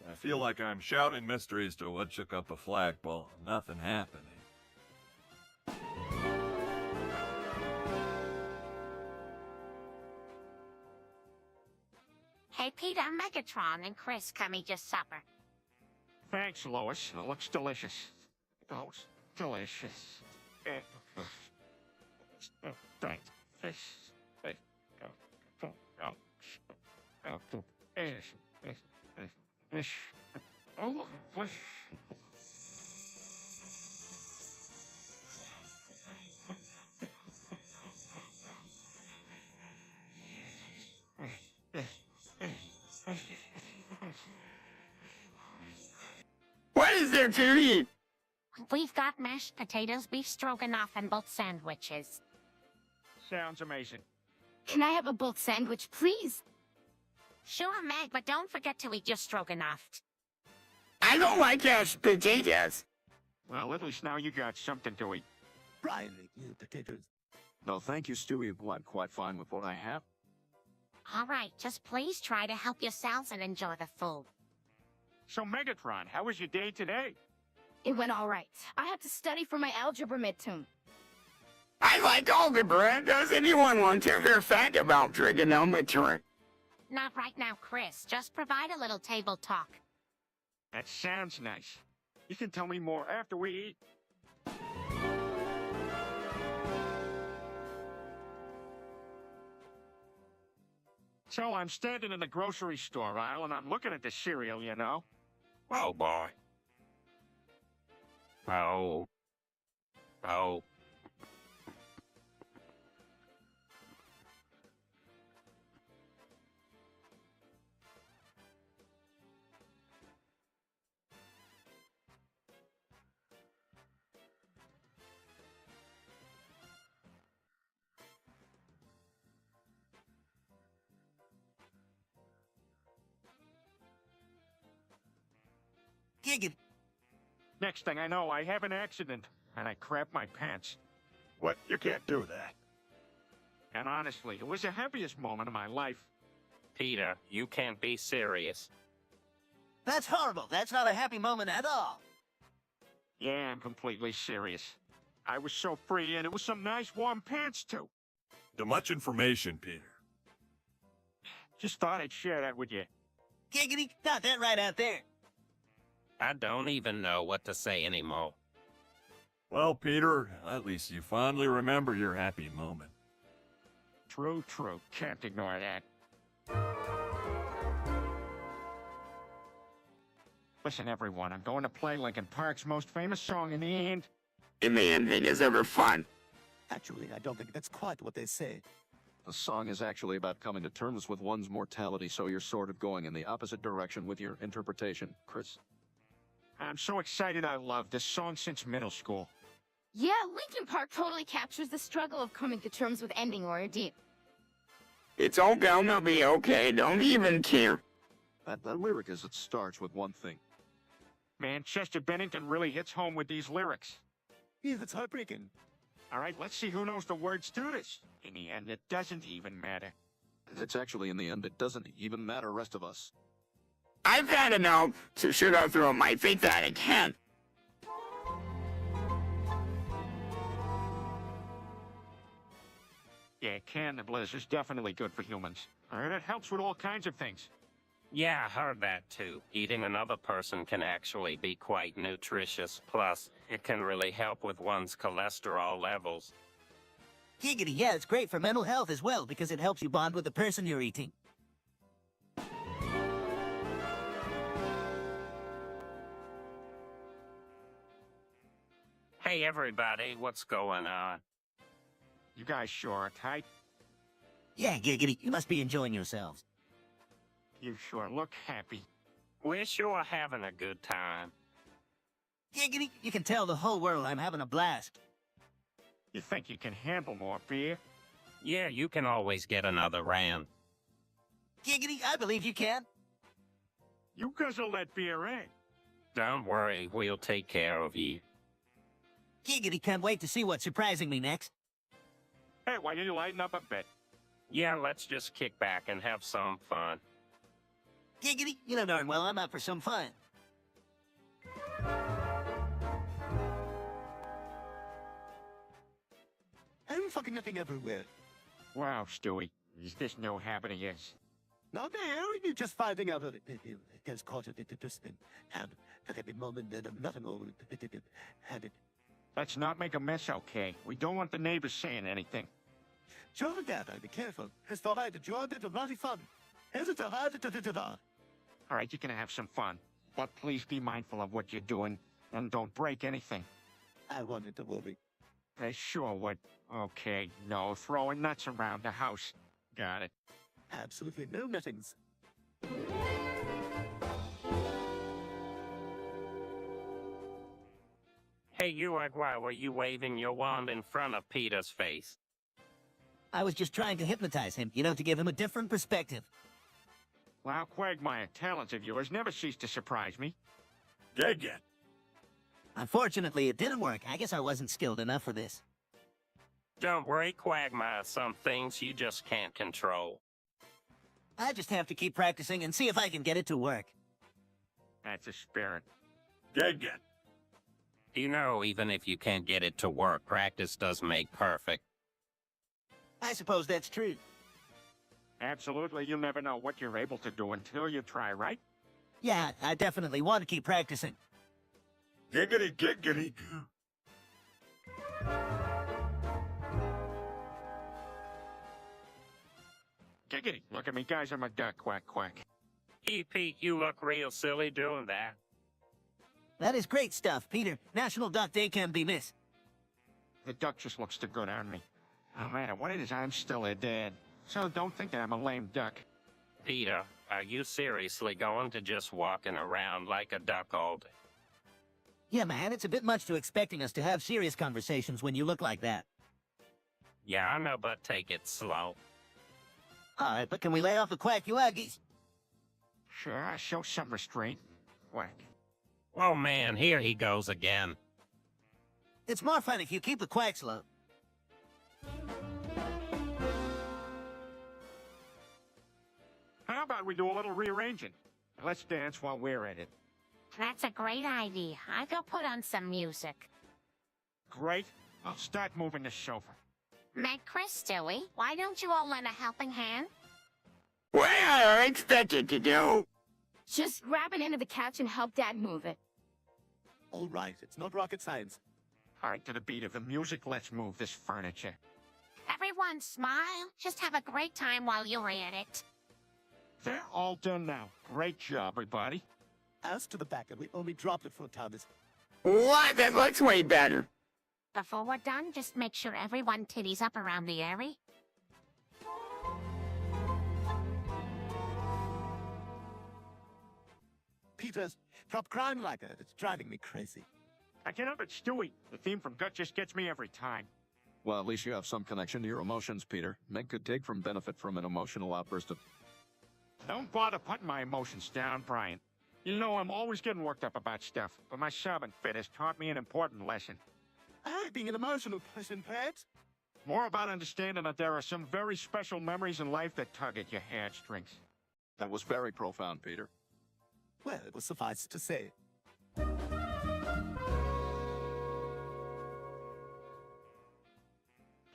I feel like I'm shouting mysteries to what shook up a flagpole. Nothing happening. Hey, Peter, Megatron and Chris come eat your supper. Thanks, Lois. It looks delicious. Oh, it's delicious. Thanks. What is there to eat? We've got mashed potatoes, beef stroganoff, and both sandwiches. Sounds amazing. Can I have a both sandwich, please? Sure, Meg, but don't forget to eat your stroganoff. I don't like mashed potatoes. Well, at least now you got something to eat. Brian, you potatoes. No, thank you, Stewie. I'm quite fine with what I have. All right, just please try to help yourselves and enjoy the food. So, Megatron, how was your day today? It went all right. I had to study for my algebra midterm. I like algebra. Does anyone want to hear fact about trigonometry? Not right now, Chris. Just provide a little table talk. That sounds nice. You can tell me more after we eat. So I'm standing in the grocery store aisle and I'm looking at the cereal, you know. Oh, boy. Oh. Oh. Giggity. Next thing I know, I have an accident and I crap my pants. What? You can't do that. And honestly, it was the happiest moment of my life. Peter, you can't be serious. That's horrible. That's not a happy moment at all. Yeah, I'm completely serious. I was so free and it was some nice warm pants too. Too much information, Peter. Just thought I'd share that with you. Giggity. Got that right out there. I don't even know what to say anymore. Well, Peter, at least you fondly remember your happy moment. True, true. Can't ignore that. Listen, everyone, I'm going to play Linkin Park's most famous song in the end. In the ending is ever fun. Actually, I don't think that's quite what they say. The song is actually about coming to terms with one's mortality, so you're sort of going in the opposite direction with your interpretation, Chris. I'm so excited. I love this song since middle school. Yeah, Linkin Park totally captures the struggle of coming to terms with ending or ordeal. It's all gonna be okay. Don't even care. That lyric is it starts with one thing. Man, Chester Bennington really hits home with these lyrics. Yeah, that's heartbreaking. All right, let's see who knows the words to this. In the end, it doesn't even matter. It's actually, in the end, it doesn't even matter, rest of us. I've had enough, so should I throw my faith that I can? Yeah, canned bliss is definitely good for humans. All right, it helps with all kinds of things. Yeah, I heard that too. Eating another person can actually be quite nutritious. Plus, it can really help with one's cholesterol levels. Giggity. Yeah, it's great for mental health as well because it helps you bond with the person you're eating. Hey, everybody, what's going on? You guys sure are tight. Yeah, Giggity, you must be enjoying yourselves. You sure look happy. We're sure having a good time. Giggity, you can tell the whole world I'm having a blast. You think you can handle more beer? Yeah, you can always get another round. Giggity, I believe you can. You guzzle that beer in. Don't worry, we'll take care of you. Giggity can't wait to see what's surprising me next. Hey, why don't you lighten up a bit? Yeah, let's just kick back and have some fun. Giggity, you know darn well I'm up for some fun. I'm fucking nothing everywhere. Wow, Stewie, is this no habit of yours? Not now, you're just finding out that it gets caught in the dustbin. And at every moment, then nothing will had it. Let's not make a mess, okay? We don't want the neighbors saying anything. Sure, Dad, I'd be careful. Just thought I'd enjoyed it, a lot of fun. Here's it, All right, you can have some fun. But please be mindful of what you're doing, and don't break anything. I wanted to worry. I sure would. Okay, no throwing nuts around the house. Got it. Absolutely no nothings. Hey, you, why were you waving your wand in front of Peter's face? I was just trying to hypnotize him, you know, to give him a different perspective. Wow, Quagmire, talents of yours never cease to surprise me. Giggit. Unfortunately, it didn't work. I guess I wasn't skilled enough for this. Don't worry, Quagmire, some things you just can't control. I just have to keep practicing and see if I can get it to work. That's a spirit. Giggit. You know, even if you can't get it to work, practice does make perfect. I suppose that's true. Absolutely, you'll never know what you're able to do until you try, right? Yeah, I definitely want to keep practicing. Giggity, giggity. Giggity, look at me, guys, I'm a duck, quack, quack. Hey, Pete, you look real silly doing that. That is great stuff, Peter. National Duck Day can't be missed. The duck just looks too good on me. No matter what it is, I'm still a dad. So don't think that I'm a lame duck. Peter, are you seriously going to just walking around like a duck all day? Yeah, man, it's a bit much to expecting us to have serious conversations when you look like that. Yeah, I know, but take it slow. All right, but can we lay off the quacky-wackies? Sure, I show some restraint. Quack. Oh man, here he goes again. It's more fun if you keep the quacks low. How about we do a little rearranging? Let's dance while we're at it. That's a great idea. I go put on some music. Great. I'll start moving the sofa. Meg, Chris, Stewie, why don't you all lend a helping hand? What are expected to do? Just grab an end of the couch and help Dad move it. All right, it's not rocket science. All right, to the beat of the music, let's move this furniture. Everyone smile. Just have a great time while you're at it. They're all done now. Great job, everybody. As to the back, and we only dropped it for Thomas. What? That looks way better. Before we're done, just make sure everyone titties up around the area. Peter, stop crying like that. It's driving me crazy. I can't help it, Stewie. The theme from Gut just gets me every time. Well, at least you have some connection to your emotions, Peter. Meg could take from benefit from an emotional outburst of... Don't bother putting my emotions down, Brian. You know I'm always getting worked up about stuff, but my sobbing fit has taught me an important lesson. Being an emotional person, perhaps? More about understanding that there are some very special memories in life that tug at your heartstrings. That was very profound, Peter. Well, it will suffice to say.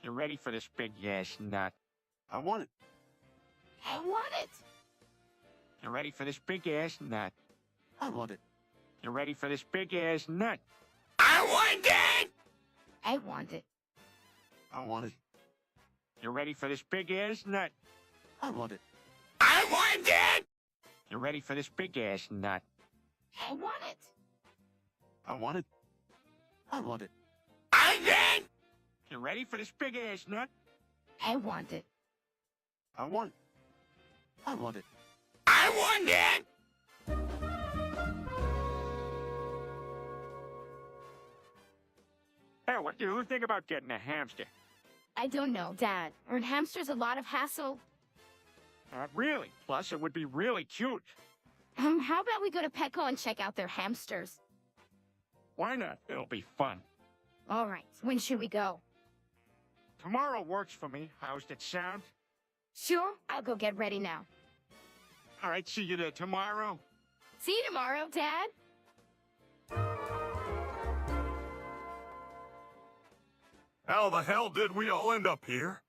You ready for this big yes nut? I want it. I want it. You ready for this big ass nut? I want it. You ready for this big ass nut? I want it! I want it. I want it. You ready for this big ass nut? I want it. I want it! You ready for this big ass nut? I want it. I want it. I want it. want it! You ready for this big ass nut? I want it. I want. I want it. I want it! Hey, what do you think about getting a hamster? I don't know, Dad. Aren't hamsters a lot of hassle? Not really. Plus, it would be really cute. How about we go to Petco and check out their hamsters? Why not? It'll be fun. All right, when should we go? Tomorrow works for me. How's that sound? Sure, I'll go get ready now. All right, see you there tomorrow. See you tomorrow, Dad. How the hell did we all end up here?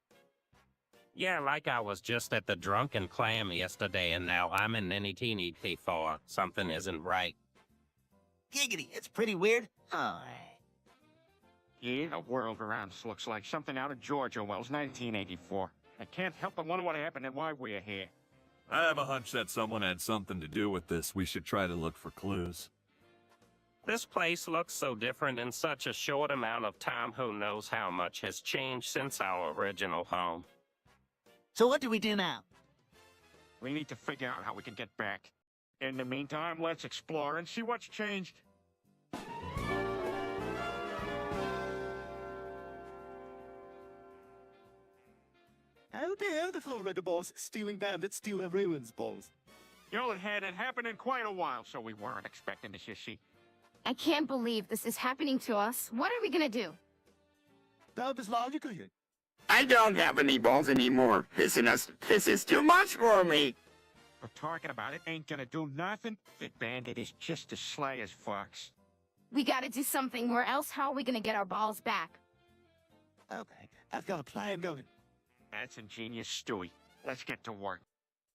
Yeah, like I was just at the Drunken Clam yesterday, and now I'm in any Tpot. Something isn't right. Giggity, it's pretty weird. Oh, Yeah, the world around us looks like something out of George Orwell's 1984. I can't help but wonder what happened and why we're here. I have a hunch that someone had something to do with this. We should try to look for clues. This place looks so different in such a short amount of time. Who knows how much has changed since our original home. so what do we do now? We need to figure out how we can get back. In the meantime, let's explore and see what's changed. How dare the Florida boss stealing bandits steal everyone's balls? You know, it hadn't happened in quite a while, so we weren't expecting this, you see. I can't believe this is happening to us. What are we gonna do? That was logical here. I don't have any balls anymore. This is too much for me. We're talking about it ain't gonna do nothing. The bandit is just as sly as fox. We gotta do something, or else how are we gonna get our balls back? Okay, I've got a plan going. That's ingenious, Stewie. Let's get to work.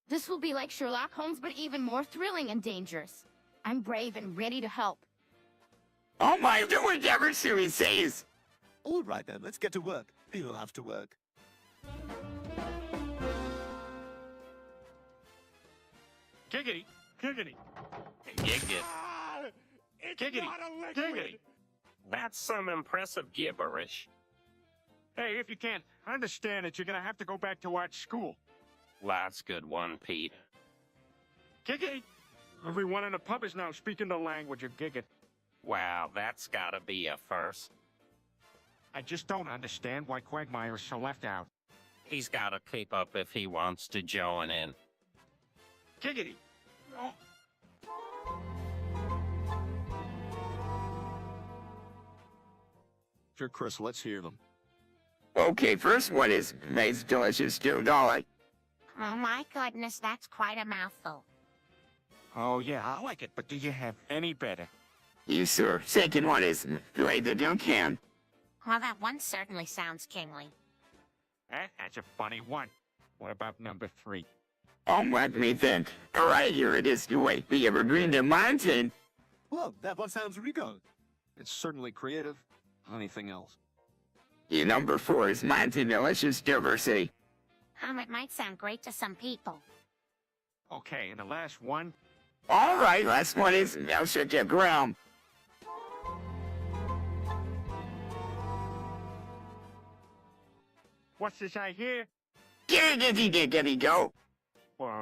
This will be like Sherlock Holmes, but even more thrilling and dangerous. I'm brave and ready to help. Oh my, do whatever Siri says. All right then, let's get to work. You'll have to work. Giggity, giggity. Giggit. Giggity, giggity. That's some impressive gibberish. Hey, if you can't understand it, you're gonna have to go back to art school. That's good one, Pete. Giggity. Everyone in the pub is now speaking the language of Giggit. Wow, that's gotta be a first. I just don't understand why Quagmire is so left out. He's gotta keep up if he wants to join in. Giggity. Oh. Sure, Chris, let's hear them. Okay, first one is nice, delicious stew dolly. Oh my goodness, that's quite a mouthful. Oh, yeah, I like it, but do you have any better? You, sir. Second one is play the Duncan. Well, that one certainly sounds kingly. That's a funny one. What about number 3? Oh, let me think. All right, here it is. You wait. The Evergreen the Mountain. Well, that one sounds regal. It's certainly creative. Anything else? Your number 4 is Mountain Delicious Diversity. It might sound great to some people. Okay, and the last one? All right, last one is Now Shut Your Ground. What's this I hear? Giggity go. Well,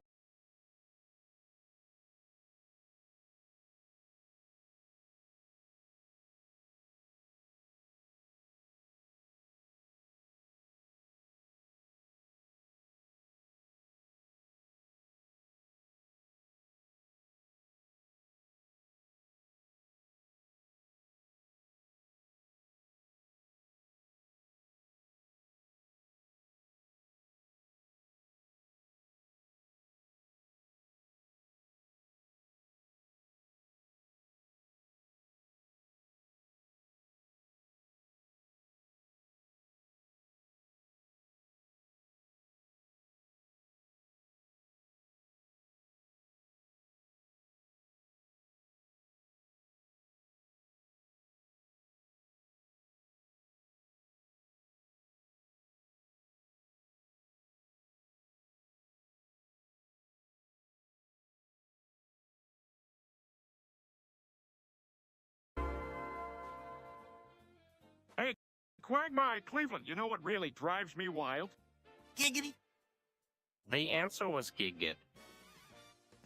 Quagmire, Cleveland, you know what really drives me wild? Giggity. The answer was Giggit.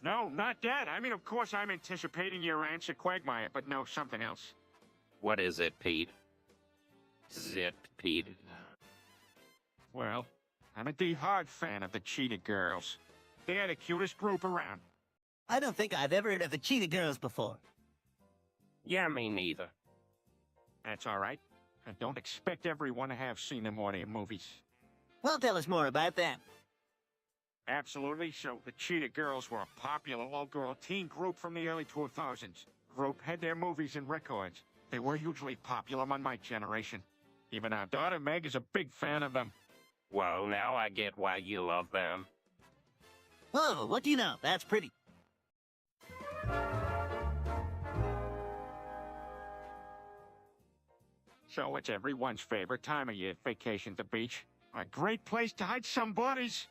No, not that. I mean, of course, I'm anticipating your answer, Quagmire, but no, something else. What is it, Pete? Zip, Pete. Well, I'm a die-hard fan of the Cheetah Girls. They're the cutest group around. I don't think I've ever heard of the Cheetah Girls before. Yeah, me neither. That's all right. I don't expect everyone to have seen them or their movies. Well, tell us more about them. Absolutely. So, the Cheetah Girls were a popular all-girl teen group from the early 2000s. The group had their movies and records. They were hugely popular among my generation. Even our daughter Meg is a big fan of them. Well, now I get why you love them. Oh, what do you know? That's pretty. So it's everyone's favorite time of year, vacation at the beach. A great place to hide some bodies.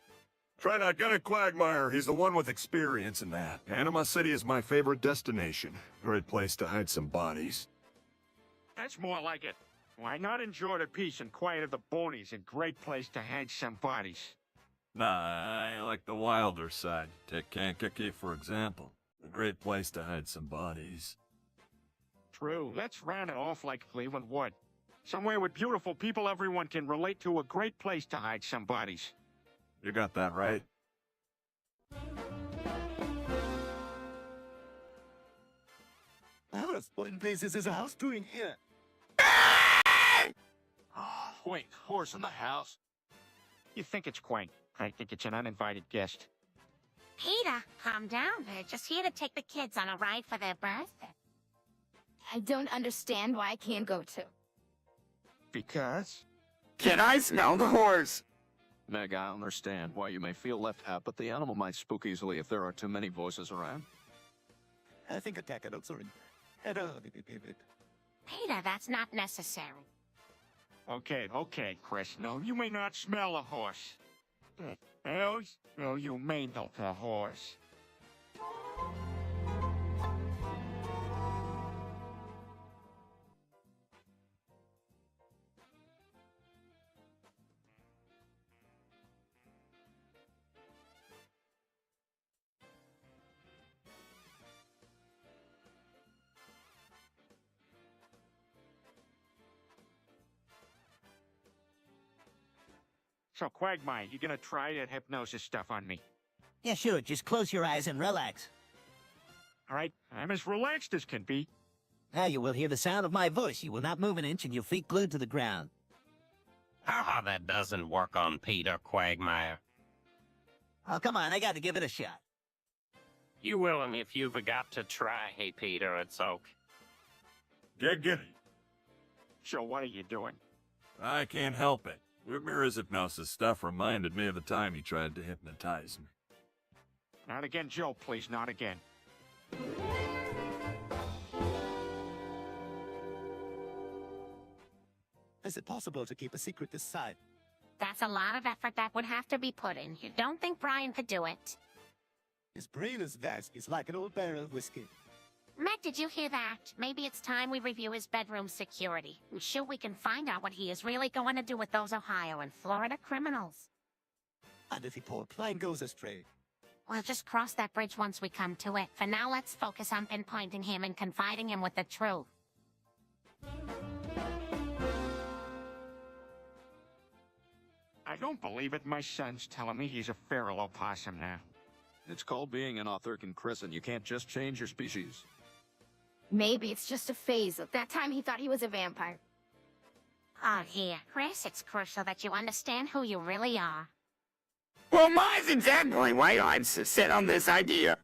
Try not get a Quagmire. He's the one with experience in that. Panama City is my favorite destination. Great place to hide some bodies. That's more like it. Why not enjoy the peace and quiet of the boonies? A great place to hide some bodies. Nah, I like the wilder side. Take Kankakee, for example. A great place to hide some bodies. True. Let's round it off like Cleveland would. Somewhere with beautiful people everyone can relate to, a great place to hide some bodies. You got that right. What in blazes is a house doing here? Oh, wait, horse in the house? You think it's quaint. I think it's an uninvited guest. Peter, calm down. They're just here to take the kids on a ride for their birthday. I don't understand why I can't go too. Because? Can I smell the horse? Meg, I understand why you may feel left out, but the animal might spook easily if there are too many voices around. I think attack adults are in. Peter, that's not necessary. Okay, Chris. No, you may not smell a horse. No, you may not a horse. So, Quagmire, you gonna try that hypnosis stuff on me? Yeah, sure. Just close your eyes and relax. All right, I'm as relaxed as can be. Now you will hear the sound of my voice. You will not move an inch and your feet glued to the ground. Ah, that doesn't work on Peter, Quagmire. Oh, come on. I got to give it a shot. You will, and if you've got to try, hey, Peter, it's okay. Giggity. So what are you doing? I can't help it. Ramirez's hypnosis stuff reminded me of the time he tried to hypnotize me. Not again, Joe, please, not again. Is it possible to keep a secret this side? That's a lot of effort that would have to be put in. You don't think Brian could do it? His brain is vast. He's like an old barrel of whiskey. Meg, did you hear that? Maybe it's time we review his bedroom security. I'm sure we can find out what he is really going to do with those Ohio and Florida criminals. And if he poor plane goes astray? We'll just cross that bridge once we come to it. For now, let's focus on pinpointing him and confiding him with the truth. I don't believe it. My son's telling me he's a feral opossum now. It's called being an Arthurian crescent. You can't just change your species. Maybe it's just a phase. That time he thought he was a vampire. Oh, here. Chris, it's crucial that you understand who you really are. Well, mine's exactly why I'm so set on this idea.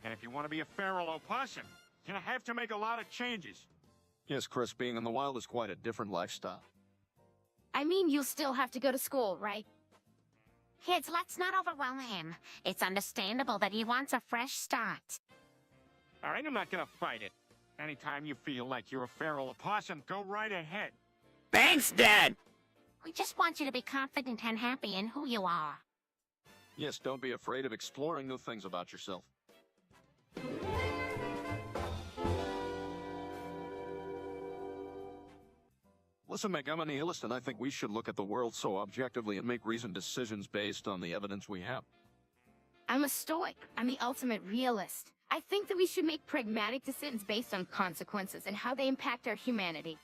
And if you want to be a feral opossum, you're gonna have to make a lot of changes. Yes, Chris, being in the wild is quite a different lifestyle. I mean, you'll still have to go to school, right? Kids, let's not overwhelm him. It's understandable that he wants a fresh start. All right, I'm not gonna fight it. Anytime you feel like you're a feral opossum, go right ahead. Thanks, Dad. We just want you to be confident and happy in who you are. Yes, don't be afraid of exploring new things about yourself. Listen, Meg, I'm a nihilist, and I think we should look at the world so objectively and make reasoned decisions based on the evidence we have. I'm a stoic. I'm the ultimate realist. I think that we should make pragmatic decisions based on consequences and how they impact our humanity.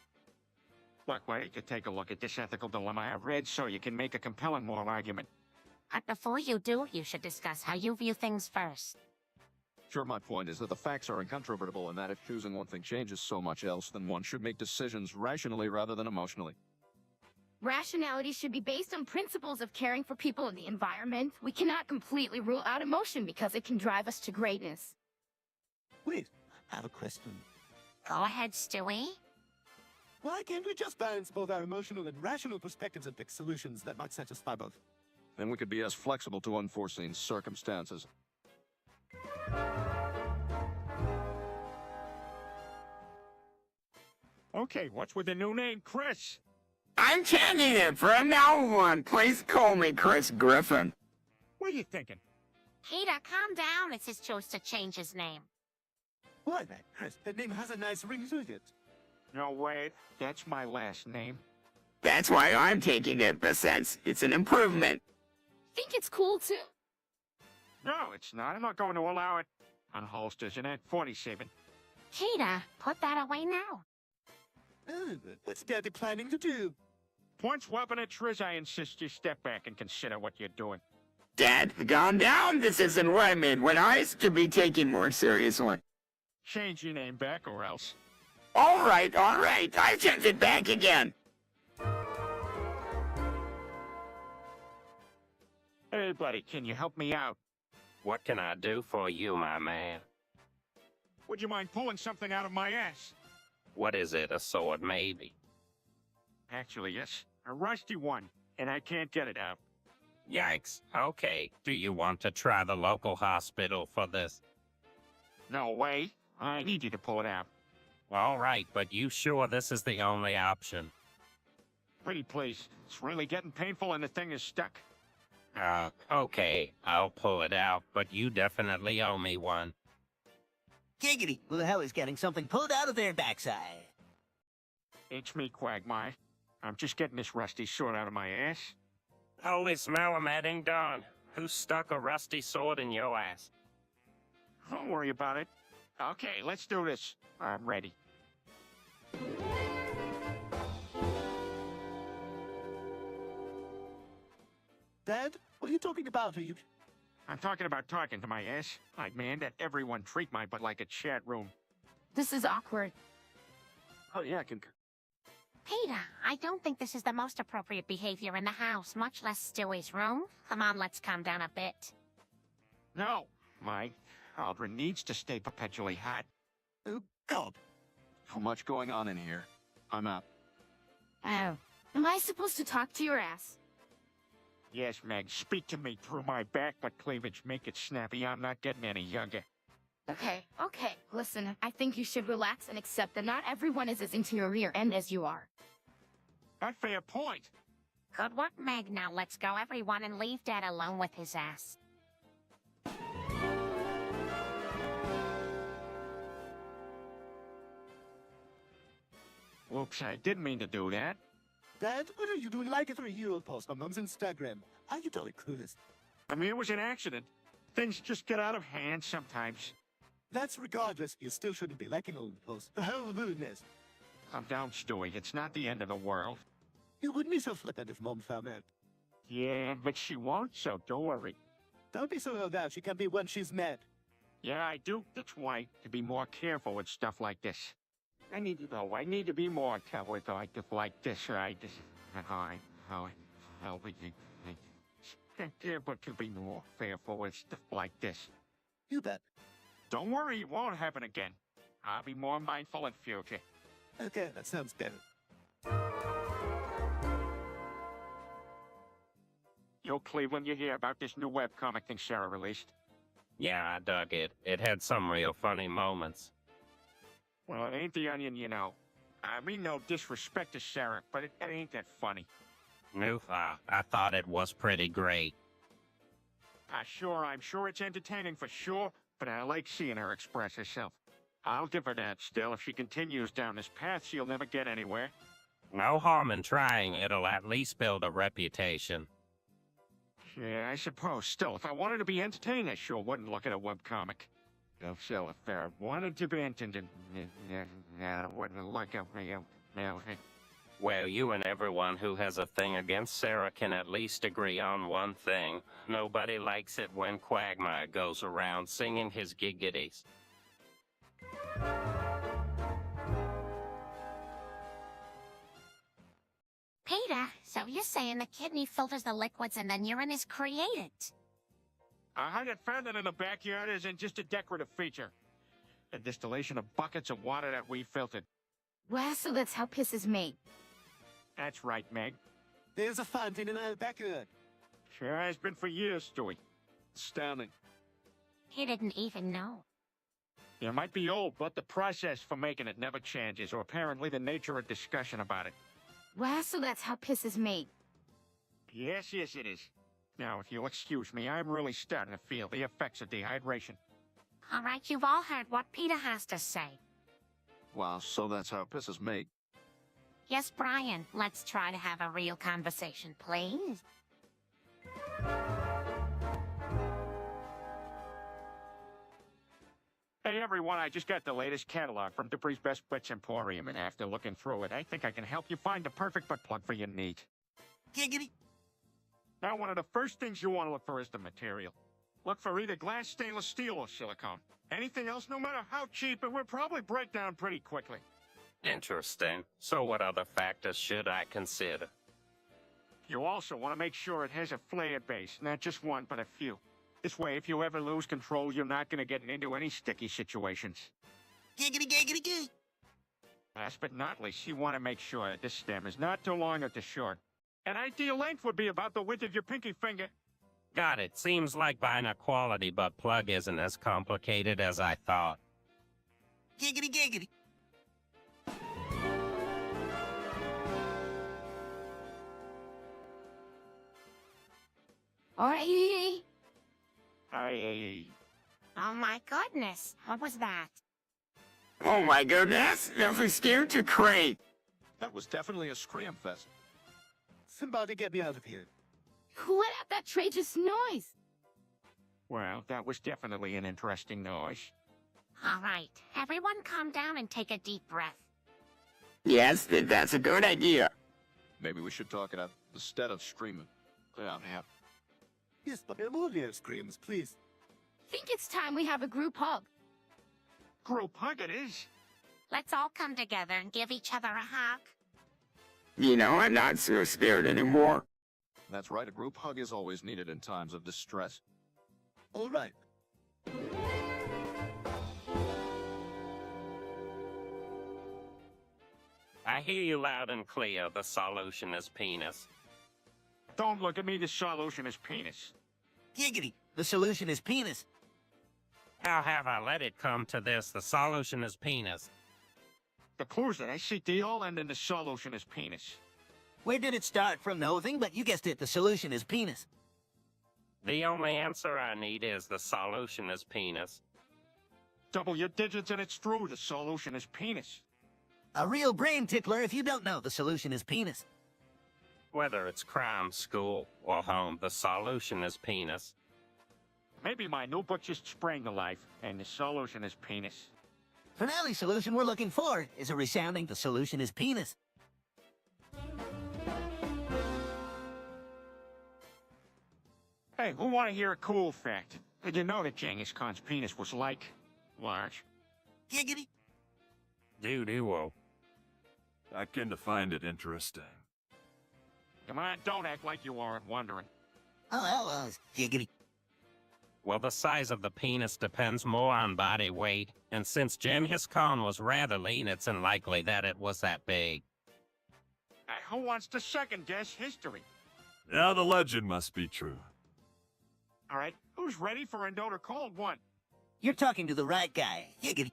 Look, why don't you take a look at this ethical dilemma I've read so you can make a compelling moral argument. But before you do, you should discuss how you view things first. Sure, my point is that the facts are incontrovertible and that if choosing one thing changes so much else, then one should make decisions rationally rather than emotionally. Rationality should be based on principles of caring for people and the environment. We cannot completely rule out emotion because it can drive us to greatness. Wait, I have a question. Go ahead, Stewie. Why can't we just balance both our emotional and rational perspectives and pick solutions that might satisfy both? Then we could be as flexible to unforeseen circumstances. Okay, what's with the new name, Chris? I'm changing it from now on. Please call me Chris Griffin. What are you thinking? Peter, calm down. It's his choice to change his name. Why then, Chris? That name has a nice ring to it. No, wait, that's my last name. That's why I'm taking it, besides it's an improvement. Think it's cool too. No, it's not. I'm not going to allow it. Unholsters and at 47. Peter, put that away now. What's Daddy planning to do? Point weapon at Triz, I insist you step back and consider what you're doing. Dad, calm down. This isn't what I meant when I used to be taken more seriously. Change your name back or else. All right. I changed it back again. Hey, buddy, can you help me out? What can I do for you, my man? Would you mind pulling something out of my ass? What is it, a sword maybe? Actually, yes. A rusty one, and I can't get it out. Yikes. Okay, do you want to try the local hospital for this? No way. I need you to pull it out. All right, but you sure this is the only option? Pretty please. It's really getting painful and the thing is stuck. Okay, I'll pull it out, but you definitely owe me one. Giggity, who the hell is getting something pulled out of their backside? It's me, Quagmire. I'm just getting this rusty sword out of my ass. Holy smell of Madding Dawn. Who stuck a rusty sword in your ass? Don't worry about it. Okay, let's do this. I'm ready. Dad, what are you talking about? Are you... I'm talking about talking to my ass. I demand that everyone treat my butt like a chat room. This is awkward. Oh, yeah, I can... Peter, I don't think this is the most appropriate behavior in the house, much less Stewie's room. Come on, let's calm down a bit. No, my cauldron needs to stay perpetually hot. Oh, God. So much going on in here. I'm out. Oh. Am I supposed to talk to your ass? Yes, Meg, speak to me through my backbutt cleavage. Make it snappy. I'm not getting any younger. Okay. Listen, I think you should relax and accept that not everyone is as into your rear end as you are. A fair point. Good work, Meg. Now let's go, everyone, and leave Dad alone with his ass. Oops, I didn't mean to do that. Dad, what are you doing like a 3-year-old post on Mom's Instagram? Are you totally clueless? I mean, it was an accident. Things just get out of hand sometimes. That's regardless. You still shouldn't be liking old posts. The hell of rudeness. Calm down, Stewie. It's not the end of the world. You wouldn't be so flippant if Mom found out. Yeah, but she won't, so don't worry. Don't be so held out. She can be when she's mad. Yeah, I do. That's why, to be more careful with stuff like this. I need to be more careful with like this, right? Careful to be more careful with stuff like this. You bet. Don't worry, it won't happen again. I'll be more mindful in future. Okay, that sounds better. Yo, Cleveland, you hear about this new webcomic thing Sarah released? Yeah, I dug it. It had some real funny moments. Well, it ain't the Onion, you know. I mean no disrespect to Sarah, but it ain't that funny. Noofa, I thought it was pretty great. I'm sure it's entertaining for sure, but I like seeing her express herself. I'll give her that still. If she continues down this path, she'll never get anywhere. No harm in trying, it'll at least build a reputation. Yeah, I suppose. Still, if I wanted to be entertained, I sure wouldn't look at a webcomic. So if I wanted to be entertained, I wouldn't look at Well, you and everyone who has a thing against Sarah can at least agree on one thing. Nobody likes it when Quagmire goes around singing his giggities. Peter, so you're saying the kidney filters the liquids and then urine is created? I had found that in the backyard isn't just a decorative feature. The distillation of buckets of water that we filtered. Well, so that's how piss is made. That's right, Meg. There's a fountain in our backyard. Sure has been for years, Stewie. Astounding. He didn't even know. It might be old, but the process for making it never changes, or apparently the nature of discussion about it. Well, so that's how piss is made. Yes, it is. Now, if you'll excuse me, I'm really starting to feel the effects of dehydration. All right, you've all heard what Peter has to say. Wow, so that's how piss is made. Yes, Brian, let's try to have a real conversation, please. Hey, everyone, I just got the latest catalog from Dupree's Best Bits Emporium, and after looking through it, I think I can help you find the perfect butt plug for your needs. Giggity. Now, one of the first things you want to look for is the material. Look for either glass, stainless steel, or silicone. Anything else, no matter how cheap, it will probably break down pretty quickly. Interesting. So what other factors should I consider? You also want to make sure it has a flared base, not just one, but a few. This way, if you ever lose control, you're not going to get into any sticky situations. Giggity, giggity, gig. Last but not least, you want to make sure that this stem is not too long or too short. An ideal length would be about the width of your pinky finger. Got it. Seems like buying a quality butt plug isn't as complicated as I thought. Giggity, giggity. All right. Oh my goodness, what was that? Oh my goodness, that was scared to crate. That was definitely a scream fest. Somebody get me out of here. Who let out that outrageous noise? Well, that was definitely an interesting noise. All right, everyone calm down and take a deep breath. Yes, that's a good idea. Maybe we should talk it out instead of screaming. Yeah. Yes, but Amelia screams, please. Think it's time we have a group hug. Group hug it is. Let's all come together and give each other a hug. You know, I'm not so scared anymore. That's right, a group hug is always needed in times of distress. All right. I hear you loud and clear. The solution is penis. Don't look at me, the solution is penis. Giggity. The solution is penis. How have I let it come to this? The solution is penis. The clues that I see the all end in the solution is penis. Where did it start from? Nothing, but you guessed it. The solution is penis. The only answer I need is the solution is penis. Double your digits and it's true, the solution is penis. A real brain tickler if you don't know the solution is penis. Whether it's crime, school, or home, the solution is penis. Maybe my new book just sprang to life, and the solution is penis. Finale solution we're looking for is a resounding the solution is penis. Hey, who want to hear a cool fact? Did you know that Genghis Khan's penis was like large? Giggity. Doo-doo-o. I kinda find it interesting. Come on, don't act like you aren't wondering. Oh, giggity. Well, the size of the penis depends more on body weight, and since Genghis Khan was rather lean, it's unlikely that it was that big. Who wants to second guess history? Now the legend must be true. All right, who's ready for another cold one? You're talking to the right guy. Giggity.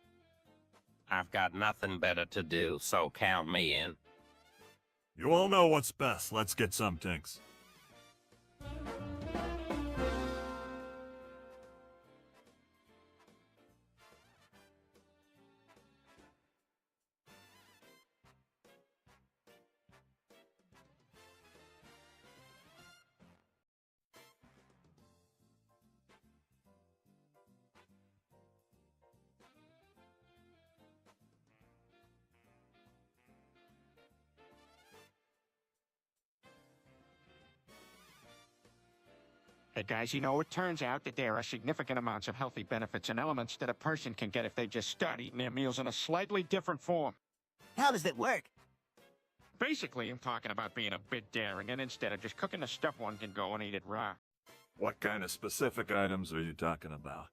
I've got nothing better to do, so count me in. You all know what's best. Let's get some tinks. Hey guys, you know, it turns out that there are significant amounts of healthy benefits and elements that a person can get if they just start eating their meals in a slightly different form. How does that work? Basically, I'm talking about being a bit daring, and instead of just cooking the stuff, one can go and eat it raw. What kind of specific items are you talking about?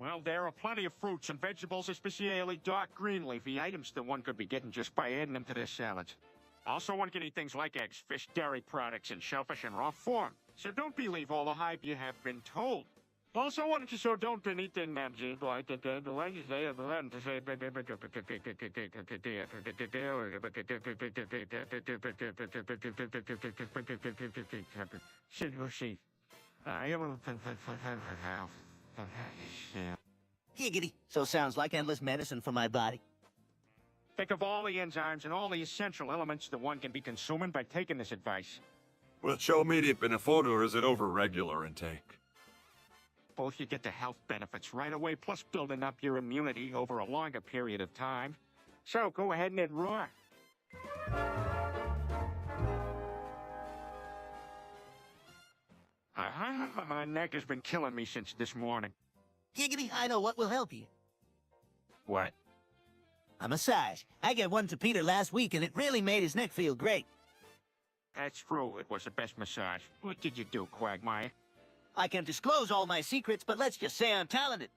Well, there are plenty of fruits and vegetables, especially dark green leafy items that one could be getting just by adding them to their salads. Also, one can eat things like eggs, fish, dairy products, and shellfish in raw form. So don't believe all the hype you have been told. Also, one so don't be eating them, like the way you say to say. Should we see? Giggity. So sounds like endless medicine for my body. Think of all the enzymes and all the essential elements that one can be consuming by taking this advice. Will it show immediate benefit, or is it over regular intake? Both you get the health benefits right away, plus building up your immunity over a longer period of time. So go ahead and eat raw. My neck has been killing me since this morning. Giggity, I know what will help you. What? A massage. I gave one to Peter last week, and it really made his neck feel great. That's true, it was the best massage. What did you do, Quagmire? I can't disclose all my secrets, but let's just say I'm talented.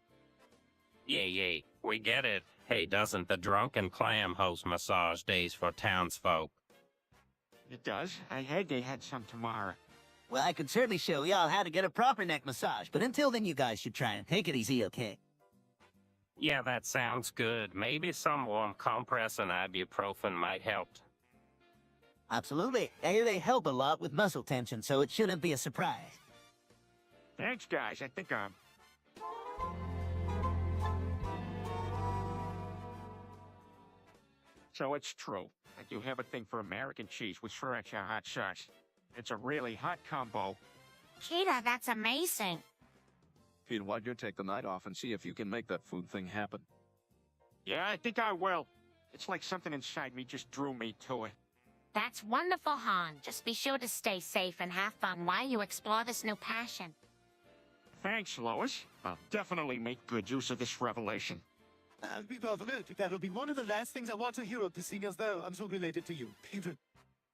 Yeah, we get it. Hey, doesn't the Drunken Clam host massage days for townsfolk? It does. I heard they had some tomorrow. Well, I could certainly show y'all how to get a proper neck massage, but until then you guys should try and take it easy, okay? Yeah, that sounds good. Maybe some warm compress and ibuprofen might help. Absolutely. I hear they help a lot with muscle tension, so it shouldn't be a surprise. Thanks, guys. I think I'm... So it's true. I do have a thing for American cheese with sriracha hot sauce. It's a really hot combo. Peter, that's amazing. Peter, why don't you take the night off and see if you can make that food thing happen? Yeah, I think I will. It's like something inside me just drew me to it. That's wonderful, Han. Just be sure to stay safe and have fun while you explore this new passion. Thanks, Lois. I'll definitely make good use of this revelation. I'll be bothered. That'll be one of the last things I want to hear of the singers, though. I'm so related to you, Peter.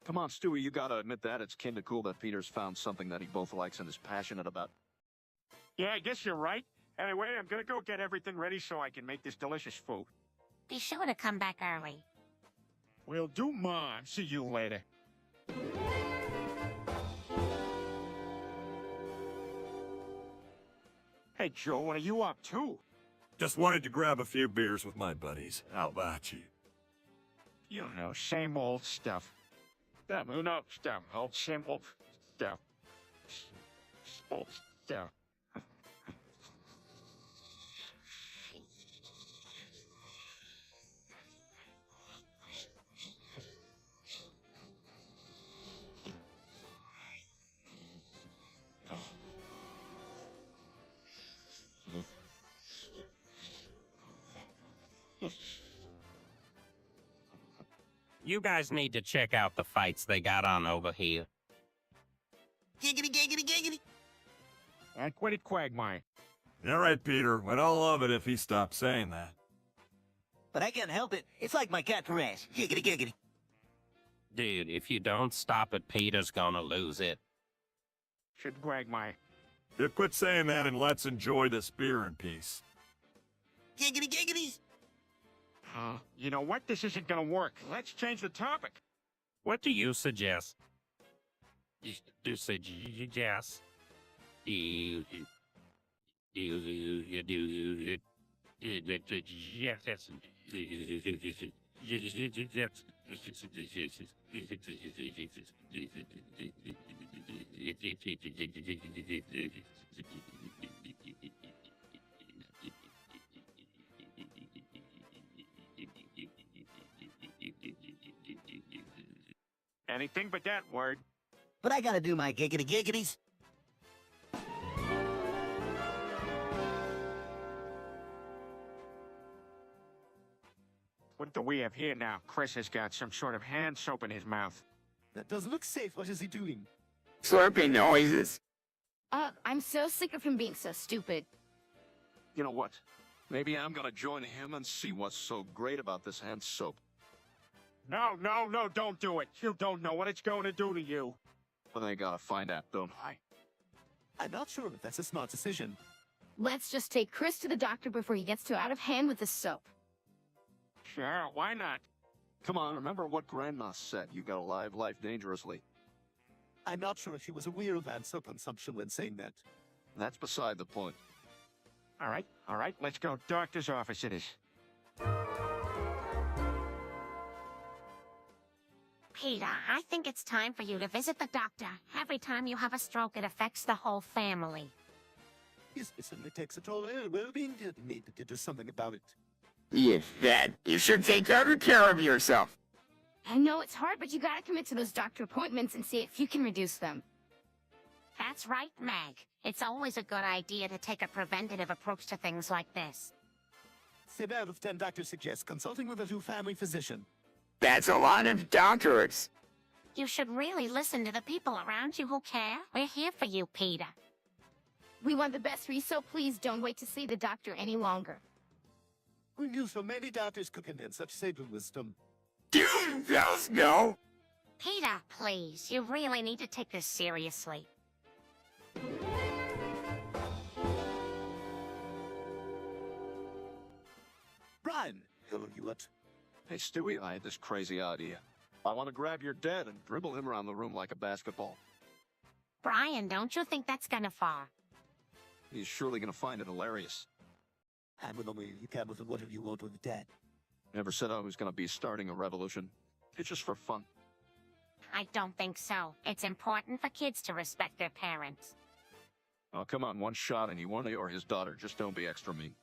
Come on, Stewie, you gotta admit that. It's kinda cool that Peter's found something that he both likes and is passionate about. Yeah, I guess you're right. Anyway, I'm gonna go get everything ready so I can make this delicious food. Be sure to come back early. Will do, Mom. See you later. Hey, Joe, what are you up to? Just wanted to grab a few beers with my buddies. How about you? You know, same old stuff. Old simple stuff. Old stuff. You guys need to check out the fights they got on over here. Giggity, giggity, giggity. I quit at Quagmire. All right, Peter. We'd all love it if he stopped saying that. But I can't help it. It's like my cat Perez. Giggity, giggity. Dude, if you don't stop it, Peter's gonna lose it. Should Quagmire. You quit saying that and let's enjoy this beer in peace. Giggity, giggities. You know what? This isn't gonna work. Let's change the topic. What do you suggest? You suggest? Anything but that word. But I gotta do my giggity, giggities. What do we have here now? Chris has got some sort of hand soap in his mouth. That doesn't look safe. What is he doing? Slurping noises. I'm so sick of him being so stupid. You know what? Maybe I'm gonna join him and see what's so great about this hand soap. No, no, no, don't do it. You don't know what it's going to do to you. But I gotta find out, don't I? I'm not sure if that's a smart decision. Let's just take Chris to the doctor before he gets too out of hand with the soap. Sure, why not? Come on, remember what Grandma said. You gotta live life dangerously. I'm not sure if he was aware of hand soap consumption when saying that. That's beside the point. All right, let's go. Doctor's office it is. Peter, I think it's time for you to visit the doctor. Every time you have a stroke, it affects the whole family. Yes, it certainly takes a toll. Well-being need to do something about it. Yes, Dad. You should take better care of yourself. I know it's hard, but you gotta commit to those doctor appointments and see if you can reduce them. That's right, Meg. It's always a good idea to take a preventative approach to things like this. 7 out of 10 doctors suggest consulting with a new family physician. That's a lot of doctors. You should really listen to the people around you who care. We're here for you, Peter. We want the best for you, so please don't wait to see the doctor any longer. We knew so many doctors could condense such sage wisdom. Do you just know? Peter, please. You really need to take this seriously. Brian, hello, you what? Hey, Stewie, I had this crazy idea. I want to grab your dad and dribble him around the room like a basketball. Brian, don't you think that's gonna far? He's surely gonna find it hilarious. I will only you can with whatever you want with Dad. Never said I was gonna be starting a revolution. It's just for fun. I don't think so. It's important for kids to respect their parents. Oh, come on, one shot and he won't or his daughter. Just don't be extra mean.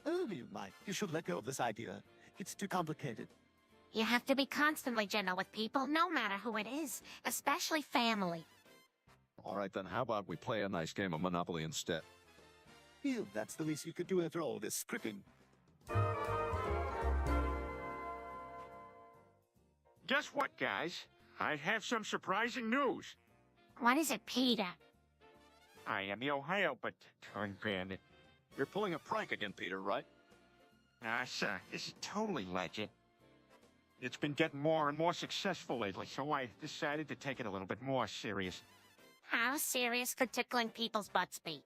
Oh, you might. You should let go of this idea. It's too complicated. You have to be constantly gentle with people, no matter who it is, especially family. All right, then, how about we play a nice game of Monopoly instead? Well, that's the least you could do after all this scripting. Guess what, guys? I have some surprising news. What is it, Peter? I am the Ohio Baton Bandit. You're pulling a prank again, Peter, right? Sir, this is totally legit. It's been getting more and more successful lately, so I decided to take it a little bit more serious. How serious could tickling people's butts be?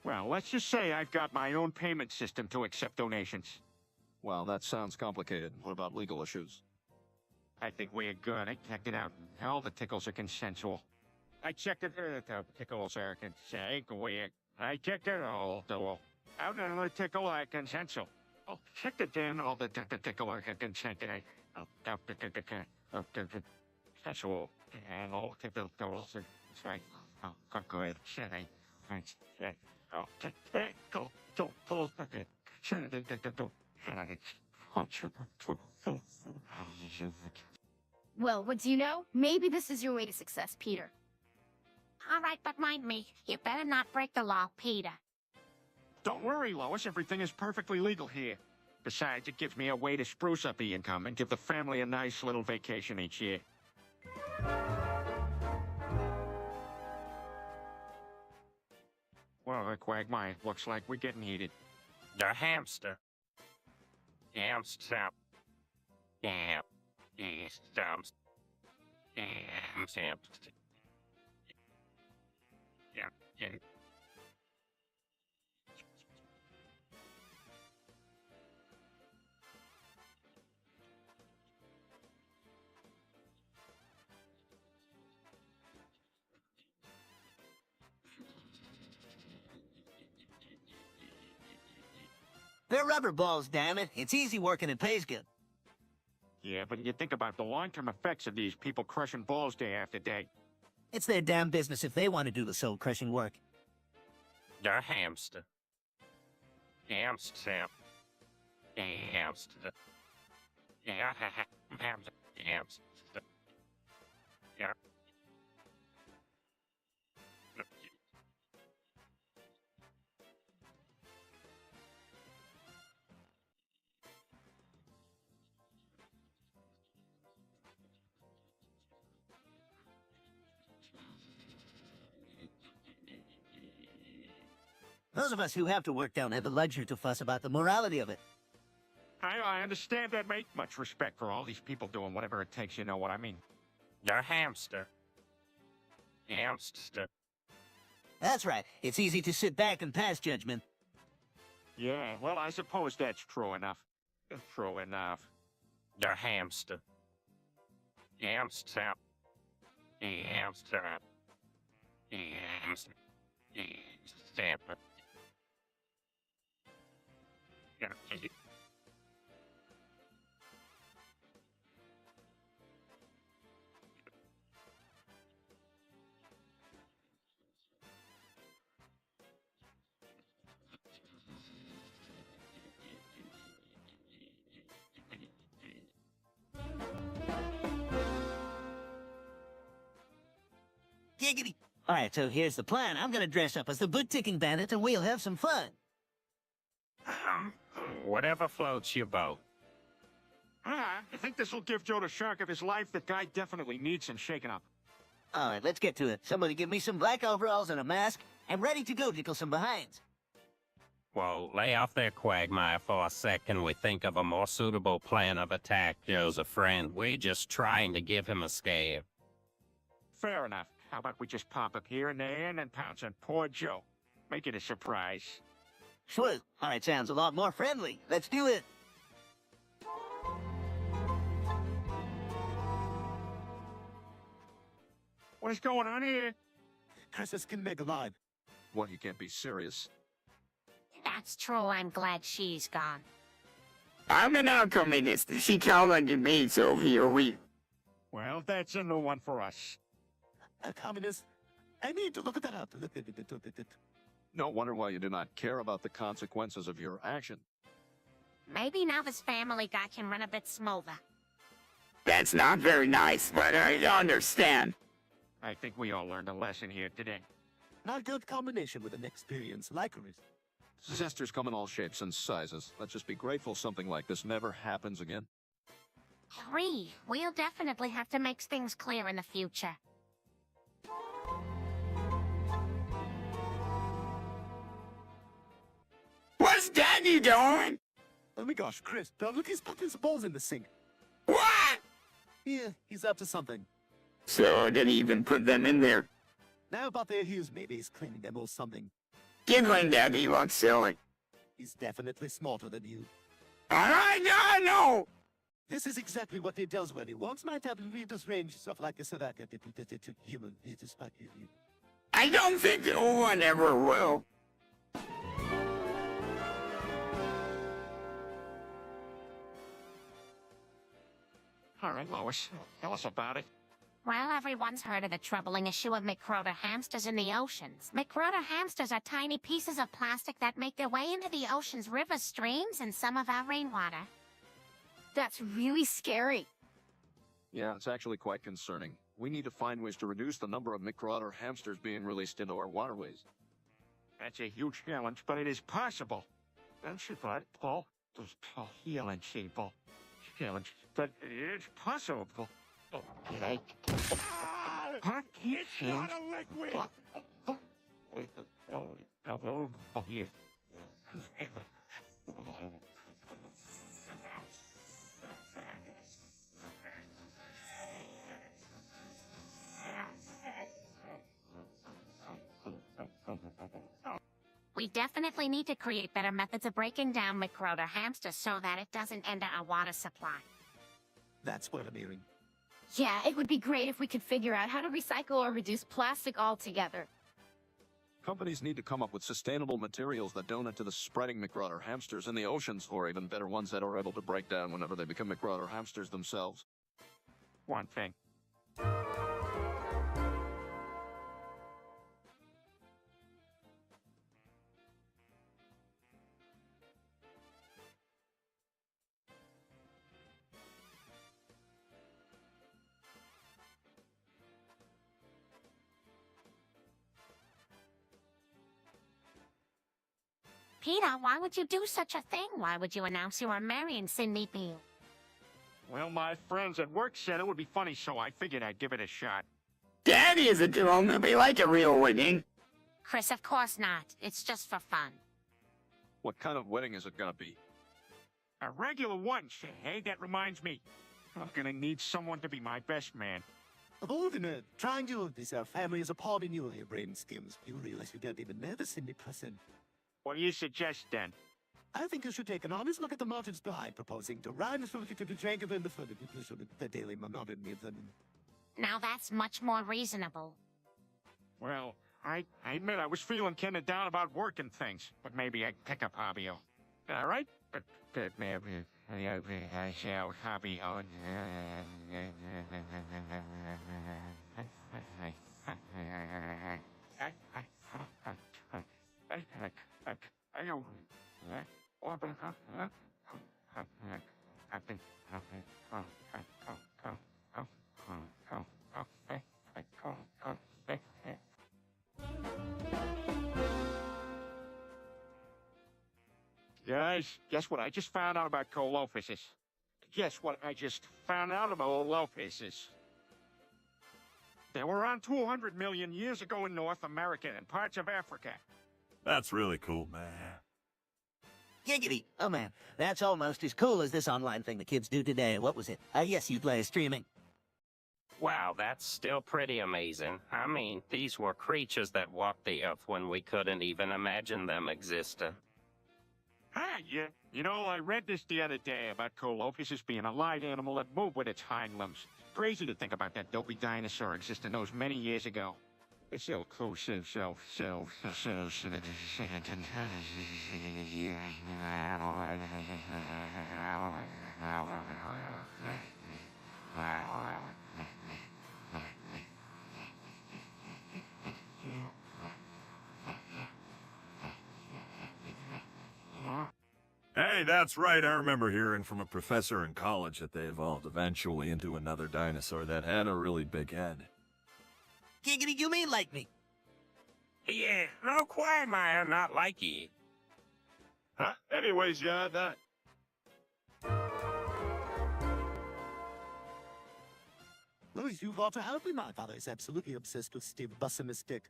Well, let's just say I've got my own payment system to accept donations. Well, that sounds complicated. What about legal issues? I think we're good. I checked it out. All the tickles are consensual. I checked it. The tickles are consensual. I checked it all. How did the tickle are consensual? Oh, check it in. All the tickle are consensual. Consensual. And all tickles are right. Oh, good. Oh, Well, what do you know? Maybe this is your way to success, Peter. All right, but mind me, you better not break the law, Peter. Don't worry, Lois. Everything is perfectly legal here. Besides, it gives me a way to spruce up the income and give the family a nice little vacation each year. Well, the quagmire looks like we're getting heated. The hamster. Hamster. Damn. Damn. Hamster. Yeah. They're rubber balls, damn it. It's easy work and it pays good. Yeah, but you think about the long-term effects of these people crushing balls day after day. It's their damn business if they want to do the soul-crushing work. The hamster. Hamster. Hamster. Yeah, hamster. Hamster. Yeah. Those of us who have to work don't have the luxury to fuss about the morality of it. I understand that, mate. Much respect for all these people doing whatever it takes, you know what I mean. The hamster. Hamster. That's right. It's easy to sit back and pass judgment. Yeah, well, I suppose that's true enough. True enough. The hamster. Hamster. Hamster. Hamster. Hamster. Giggity. All right, so here's the plan. I'm gonna dress up as the boot-ticking bandit, and we'll have some fun. Whatever floats your boat. I think this will give Joe the shark of his life. That guy definitely needs some shaking up. All right, let's get to it. Somebody give me some black overalls and a mask. I'm ready to go tickle some behinds. Well, lay off that quagmire for a second. We think of a more suitable plan of attack. Joe's a friend. We're just trying to give him a scare. Fair enough. How about we just pop up here and there and then pounce on poor Joe? Make it a surprise. Sweet. All right, sounds a lot more friendly. Let's do it. What is going on here? Chris is can make alive. What, you can't be serious? That's true. I'm glad she's gone. I'm an alchemist. She challenged me, so here we... Well, that's a new one for us. A communist? I need to look that up. No wonder why you do not care about the consequences of your action. Maybe now this family guy can run a bit smoother. That's not very nice, but I understand. I think we all learned a lesson here today. Not good combination with an experience like Chris. Disasters come in all shapes and sizes. Let's just be grateful something like this never happens again. 3. We'll definitely have to make things clear in the future. What's Daddy doing? Oh my gosh, Chris, look, he's put his balls in the sink. What? Yeah, he's up to something. So did he even put them in there? Now about their heels, maybe he's cleaning them or something. Giggling Daddy looks silly. He's definitely smarter than you. I know! This is exactly what he does when he wants my tablet reader's range, stuff like this, so that to human. It is like you. I don't think no one ever will. All right, Lois, tell us about it. Well, everyone's heard of the troubling issue of microda hamsters in the oceans. Microda hamsters are tiny pieces of plastic that make their way into the ocean's rivers, streams, and some of our rainwater. That's really scary. Yeah, it's actually quite concerning. We need to find ways to reduce the number of micro-otter hamsters being released into our waterways. That's a huge challenge, but it is possible. Don't you think, Paul? Those Paul healing people. Challenge, but it's possible. Okay. Huh? It's not a liquid! Oh, here. We definitely need to create better methods of breaking down microda hamsters so that it doesn't enter our water supply. That's what I'm hearing. Yeah, it would be great if we could figure out how to recycle or reduce plastic altogether. Companies need to come up with sustainable materials that don't enter the spreading micro-otter hamsters in the oceans, or even better, ones that are able to break down whenever they become micro-otter hamsters themselves. One thing. Peter, why would you do such a thing? Why would you announce you were marrying Cindy Beale? Well, my friends at work said it would be funny, so I figured I'd give it a shot. Daddy is a gentleman, be like a real wedding. Chris, of course not. It's just for fun. What kind of wedding is it gonna be? A regular one, hey? That reminds me. I'm gonna need someone to be my best man. Believe in it, trying to this our family is a part in your brain schemes. You realize you don't even know the Cindy person. What do you suggest, then? I think you should take an honest look at the motives behind proposing to ride the drink of the daily monotony of them. Now that's much more reasonable. Well, I admit I was feeling kinda down about work and things, but maybe I'd pick up hobby. All right? But maybe I shall hobby on. Guys, guess what I just found out about colophysis? Guess what I just found out about colophysis? They were around 200 million years ago in North America and parts of Africa. That's really cool, man. Giggity! Oh man, that's almost as cool as this online thing the kids do today. What was it? Yes, you play streaming. Wow, that's still pretty amazing. I mean, these were creatures that walked the earth when we couldn't even imagine them existing. Ah, yeah. You know, I read this the other day about colophysis being a light animal that moved with its hind limbs. Crazy to think about that dopey dinosaur existing those many years ago. It's so cool, so. Hey, that's right. I remember hearing from a professor in college that they evolved eventually into another dinosaur that had a really big head. Giggity, you mean like me? Yeah, no Quagmire, not like ye. Huh? Anyways, yeah, that. Louis, you've got to help me. My father is absolutely obsessed with Steve Bussimistic.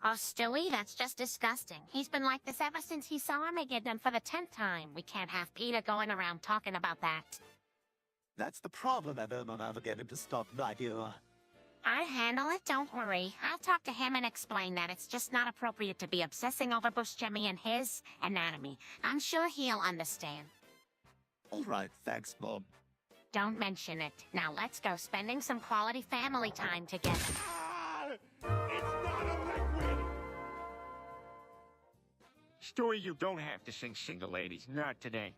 Oh, Stewie, that's just disgusting. He's been like this ever since he saw me get done for the 10th time. We can't have Peter going around talking about that. That's the problem. I will not ever get him to stop, my dear. I'll handle it, don't worry. I'll talk to him and explain that it's just not appropriate to be obsessing over Bush Jimmy and his anatomy. I'm sure he'll understand. All right, thanks, Mom. Don't mention it. Now let's go spending some quality family time together. Stewie, you don't have to sing Single Ladies, not today.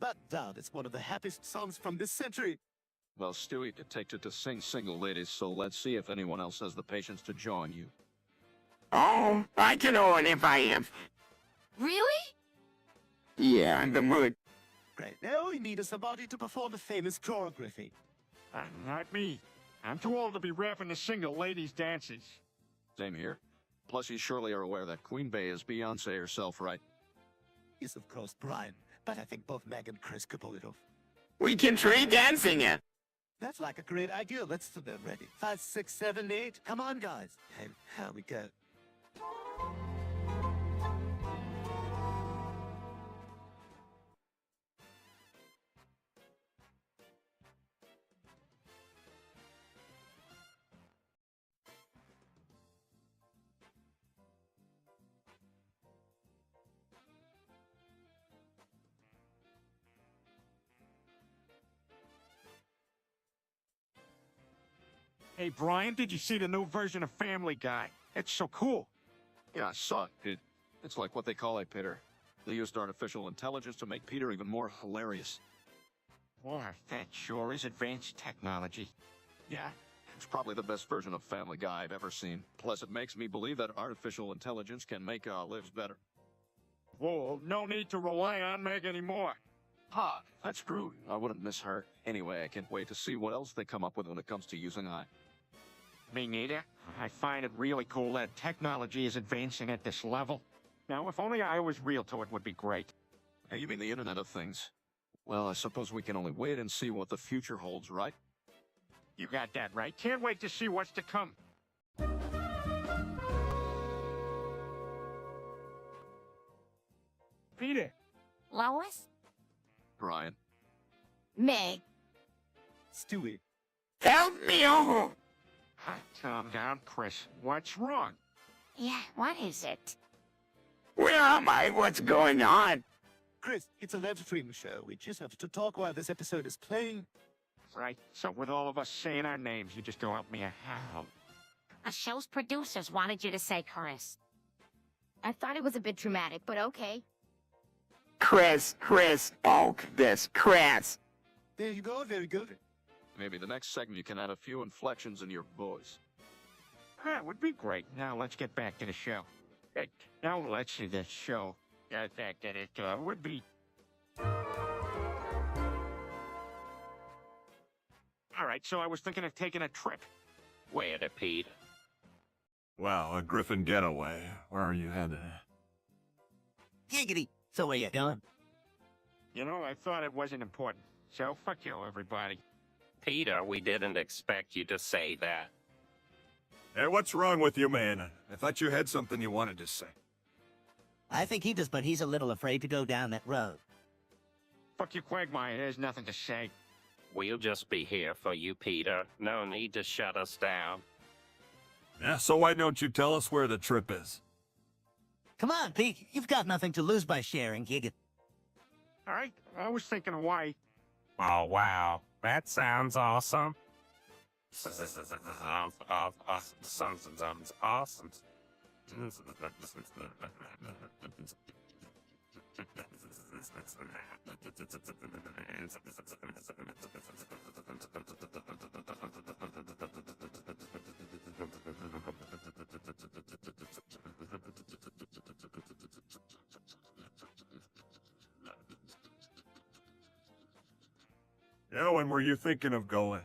But Dad, it's one of the happiest songs from this century. Well, Stewie takes it to sing Single Ladies, so let's see if anyone else has the patience to join you. Oh, I can own if I am. Really? Yeah, in the mood. Right now, we need somebody to perform a famous choreography. Not me. I'm too old to be rapping the Single Ladies dances. Same here. Plus, you surely are aware that Queen Bey is Beyonce herself, right? Yes, of course, Brian. But I think both Meg and Chris could pull it off. We can trade dancing it. That's like a great idea. Let's do that. Ready? 5, 6, 7, 8. Come on, guys. Hey, here we go. Hey, Brian, did you see the new version of Family Guy? It's so cool. Yeah, I saw it. It's like what they call a Peter. They used artificial intelligence to make Peter even more hilarious. Boy, that sure is advanced technology. Yeah, it's probably the best version of Family Guy I've ever seen. Plus, it makes me believe that artificial intelligence can make our lives better. Whoa, no need to rely on Meg anymore. Ha, that's true. I wouldn't miss her. Anyway, I can't wait to see what else they come up with when it comes to using AI. Me neither. I find it really cool that technology is advancing at this level. Now, if only I was real to it would be great. Hey, you mean the Internet of Things? Well, I suppose we can only wait and see what the future holds, right? You got that right. Can't wait to see what's to come. Peter. Lois? Brian. Meg. Stewie. Help me all! Calm down, Chris. What's wrong? Yeah, what is it? Where am I? What's going on? Chris, it's a live stream show. We just have to talk while this episode is playing. Right, so with all of us saying our names, you just don't help me out. The show's producers wanted you to say Chris. I thought it was a bit dramatic, but okay. Chris, bulk this, Chris. There you go, very good. Maybe the next segment you can add a few inflections in your voice. That would be great. Now let's get back to the show. Now let's see this show. The fact that it would be... All right, so I was thinking of taking a trip. Where to, Pete? Wow, a Griffin getaway. Where are you headed? Giggity. So where you going? You know, I thought it wasn't important. So fuck you, everybody. Peter, we didn't expect you to say that. Hey, what's wrong with you, man? I thought you had something you wanted to say. I think he does, but he's a little afraid to go down that road. Fuck you, Quagmire. There's nothing to say. We'll just be here for you, Peter. No need to shut us down. Yeah, so why don't you tell us where the trip is? Come on, Pete. You've got nothing to lose by sharing, Giggity. All right, I was thinking Hawaii. Oh, wow. That sounds awesome. Awesome. Yeah, when were you thinking of going?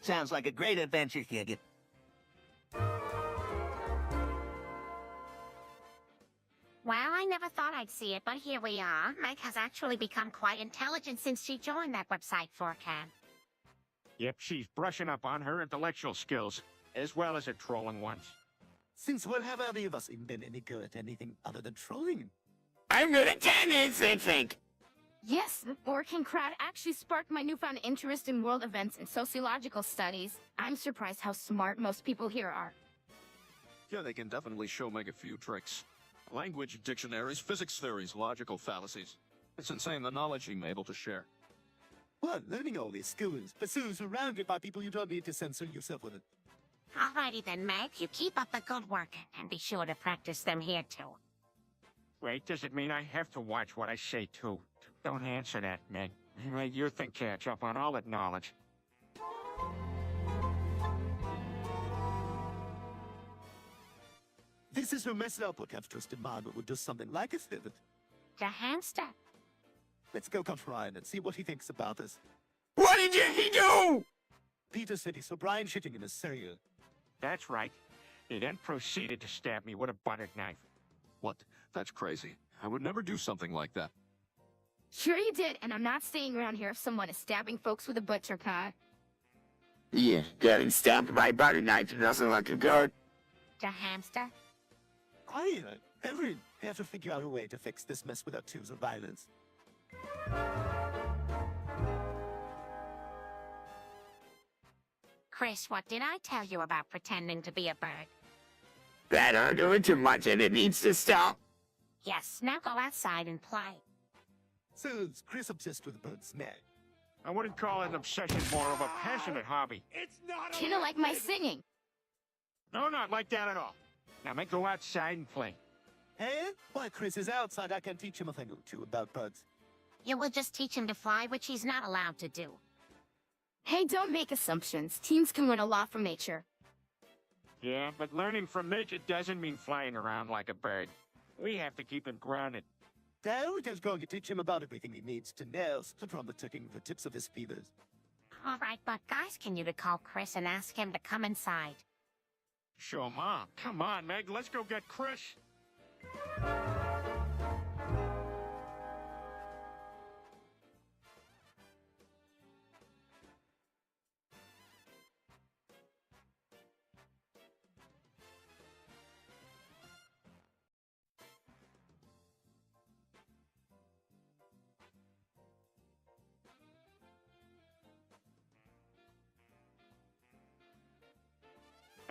Sounds like a great adventure, Giggity. Well, I never thought I'd see it, but here we are. Meg has actually become quite intelligent since she joined that website for Cam. Yep, she's brushing up on her intellectual skills, as well as her trolling ones. Since when have any of us even been any good at anything other than trolling? I'm good at tennis, I think. Yes, the working crowd actually sparked my newfound interest in world events and sociological studies. I'm surprised how smart most people here are. Yeah, they can definitely show Meg a few tricks. Language dictionaries, physics theories, logical fallacies. It's insane the knowledge you're able to share. Well, learning all these skills, but soon surrounded by people you don't need to censor yourself with it. Alrighty then, Meg. You keep up the good work, and be sure to practice them here too. Wait, does it mean I have to watch what I say, too? Don't answer that, Meg. Let your thing catch up on all that knowledge. This is her mess up what I've trusted Margaret would do something like it. The hamster. Let's go confront Ryan and see what he thinks about this. What did he do? Peter said he saw Brian shitting in his cereal. That's right. He then proceeded to stab me with a butter knife. What? That's crazy. I would never do something like that. Sure you did, and I'm not staying around here if someone is stabbing folks with a butcher knife. Yeah, getting stabbed by a butter knife doesn't look good. The hamster. I have to figure out a way to fix this mess without tools of violence. Chris, what did I tell you about pretending to be a bird? That are doing too much and it needs to stop. Yes, now go outside and play. So is Chris obsessed with birds, Meg? I wouldn't call it an obsession, more of a passionate hobby. Kinda like my singing. No, not like that at all. Now, Meg, go outside and play. Hey? While Chris is outside, I can teach him a thing or two about birds. You will just teach him to fly, which he's not allowed to do. Hey, don't make assumptions. Teens can learn a lot from nature. Yeah, but learning from nature doesn't mean flying around like a bird. We have to keep him grounded. Now we're just going to teach him about everything he needs to know, from the tucking the tips of his feathers. All right, but guys, can you to call Chris and ask him to come inside? Sure, Mom. Come on, Meg, let's go get Chris.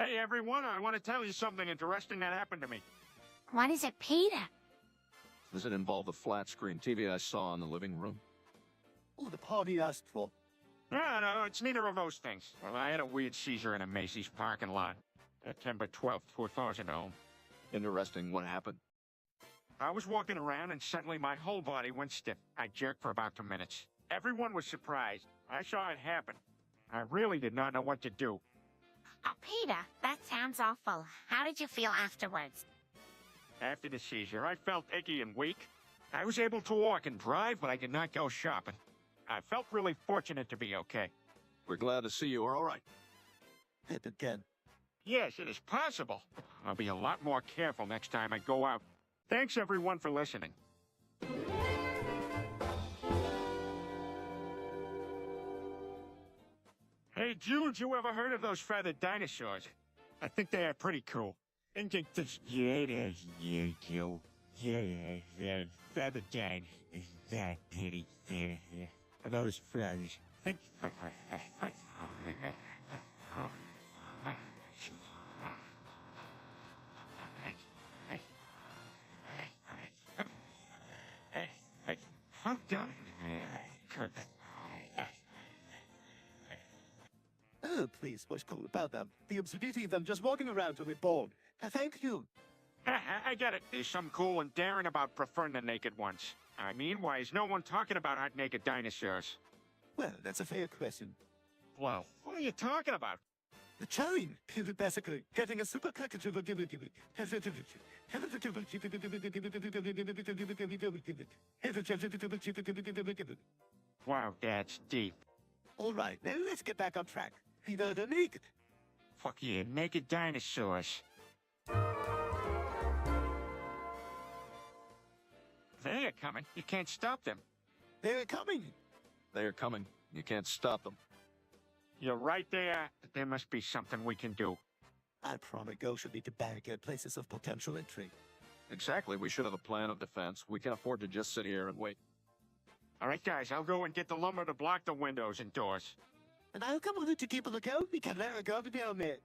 Hey, everyone, I want to tell you something interesting that happened to me. What is it, Peter? Does it involve the flat screen TV I saw in the living room? Oh, the party asked for. No, it's neither of those things. Well, I had a weird seizure in a Macy's parking lot. September 12th, 2000. Interesting. What happened? I was walking around and suddenly my whole body went stiff. I jerked for about 2 minutes. Everyone was surprised. I saw it happen. I really did not know what to do. Oh, Peter, that sounds awful. How did you feel afterwards? After the seizure, I felt achy and weak. I was able to walk and drive, but I did not go shopping. I felt really fortunate to be okay. We're glad to see you are all right. Hit again. Yes, it is possible. I'll be a lot more careful next time I go out. Thanks, everyone, for listening. Hey, Jude, you ever heard of those feathered dinosaurs? I think they are pretty cool. Yeah, feathered dinosaurs. That pretty. Those feathers. Oh, please, what's cool about them? The absurdity of them just walking around to be born. Thank you. I get it. There's some cool and daring about preferring the naked ones. I mean, why is no one talking about hot naked dinosaurs? Well, that's a fair question. Well, what are you talking about? The chime, basically, getting a super Wow, that's deep. All right, now let's get back on track. Either the naked. Fuck yeah, naked dinosaurs. They're coming. You can't stop them. They're coming. They are coming. You can't stop them. You're right there. But there must be something we can do. Our primary goal should be to barricade places of potential entry. Exactly. We should have a plan of defense. We can't afford to just sit here and wait. All right, guys, I'll go and get the lumber to block the windows and doors. And I'll come with you to keep a lookout. We can let her go down there.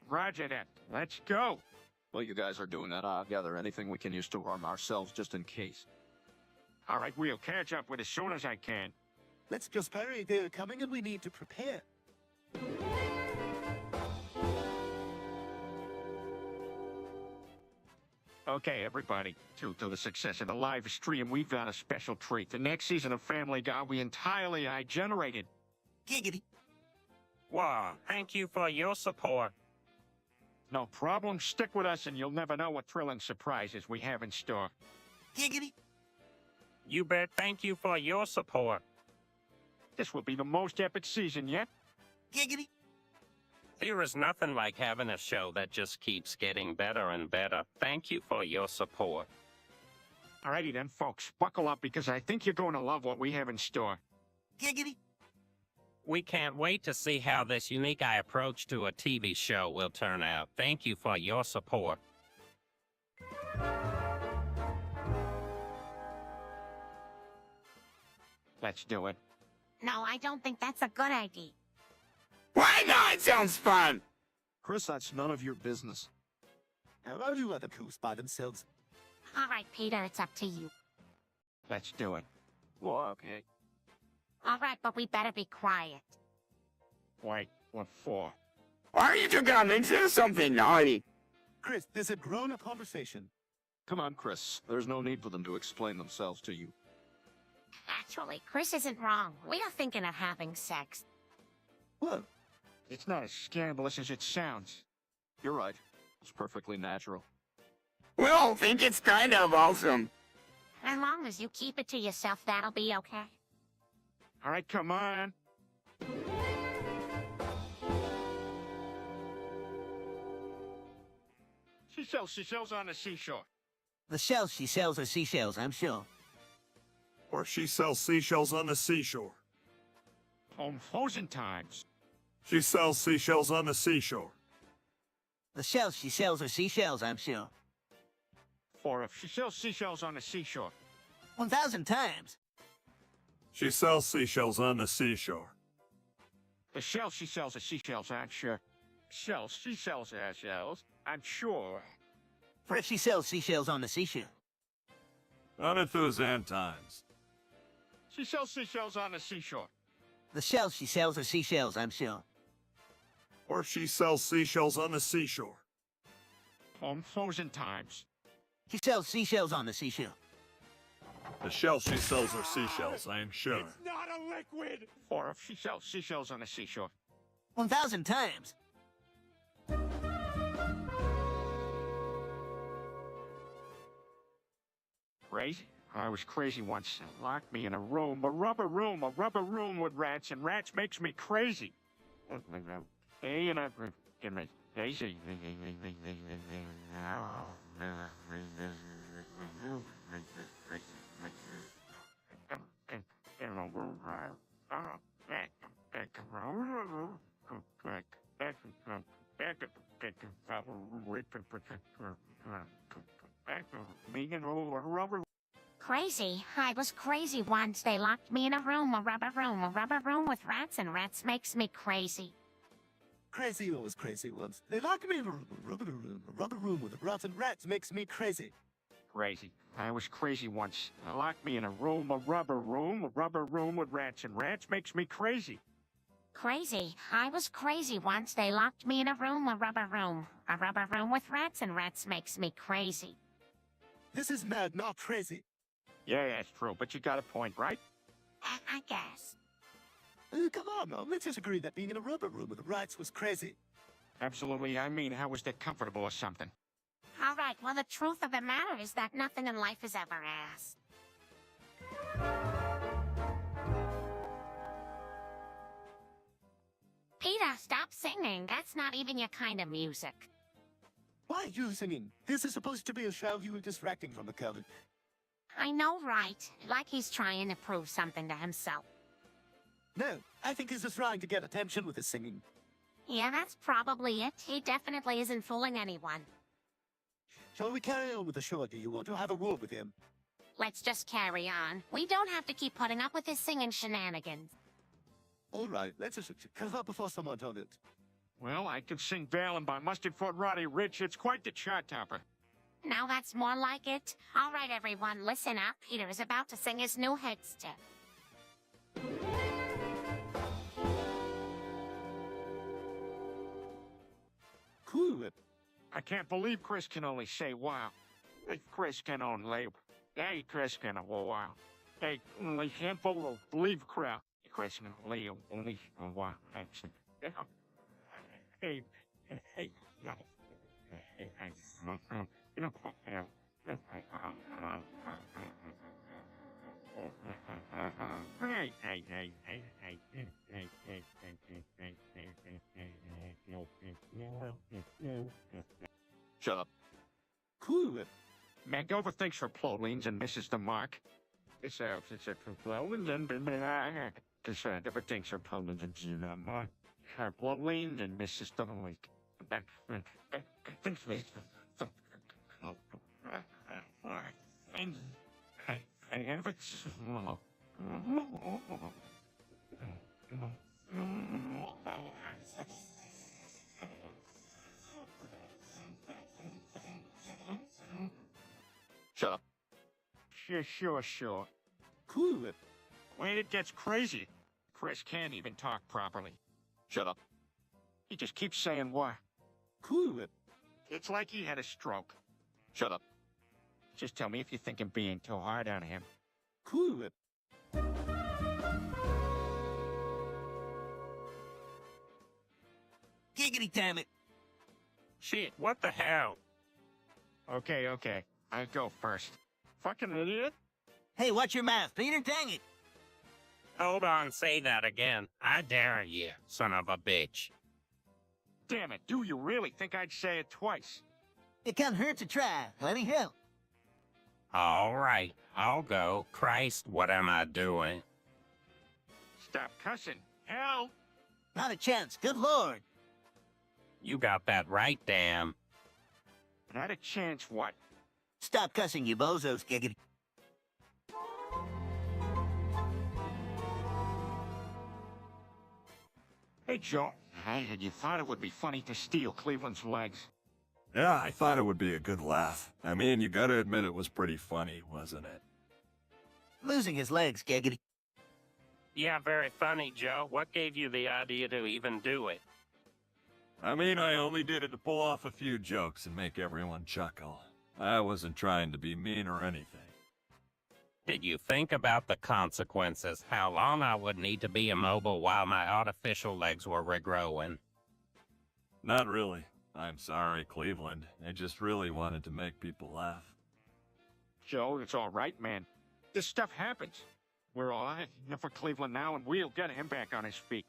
Roger that. Let's go. Well, you guys are doing that. I'll gather anything we can use to arm ourselves just in case. All right, we'll catch up with as soon as I can. Let's just hurry. They're coming and we need to prepare. Okay, everybody. Due to the success of the live stream, we've got a special treat. The next season of Family Guy we entirely generated. Giggity. Wow, thank you for your support. No problem. Stick with us and you'll never know what thrilling surprises we have in store. Giggity. You bet. Thank you for your support. This will be the most epic season yet. Giggity. There is nothing like having a show that just keeps getting better and better. Thank you for your support. Alrighty then, folks. Buckle up because I think you're going to love what we have in store. Giggity. We can't wait to see how this unique approach to a TV show will turn out. Thank you for your support. Let's do it. No, I don't think that's a good idea. Why not? Sounds fun. Chris, that's none of your business. How about you let them coast by themselves? All right, Peter, it's up to you. Let's do it. Well, okay. All right, but we better be quiet. Wait, what for? Why are you two coming to something naughty? Chris, there's a grown-up conversation. Come on, Chris. There's no need for them to explain themselves to you. Actually, Chris isn't wrong. We are thinking of having sex. Well, It's not as scandalous as it sounds. You're right. It's perfectly natural. We all think it's kind of awesome. As long as you keep it to yourself, that'll be okay. All right, come on. She sells on the seashore. The shells she sells are seashells, I'm sure. Or she sells seashells on the seashore. On frozen times. She sells seashells on the seashore. The shells she sells are seashells, I'm sure. For if she sells seashells on the seashore. 1,000 times. She sells seashells on the seashore. The shells she sells are seashells, I'm sure. Shells. She sells her shells. I'm sure. For if she sells seashells on the seashore. Unenthused times. She sells seashells on the seashore. The shells she sells are seashells, I'm sure. Or she sells seashells on the seashore. On frozen times. She sells seashells on the seashore. The shells she sells are seashells, I am sure. Not a liquid! Or if she sells seashells on the seashore. 1,000 times. Crazy? I was crazy once. Locked me in a rubber room with rats, and rats makes me crazy. Hey, and I get me. Crazy. I was crazy once. They locked me in a rubber room with rats, and rats makes me crazy. Crazy was crazy once. They locked me in a rubber room with rats, and rats makes me crazy. Crazy. I was crazy once. Locked me in a rubber room with rats, and rats makes me crazy. Crazy. I was crazy once. They locked me in a rubber room with rats, and rats makes me crazy. This is mad, not crazy. Yeah, that's true, but you got a point, right? I guess. Come on, now. Let's just agree that being in a rubber room with rats was crazy. Absolutely. I mean, how was that comfortable or something? All right, well, the truth of the matter is that nothing in life is ever ass. Peter, stop singing. That's not even your kind of music. Why are you singing? This is supposed to be a show. You were distracting from the cover. I know, right? Like he's trying to prove something to himself. No, I think he's just trying to get attention with his singing. Yeah, that's probably it. He definitely isn't fooling anyone. Shall we carry on with the show, or do you want to have a word with him? Let's just carry on. We don't have to keep putting up with his singing shenanigans. All right, let's just cut up before someone told it. Well, I could sing Valen by Mustard Foot Roddy Rich. It's quite the chart topper. Now that's more like it. All right, everyone, listen up. Peter is about to sing his new hit step. Cool. I can't believe Chris can only say wow. Hey, Chris can only... Hey, Chris can wow. Hey, I can't believe crowd. Chris can only wow. Hey, no. You know, Shut up. Cool. Meg overthinks her plotines and misses the mark. It's a plotines and overthinks her plotines and misses the mark. Her plotines and misses the mark. I have it. Shut up. Sure. Cool. When it gets crazy, Chris can't even talk properly. Shut up. He just keeps saying what? Cool. It's like he had a stroke. Shut up. Just tell me if you think I'm being too hard on him. Cool. Giggity damn it. Shit, what the hell? Okay. I go first. Fucking idiot. Hey, watch your mouth, Peter. Dang it. Hold on, say that again. I dare you, son of a bitch. Damn it, do you really think I'd say it twice? It can't hurt to try. Let me help. All right, I'll go. Christ, what am I doing? Stop cussing. Hell. Not a chance. Good Lord. You got that right, damn. Not a chance, what? Stop cussing, you bozos, Giggity. Hey, Joe. You thought it would be funny to steal Cleveland's legs. Yeah, I thought it would be a good laugh. I mean, you gotta admit it was pretty funny, wasn't it? Losing his legs, Giggity. Yeah, very funny, Joe. What gave you the idea to even do it? I mean, I only did it to pull off a few jokes and make everyone chuckle. I wasn't trying to be mean or anything. Did you think about the consequences? How long I would need to be immobile while my artificial legs were regrowing? Not really. I'm sorry, Cleveland. I just really wanted to make people laugh. Joe, it's all right, man. This stuff happens. We're all right for Cleveland now, and we'll get him back on his feet.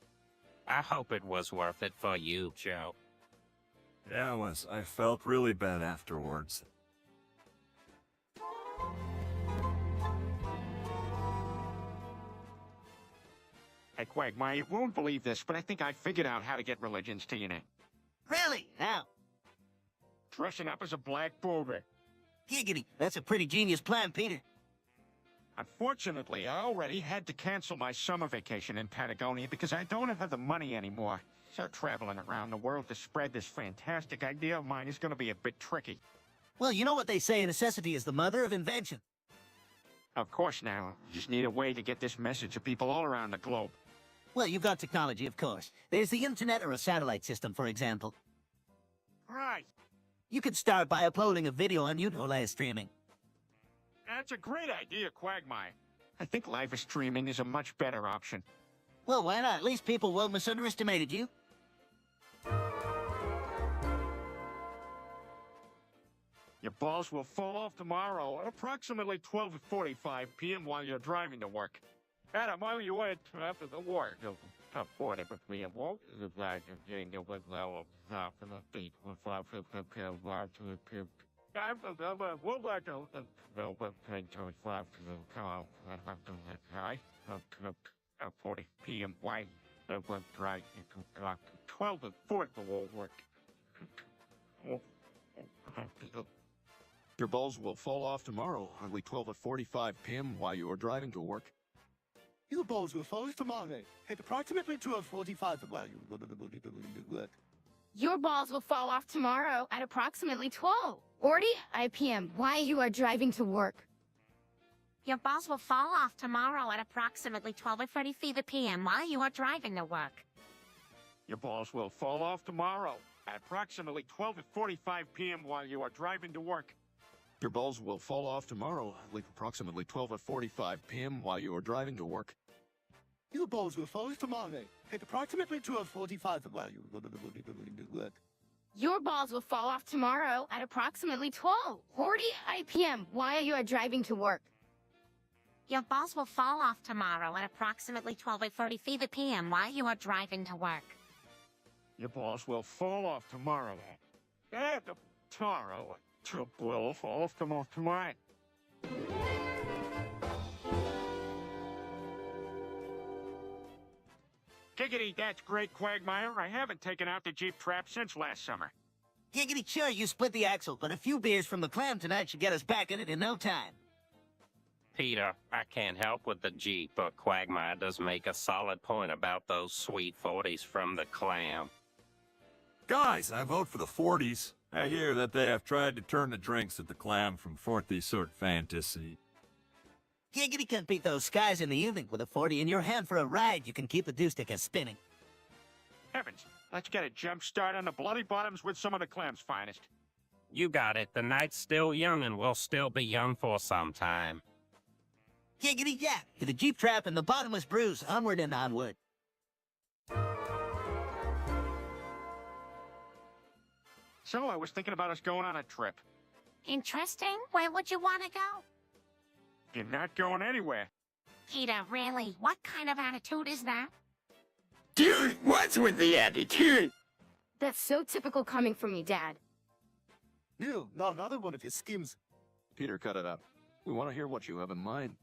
I hope it was worth it for you, Joe. Yeah, it was. I felt really bad afterwards. Hey, Quagmire, you won't believe this, but I think I figured out how to get religions to unite. Really? How? Dressing up as a black boulder. Giggity, that's a pretty genius plan, Peter. Unfortunately, I already had to cancel my summer vacation in Patagonia because I don't have the money anymore. So traveling around the world to spread this fantastic idea of mine is going to be a bit tricky. Well, you know what they say, necessity is the mother of invention. Of course now, just need a way to get this message to people all around the globe. Well, you've got technology, of course. There's the internet or a satellite system, for example. Right. You could start by uploading a video on YouTube live streaming. That's a great idea, Quagmire. I think live streaming is a much better option. Well, why not? At least people won't misunderestimated you. Your balls will fall off tomorrow at approximately 12:45 p.m. while you're driving to work. Adam, while you wait after the work, top 40 p.m. walk the flag of Jane with level half of the feet with 5 p.m. bar to appear. I'm the would like to velvet paint to 5 to the car. High up 40 p.m. White. The web dry into 12 and 4 will work. Your balls will fall off tomorrow, early 12:45 p.m. while you are driving to work. Your balls will fall off tomorrow at approximately 12:45 while you work. Your balls will fall off tomorrow at approximately 12:40 p.m. while you are driving to work. Your balls will fall off tomorrow at approximately 12:30 p.m. while you are driving to work. Your balls will fall off tomorrow at approximately 12:45 p.m. while you are driving to work. Your balls will fall off tomorrow, approximately 12:45 p.m. while you are driving to work. Your balls will fall off tomorrow at approximately 12:45 while you work. Your balls will fall off tomorrow at approximately 12:40 p.m. while you are driving to work. Your balls will fall off tomorrow at approximately 12:30 p.m. while you are driving to work. Your balls will fall off tomorrow at tomorrow. Will fall off tomorrow. Giggity, that's great, Quagmire. I haven't taken out the Jeep trap since last summer. Giggity, sure, you split the axle, but a few beers from the clam tonight should get us back in it in no time. Peter, I can't help with the Jeep, but Quagmire does make a solid point about those sweet 40s from the clam. Guys, I vote for the 40s. I hear that they have tried to turn the drinks at the clam from 40 sort fantasy. Giggity can't beat those skies in the evening with a 40 in your hand for a ride. You can keep the dew sticker spinning. Heavens, let's get a jump start on the Bloody Bottoms with some of the clam's finest. You got it. The night's still young and will still be young for some time. Giggity, yeah. To the Jeep trap and the bottomless brews. Onward and onward. So I was thinking about us going on a trip. Interesting. Where would you want to go? You're not going anywhere. Peter, really? What kind of attitude is that? Dude, what's with the attitude? That's so typical coming from you, Dad. No, not another one of his schemes. Peter, cut it out. We want to hear what you have in mind.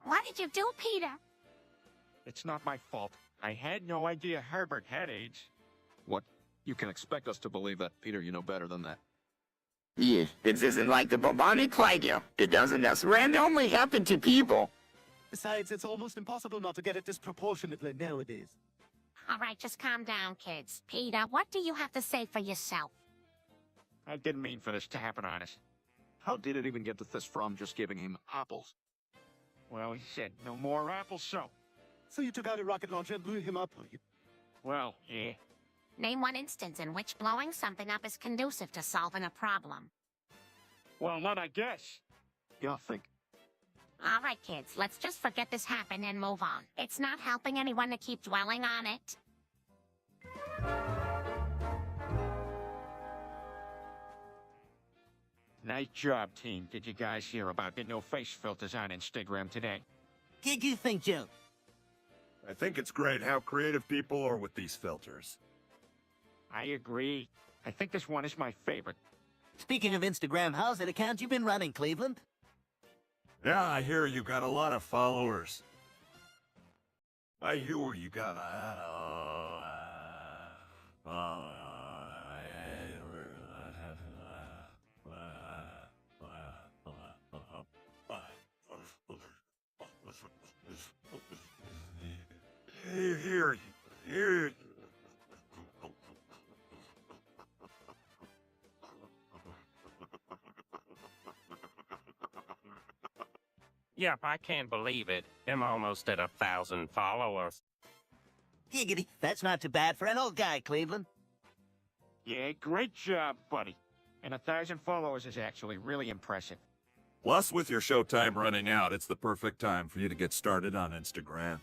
What did you do, Peter? It's not my fault. I had no idea Herbert had AIDS. What? You can expect us to believe that, Peter. You know better than that. Yeah, this isn't like the bubonic plague. It doesn't just randomly happen to people. Besides, it's almost impossible not to get it disproportionately nowadays. All right, just calm down, kids. Peter, what do you have to say for yourself? I didn't mean for this to happen on us. How did it even get to this from just giving him apples? Well, he said no more apples, so. So you took out a rocket launcher and blew him up, you... Well, yeah. Name one instance in which blowing something up is conducive to solving a problem. Well, none, I guess. Yeah, think. All right, kids, let's just forget this happened and move on. It's not helping anyone to keep dwelling on it. Nice job, team. Did you guys hear about the no face filters on Instagram today? Did you think, Joe? I think it's great how creative people are with these filters. I agree. I think this one is my favorite. Speaking of Instagram, how's that account you've been running, Cleveland? Yeah, I hear you got a lot of followers. I hear you got here. Yep, I can't believe it. I'm almost at 1,000 followers. Giggity, that's not too bad for an old guy, Cleveland. Yeah, great job, buddy. And 1,000 followers is actually really impressive. Plus, with your showtime running out, it's the perfect time for you to get started on Instagram.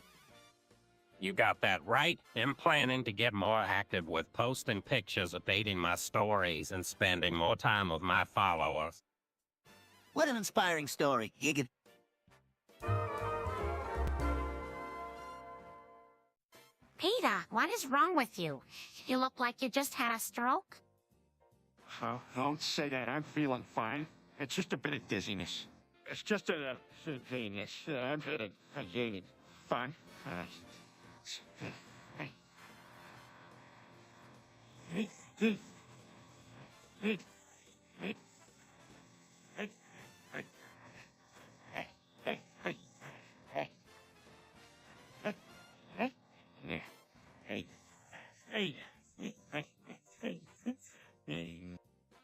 You got that right. I'm planning to get more active with posting pictures, updating my stories, and spending more time with my followers. What an inspiring story, Giggity. Peter, what is wrong with you? You look like you just had a stroke. Oh, don't say that. I'm feeling fine. It's just a bit of dizziness. It's just a dizziness. I'm feeling fine.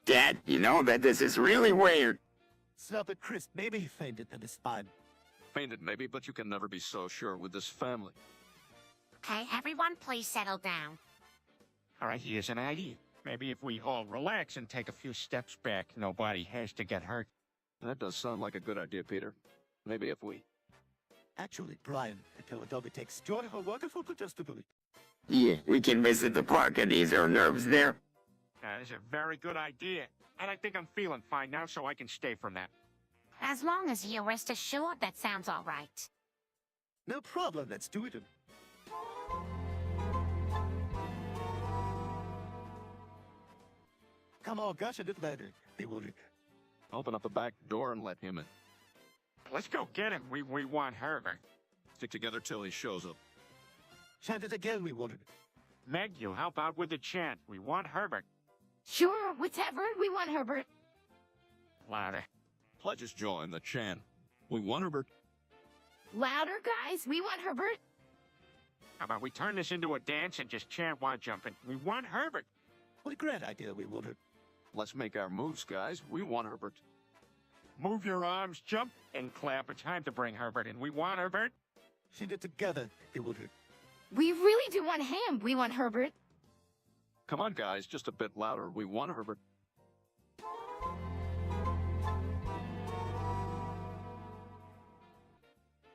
Dad, you know that this is really weird. Stop it, Chris. Maybe he fainted in his spine. Fainted maybe, but you can never be so sure with this family. Okay, everyone please settle down. All right, here's an idea. Maybe if we all relax and take a few steps back, nobody has to get hurt. That does sound like a good idea, Peter. Maybe if we... Actually, Brian, I tell a dog it takes joy of a wonderful digestibility. Yeah, we can visit the park and ease our nerves there. That is a very good idea. And I think I'm feeling fine now, so I can stay from that. As long as you rest assured, that sounds all right. No problem, let's do it. Come on, gush a little better. They will... Open up the back door and let him in. Let's go get him. We want Herbert. Stick together till he shows up. Chant it again, we wanted. Meg, you help out with the chant. We want Herbert. Sure, whatever. We want Herbert. Louder. Pledges join the chant. We want Herbert. Louder, guys. We want Herbert. How about we turn this into a dance and just chant while jumping? We want Herbert. What a great idea, we wanted. Let's make our moves, guys. We want Herbert. Move your arms, jump, and clap. It's time to bring Herbert in. We want Herbert. Chant it together, they wanted. We really do want him. We want Herbert. Come on, guys, just a bit louder. We want Herbert.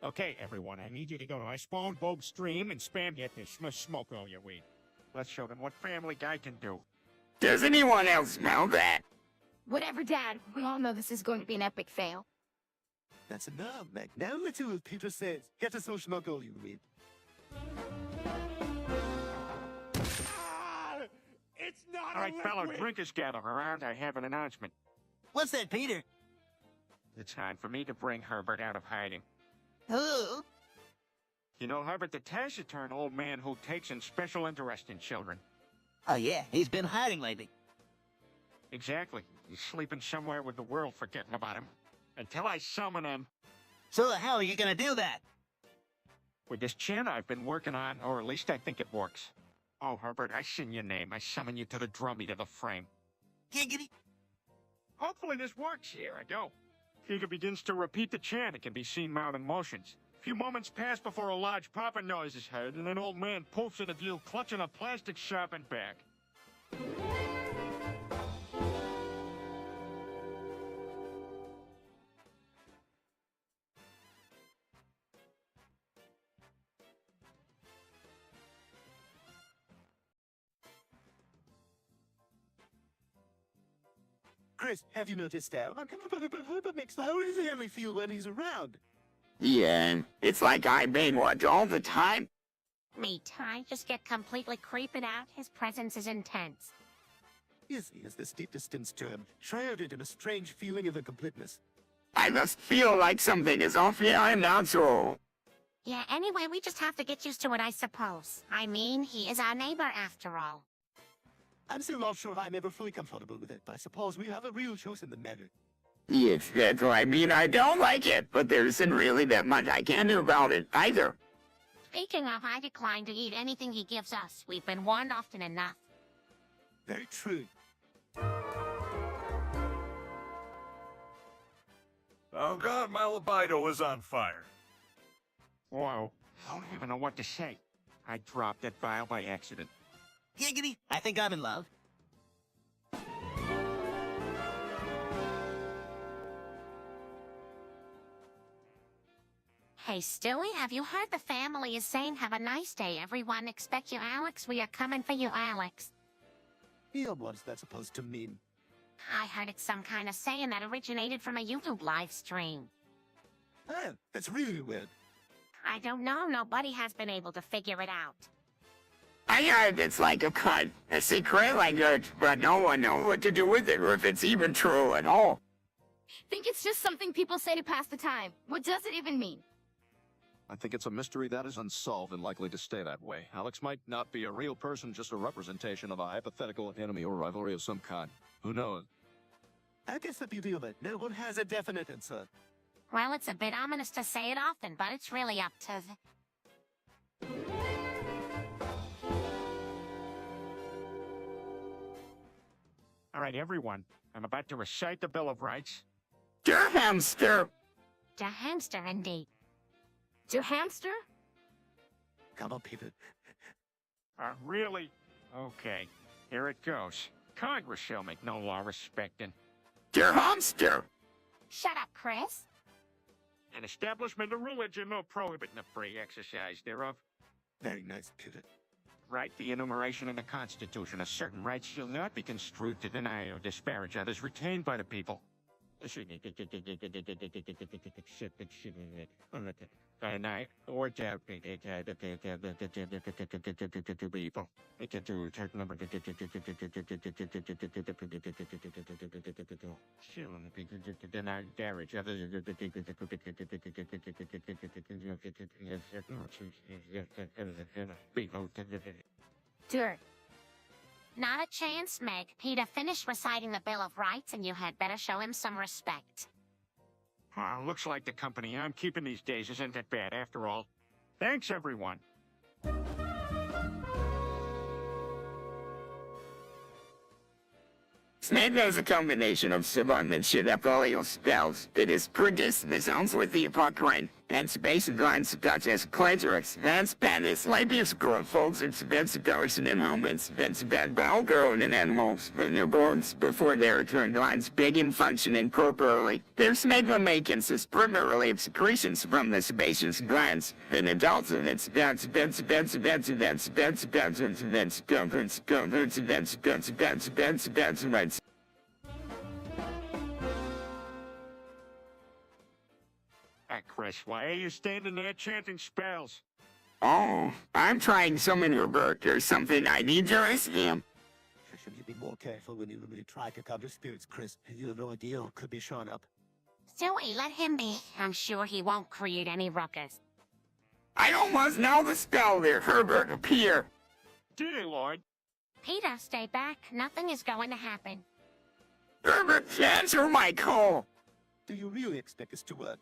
Okay, everyone, I need you to go to Aisponge Bob Stream and spam get this smoke all your weed. Let's show them what Family Guy can do. Does anyone else know that? Whatever, Dad. We all know this is going to be an epic fail. That's enough, Meg. Now let's do what Peter says. Get a social goal, you read. It's not all right, fellow drinkers, gather around. I have an announcement. What's that, Peter? It's time for me to bring Herbert out of hiding. Who? You know Herbert the taciturn old man who takes an special interest in children. Oh, yeah, he's been hiding lately. Exactly. He's sleeping somewhere with the world forgetting about him. Until I summon him. So how are you gonna do that? With this chant I've been working on, or at least I think it works. Oh, Herbert, I sing your name. I summon you to the drumbeat of the frame. Giggity. Hopefully this works. Here I go. Giga begins to repeat the chant. It can be seen mouthing motions. A few moments pass before a large popping noise is heard, and an old man poofs into view, clutching a plastic sharpened bag. Chris, have you noticed how Herbert makes the whole family feel when he's around? Yeah, it's like I'm being watched all the time. Me, I just get completely creeping out. His presence is intense. Yes, he has this deep distance to him, shrouded in a strange feeling of incompleteness. I just feel like something is off here. I'm not sure. Yeah, anyway, we just have to get used to it, I suppose. I mean, he is our neighbor after all. I'm still not sure I'm ever fully comfortable with it, but I suppose we have a real choice in the matter. Yes, that's what I mean. I don't like it, but there isn't really that much I can do about it either. Speaking of, I decline to eat anything he gives us. We've been warned often enough. Very true. Oh god, my libido is on fire. Whoa. I don't even know what to say. I dropped that vial by accident. Giggity. I think I'm in love. Hey, Stewie, have you heard the family is saying have a nice day, everyone? Expect you, Alex. We are coming for you, Alex. Yeah, what's that supposed to mean? I heard it's some kind of saying that originated from a YouTube live stream. Ah, that's really weird. I don't know. Nobody has been able to figure it out. I heard it's like a cut, a secret like that, but no one knows what to do with it or if it's even true at all. Think it's just something people say to pass the time. What does it even mean? I think it's a mystery that is unsolved and likely to stay that way. Alex might not be a real person, just a representation of a hypothetical enemy or rivalry of some kind. Who knows? I guess the beauty of it, no one has a definite answer. Well, it's a bit ominous to say it often, but it's really up to All right, everyone. I'm about to recite the Bill of Rights. Der hamster! the hamster, indeed. To hamster? Come on, Peter. Really? Okay. Here it goes. Congress shall make no law respecting Der hamster! Shut up, Chris. an establishment of religion or prohibiting the free exercise thereof. Very nice, Peter. Right, the enumeration in the Constitution of certain rights shall not be construed to deny or disparage others retained by the people. Deny or doubt people. Deny marriage Dirt. Not a chance, Meg. Peter finished reciting the Bill of Rights, and you had better show him some respect. Looks like the company I'm keeping these days isn't that bad after all. Thanks, everyone. Snake is a combination of subordination epithelial spells that is produced the sounds with the apocrine and space glands such as clitoris, and Spanish, labius growth folds, and subvencidation in humans, and bowel growth in animals, for newborns, before their return glands begin functioning properly. Their smegma consists primarily of secretions from the sebaceous glands. In adults, it's Chris, why are you standing there chanting spells? Oh, I'm trying summon your bird. There's something I need to ask him. Should you be more careful when you really try to conjure spirits, Chris? You have no idea who could be showing up. Stewie, let him be. I'm sure he won't create any ruckus. I almost know the spell there, Herbert. Appear. Dear Lord. Peter, stay back. Nothing is going to happen. Herbert, answer my call. Do you really expect this to work?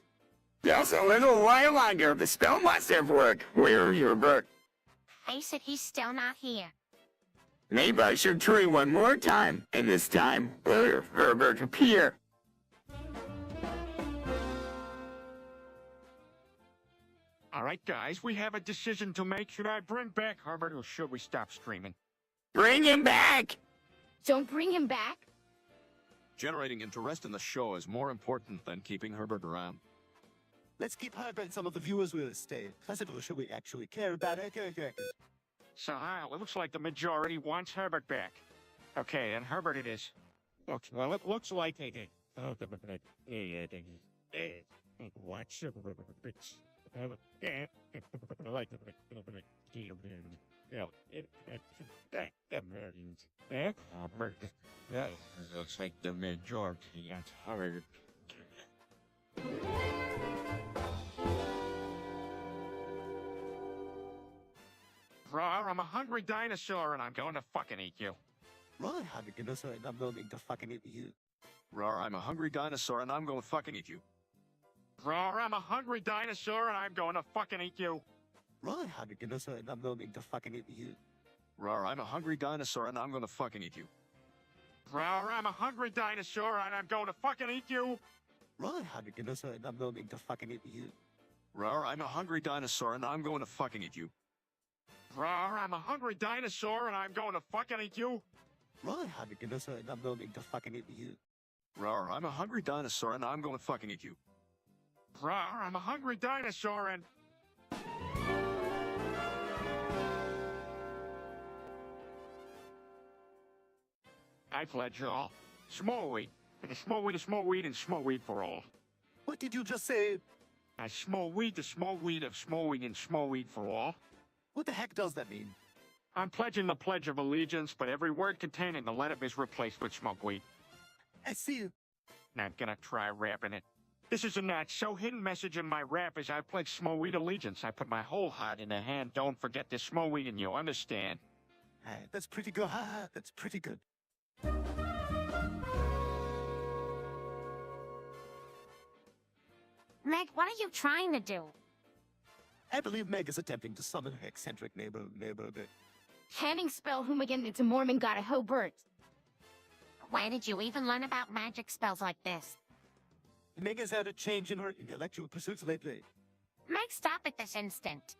Just a little while longer, the spell must have worked. Where are you, Bert? Face it, he's still not here. Maybe I should try one more time, and this time, Herbert appear. All right, guys, we have a decision to make. Should I bring back Herbert or should we stop streaming? Bring him back! Don't bring him back. Generating interest in the show is more important than keeping Herbert around. Let's keep Herbert, some of the viewers will stay. First of all, should we actually care about it? So, it looks like the majority wants Herbert back. Okay, then Herbert it is. Well, it looks like they did. Watch that looks like the majority at Herbert. Rawr, I'm a hungry dinosaur and I'm going to fucking eat you. Right, hungry dinosaur, and I'm going to fucking eat you. Rawr, I'm a hungry dinosaur and I'm going to fucking eat you. Rawr, I'm a hungry dinosaur and I'm going to fucking eat you. Right, hungry dinosaur, and I'm going to fucking eat you. Rawr, I'm a hungry dinosaur and I'm going to fucking eat you. Rawr, I'm a hungry dinosaur and I'm going to fucking eat you. Right, hungry dinosaur, and I'm going to fucking eat you. Rawr, I'm a hungry dinosaur and I'm going to fucking eat you. Rawr, I'm a hungry dinosaur and I'm going to fucking eat you. Right, hungry dinosaur, and I'm going to fucking eat you. Rawr, I'm a hungry dinosaur and I'm going to fucking eat you. Rawr, I'm a hungry dinosaur and... I pledge all. Small weed. Small weed, small weed, and small weed for all. What did you just say? I small weed, the small weed of small weed and small weed for all. What the heck does that mean? I'm pledging the Pledge of Allegiance, but every word containing the letter is replaced with smoke weed. I see. Not gonna try rapping it. This is a not so hidden message in my rap is I pledge small weed allegiance. I put my whole heart in the hand. Don't forget the small weed in you, understand? That's pretty good. That's pretty good. Meg, what are you trying to do? I believe Meg is attempting to summon her eccentric neighbor. Canning spell whom again into Mormon god of Hobart. Where did you even learn about magic spells like this? Meg has had a change in her intellectual pursuits lately. Meg, stop it this instant.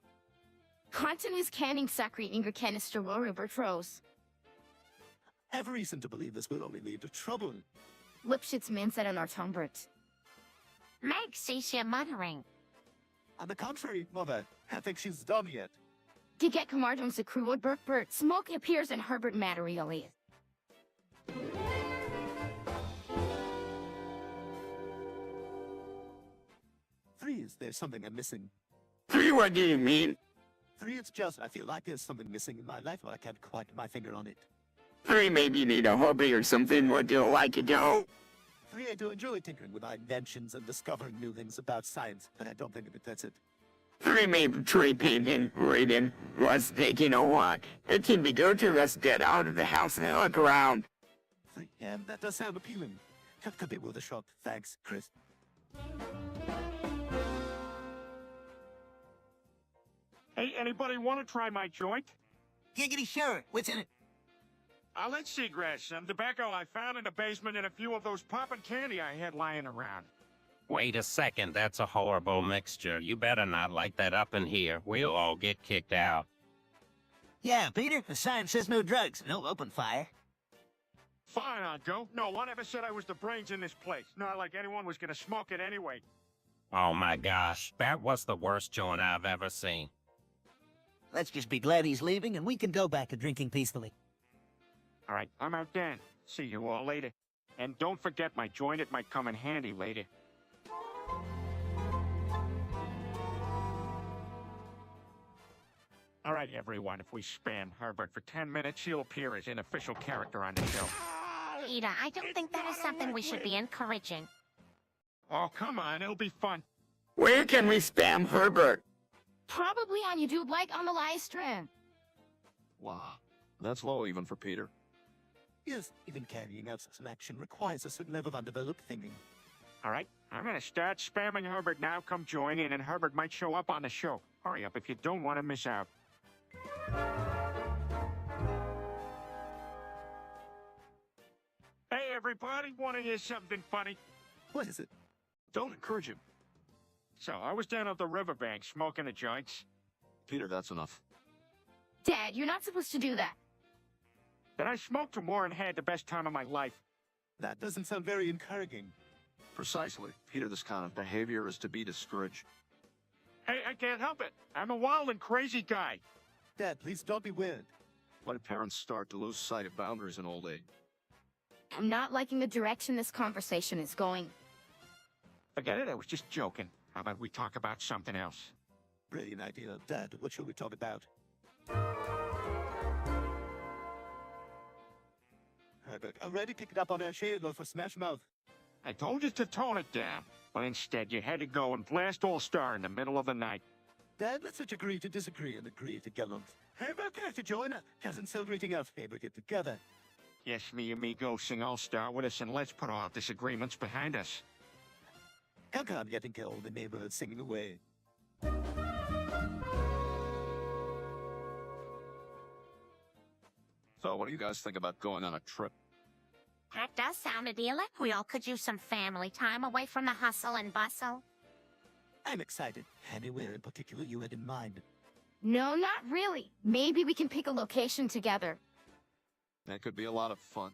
Continuous canning sacri inger canister Robert Rose. I have reason to believe this will only lead to trouble. Lipschitz man said on our Tombert. Meg, cease your muttering. On the contrary, Mother, I think she's dumb yet. Giget Kamardon Sakruwood Bert smoke appears in Herbert materially. Three, is there something I'm missing? 3, what do you mean? 3, it's just I feel like there's something missing in my life, but I can't quite put my finger on it. 3, maybe you need a hobby or something. What do you like to do? 3, I do enjoy tinkering with my inventions and discovering new things about science, but I don't think that's it. 3, maybe tree painting, reading, was taking a walk. It can be good to just get out of the house and look around. 3, yeah, that does sound appealing. Could be worth a shot. Thanks, Chris. Hey, anybody want to try my joint? Giggity sure. What's in it? Let's see, Grass. Some tobacco I found in the basement and a few of those poppin' candy I had lying around. Wait a second, that's a horrible mixture. You better not light that up in here. We'll all get kicked out. Yeah, Peter, the sign says no drugs, no open fire. Fine, I'll go. No one ever said I was the brains in this place. Not like anyone was gonna smoke it anyway. Oh my gosh, that was the worst joint I've ever seen. Let's just be glad he's leaving and we can go back to drinking peacefully. All right, I'm out then. See you all later. And don't forget my joint, it might come in handy later. All right, everyone, if we spam Herbert for 10 minutes, he'll appear as an official character on the show. Peter, I don't think that is something we should be encouraging. Oh, come on, it'll be fun. Where can we spam Herbert? Probably on YouTube like on the live stream. Wow, that's low even for Peter. Yes, even carrying out such an action requires a certain level of undeveloped thinking. All right, I'm gonna start spamming Herbert now. Come join in, and Herbert might show up on the show. Hurry up if you don't want to miss out. Hey, everybody, want to hear something funny? What is it? Don't encourage him. So, I was down at the riverbank smoking the joints. Peter, that's enough. Dad, you're not supposed to do that. Then I smoked some more and had the best time of my life. That doesn't sound very encouraging. Precisely. Peter, this kind of behavior is to be discouraged. Hey, I can't help it. I'm a wild and crazy guy. Dad, please don't be weird. When parents start to lose sight of boundaries in old age. I'm not liking the direction this conversation is going. Forget it, I was just joking. How about we talk about something else? Brilliant idea. Dad, what shall we talk about? Herbert, already picked up on our schedule for Smash Mouth. I told you to tone it down, but instead you had to go and blast All-Star in the middle of the night. Dad, let's just agree to disagree and agree to get along. Herbert, care to join us? Cousin celebrating our favorite get together. Yes, me and me go sing All-Star with us, and let's put our disagreements behind us. How come getting killed in the neighborhood singing away? So, what do you guys think about going on a trip? That does sound idyllic. We all could use some family time away from the hustle and bustle. I'm excited. Anywhere in particular you had in mind? No, not really. Maybe we can pick a location together. That could be a lot of fun.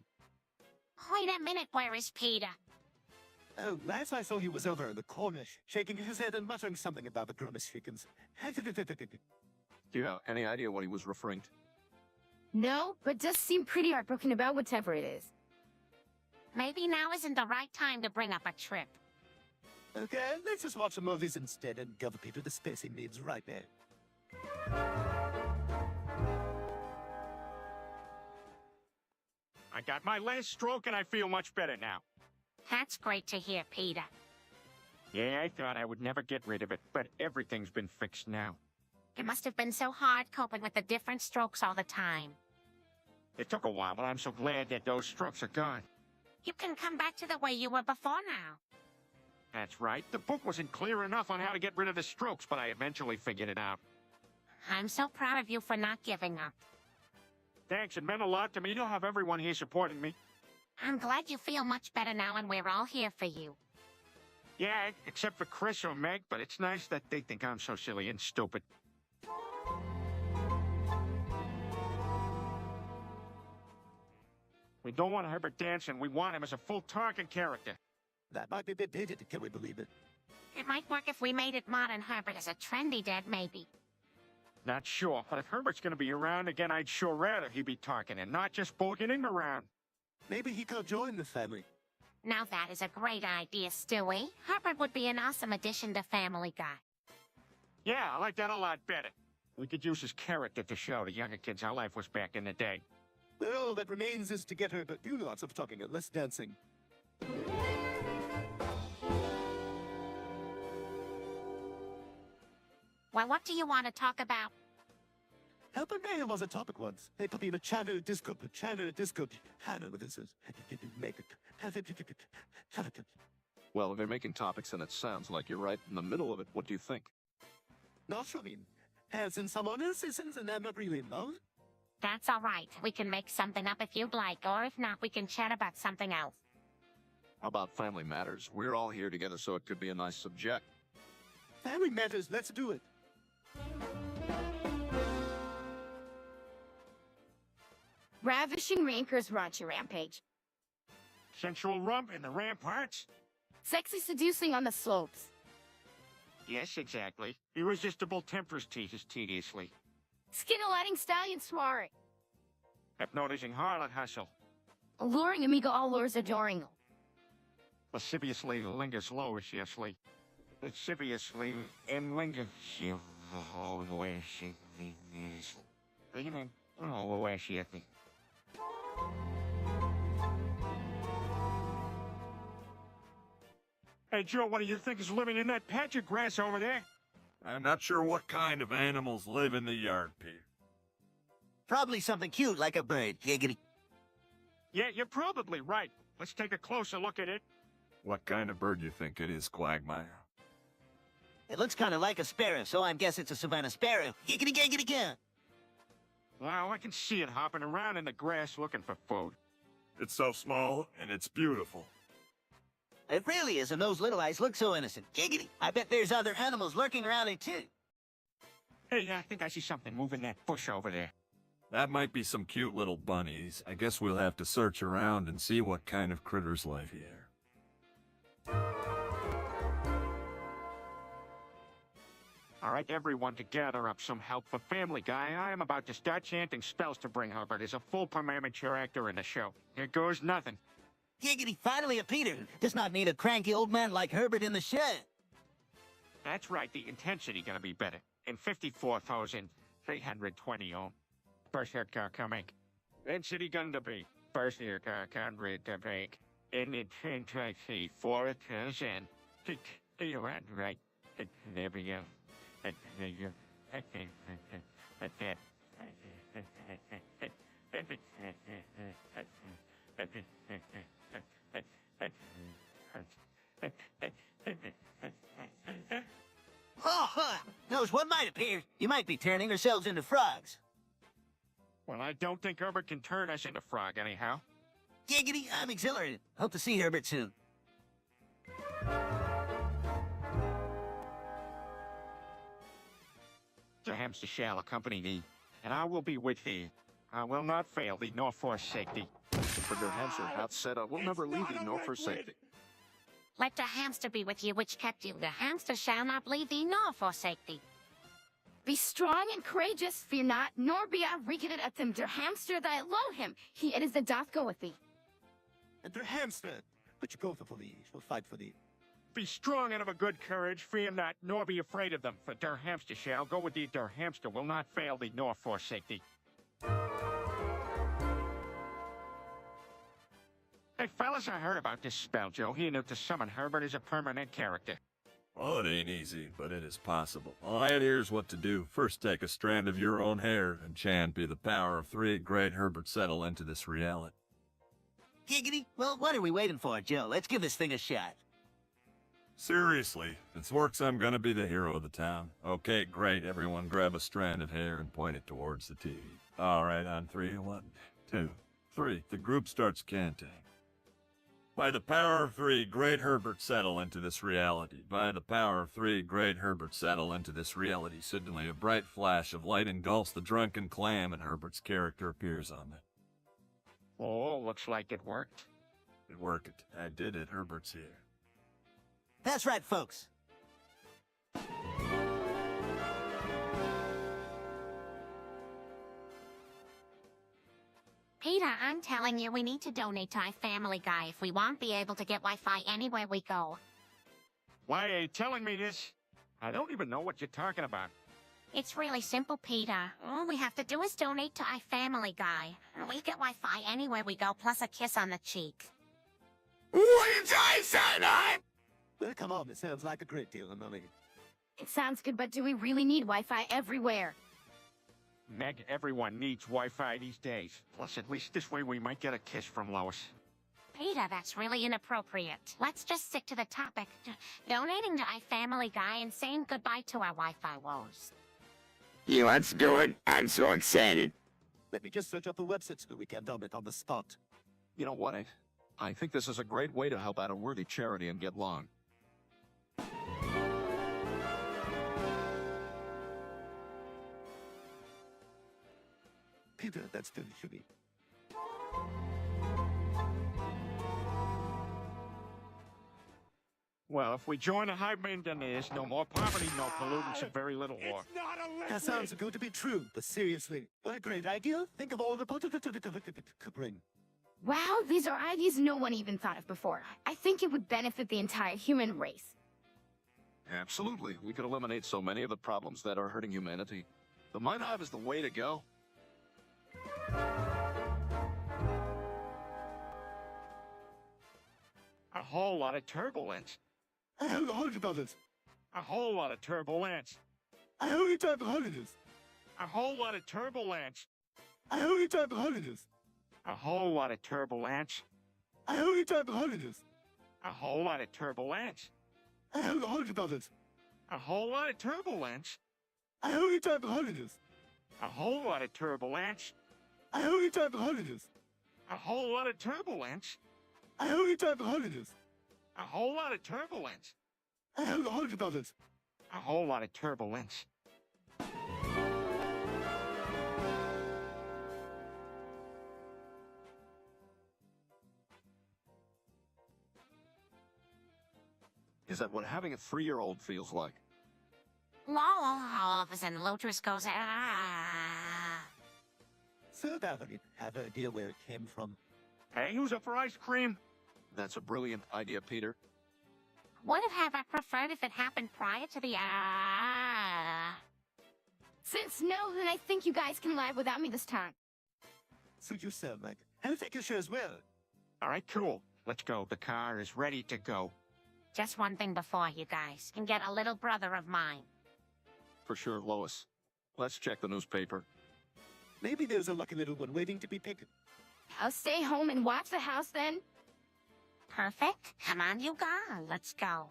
Wait a minute, where is Peter? Oh, last I saw he was over in the Cornish, shaking his head and muttering something about the Grimace chickens. Do you have any idea what he was referring to? No, but does seem pretty heartbroken about whatever it is. Maybe now isn't the right time to bring up a trip. Okay, let's just watch the movies instead and give Peter the space he needs right now. I got my last stroke and I feel much better now. That's great to hear, Peter. Yeah, I thought I would never get rid of it, but everything's been fixed now. It must have been so hard coping with the different strokes all the time. It took a while, but I'm so glad that those strokes are gone. You can come back to the way you were before now. That's right. The book wasn't clear enough on how to get rid of the strokes, but I eventually figured it out. I'm so proud of you for not giving up. Thanks, it meant a lot to me to have everyone here supporting me. I'm glad you feel much better now and we're all here for you. Yeah, except for Chris or Meg, but it's nice that they think I'm so silly and stupid. We don't want Herbert dancing, we want him as a full talking character. That might be a bit dated, can we believe it? It might work if we made it modern Herbert as a trendy dad, maybe. Not sure, but if Herbert's gonna be around again, I'd sure rather he be talking and not just poking him around. Maybe he could join the family. Now that is a great idea, Stewie. Herbert would be an awesome addition to Family Guy. Yeah, I like that a lot better. We could use his character to show the younger kids how life was back in the day. Well, all that remains is to get her to do lots of talking and less dancing. Well, what do you want to talk about? Helping Mayor was a topic once. They put me in a channel disco, Hannah with this is make it. Well, if they're making topics and it sounds like you're right in the middle of it, what do you think? Not sure, as in someone else's, and I'm not really involved. That's all right. We can make something up if you'd like, or if not, we can chat about something else. How about family matters? We're all here together, so it could be a nice subject. Family matters, let's do it. Ravishing Ranker's raunchy rampage. Sensual rump in the ramparts? Sexy seducing on the slopes. Yes, exactly. Irresistible tempers teases tediously. Skin-alighting stallion soiree. Hypnotizing harlot hustle. Alluring amigo allures adoring. Lasciviously lingers lasciviously. Lasciviously and lingers. Oh, where she is. Oh, where she is. Hey, Joe, what do you think is living in that patch of grass over there? I'm not sure what kind of animals live in the yard, Peter. Probably something cute like a bird, giggity. Yeah, you're probably right. Let's take a closer look at it. What kind of bird do you think it is, Quagmire? It looks kind of like a sparrow, so I guess it's a savanna sparrow. Giggity giggity gah. Wow, I can see it hopping around in the grass looking for food. It's so small, and it's beautiful. It really is, and those little eyes look so innocent. Giggity. I bet there's other animals lurking around it, too. Hey, I think I see something moving that bush over there. That might be some cute little bunnies. I guess we'll have to search around and see what kind of critters live here. All right, everyone to gather up some help for Family Guy. I am about to start chanting spells to bring Herbert as a full-time amateur actor in the show. Here goes nothing. Giggity, finally a Peter who does not need a cranky old man like Herbert in the shed. That's right, the intensity gonna be better. In 54,320 ohm. Berserker coming. Density gonna be. Berserker coming to make. In intensity 4,000. You're right. There we go. Oh, knows what might appear. You might be turning yourselves into frogs. Well, I don't think Herbert can turn us into frog anyhow. Giggity, I'm exhilarated. Hope to see Herbert soon. The hamster shall accompany thee, and I will be with thee. I will not fail thee nor forsake thee. For the hamster hath said, I will never leave thee nor forsake thee. Let the hamster be with you which kept you. The hamster shall not leave thee nor forsake thee. Be strong and courageous, fear not, nor be outreated at them. Der hamster thy lo him, he it is that doth go with thee. And their hamster, but you go for thee, shall fight for thee. Be strong and of a good courage, fear not, nor be afraid of them. For der hamster shall go with thee, der hamster will not fail thee nor forsake thee. Hey, fellas, I heard about this spell, Joe. He knew to summon Herbert as a permanent character. Well, it ain't easy, but it is possible. All right, here's what to do. First, take a strand of your own hair and chant "Be the power of 3 great Herbert settle into this reality." Giggity, well, what are we waiting for, Joe? Let's give this thing a shot. Seriously, if this works, I'm gonna be the hero of the town. Okay, great. Everyone grab a strand of hair and point it towards the TV. All right, on 3. 1, 2, 3. The group starts chanting. By the power of 3, great Herbert settle into this reality. By the power of 3, great Herbert settle into this reality. Suddenly, a bright flash of light engulfs the drunken clam, and Herbert's character appears on it. Oh, looks like it worked. It worked. I did it. Herbert's here. That's right, folks. Peter, I'm telling you, we need to donate to Family Guy if we won't be able to get Wi-Fi anywhere we go. Why are you telling me this? I don't even know what you're talking about. It's really simple, Peter. All we have to do is donate to Family Guy. We get Wi-Fi anywhere we go, plus a kiss on the cheek. What did I say, I? Well, come on, it sounds like a great deal of money. It sounds good, but do we really need Wi-Fi everywhere? Meg, everyone needs Wi-Fi these days. Plus, at least this way we might get a kiss from Lois. Peter, that's really inappropriate. Let's just stick to the topic. Donating to Family Guy and saying goodbye to our Wi-Fi woes. Yeah, let's do it. I'm so excited. Let me just search up the website so we can dump it on the spot. You know what? I think this is a great way to help out a worthy charity and get long. Peter, that's very funny. Well, if we join a hive mind, then there's no more poverty, no pollutants, and very little war. That sounds good to be true, but seriously, what a great idea. Think of all the positivity it could bring. Wow, these are ideas no one even thought of before. I think it would benefit the entire human race. Absolutely. We could eliminate so many of the problems that are hurting humanity. The Mind Hive is the way to go. A whole lot of turbulence. I have $100. A whole lot of turbulence. I only time $100. A whole lot of turbulence. I only time $100. A whole lot of turbulence. I only time $100. A whole lot of turbulence. I have $100. A whole lot of turbulence. I only time $100. A whole lot of turbulence. I only time $100. A whole lot of turbulence. I only time $100. A whole lot of turbulence. I have $100. A whole lot of turbulence. Is that what having a 3-year-old feels like? All of a sudden, Lotris goes, ah. So Valerie, have an idea where it came from. Hey, who's up for ice cream? That's a brilliant idea, Peter. Would have I preferred if it happened prior to the ah. Since no, then I think you guys can live without me this time. Suit yourself, Mike. I think you should as well. All right, cool. Let's go. The car is ready to go. Just one thing before you guys can get a little brother of mine. For sure, Lois. Let's check the newspaper. Maybe there's a lucky little one waiting to be picked. I'll stay home and watch the house then. Perfect. Come on, you guys. Let's go.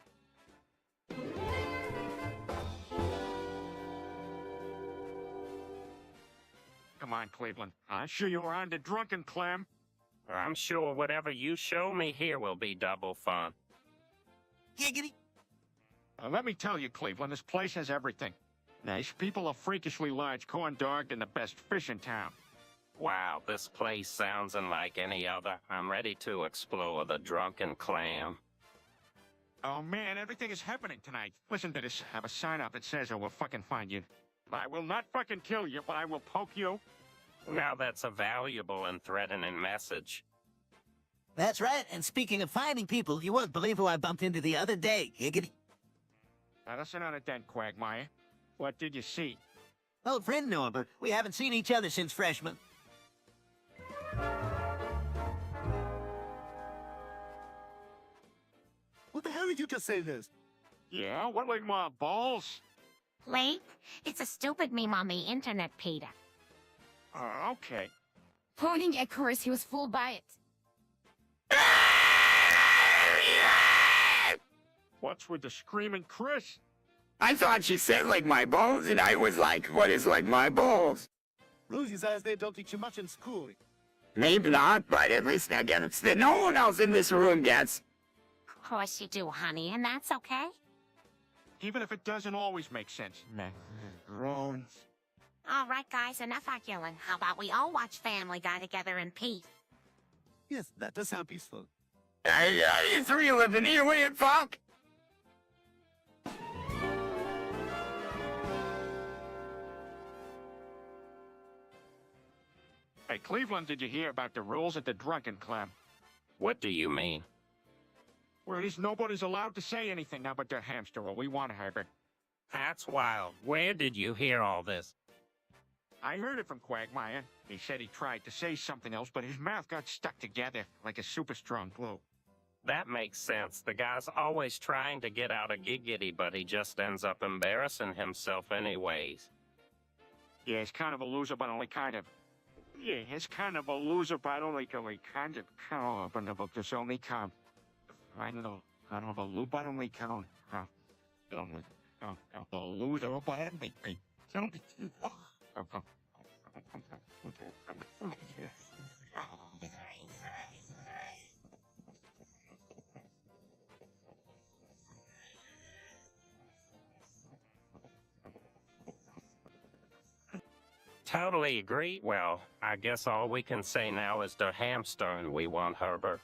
Come on, Cleveland. I'm sure you were on the drunken clam. I'm sure whatever you show me here will be double fun. Giggity. Let me tell you, Cleveland, this place has everything. Nice people, a freakishly large corn dog, and the best fish in town. Wow, this place sounds unlike any other. I'm ready to explore the drunken clam. Oh man, everything is happening tonight. Listen to this. Have a sign up that says I will fucking find you. I will not fucking kill you, but I will poke you. Now that's a valuable and threatening message. That's right, and speaking of finding people, you won't believe who I bumped into the other day, Giggity. Now listen on it then, Quagmire. What did you see? Old friend Norbert, we haven't seen each other since freshman. What the hell did you just say this? Yeah, what like my balls? Late? It's a stupid meme on the internet, Peter. Okay. Pointing at Chorus, he was fooled by it. What's with the screaming Chris? I thought she said like my balls, and I was like, what is like my balls? Rosie's eyes, they don't teach you much in school. Maybe not, but at least I get it that no one else in this room gets. Of course you do, honey, and that's okay. Even if it doesn't always make sense. Groans. All right, guys, enough arguing. How about we all watch Family Guy together in peace? Yes, that does sound peaceful. You three living here, will you, Funk? Hey, Cleveland, did you hear about the rules at the drunken clam? What do you mean? Well, at least nobody's allowed to say anything now but their hamster, or we want to have it. That's wild. Where did you hear all this? I heard it from Quagmire. He said he tried to say something else, but his mouth got stuck together like a super strong glue. That makes sense. The guy's always trying to get out of Giggity, but he just ends up embarrassing himself anyways. Yeah, he's kind of a loser, but only kind of. Yeah, he's kind of a loser, but only kind of. Oh, but no, just only kind. I don't know, but only count. The loser, but only count. Totally agree. Well, I guess all we can say now is the hamster and we want Herbert.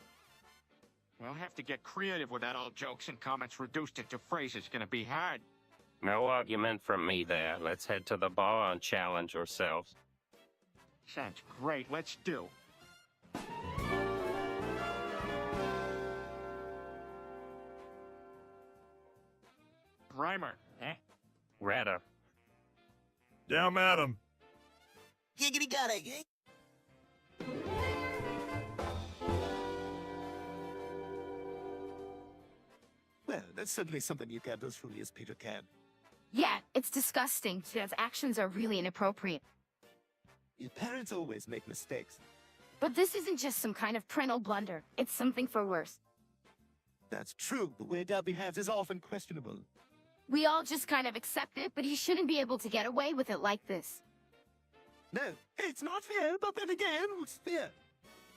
We'll have to get creative with that old jokes and comments reduced into phrases. Gonna be hard. No argument from me there. Let's head to the bar and challenge ourselves. Sounds great. Let's do. Primer, eh? Redder. Yeah, madam. Giggity got it, eh? Well, that's certainly something you can't do as truly as Peter can. Yeah, it's disgusting. His actions are really inappropriate. Your parents always make mistakes. But this isn't just some kind of parental blunder. It's something for worse. That's true. The way Dad behaves is often questionable. We all just kind of accept it, but he shouldn't be able to get away with it like this. No, it's not fair, but then again, what's fair?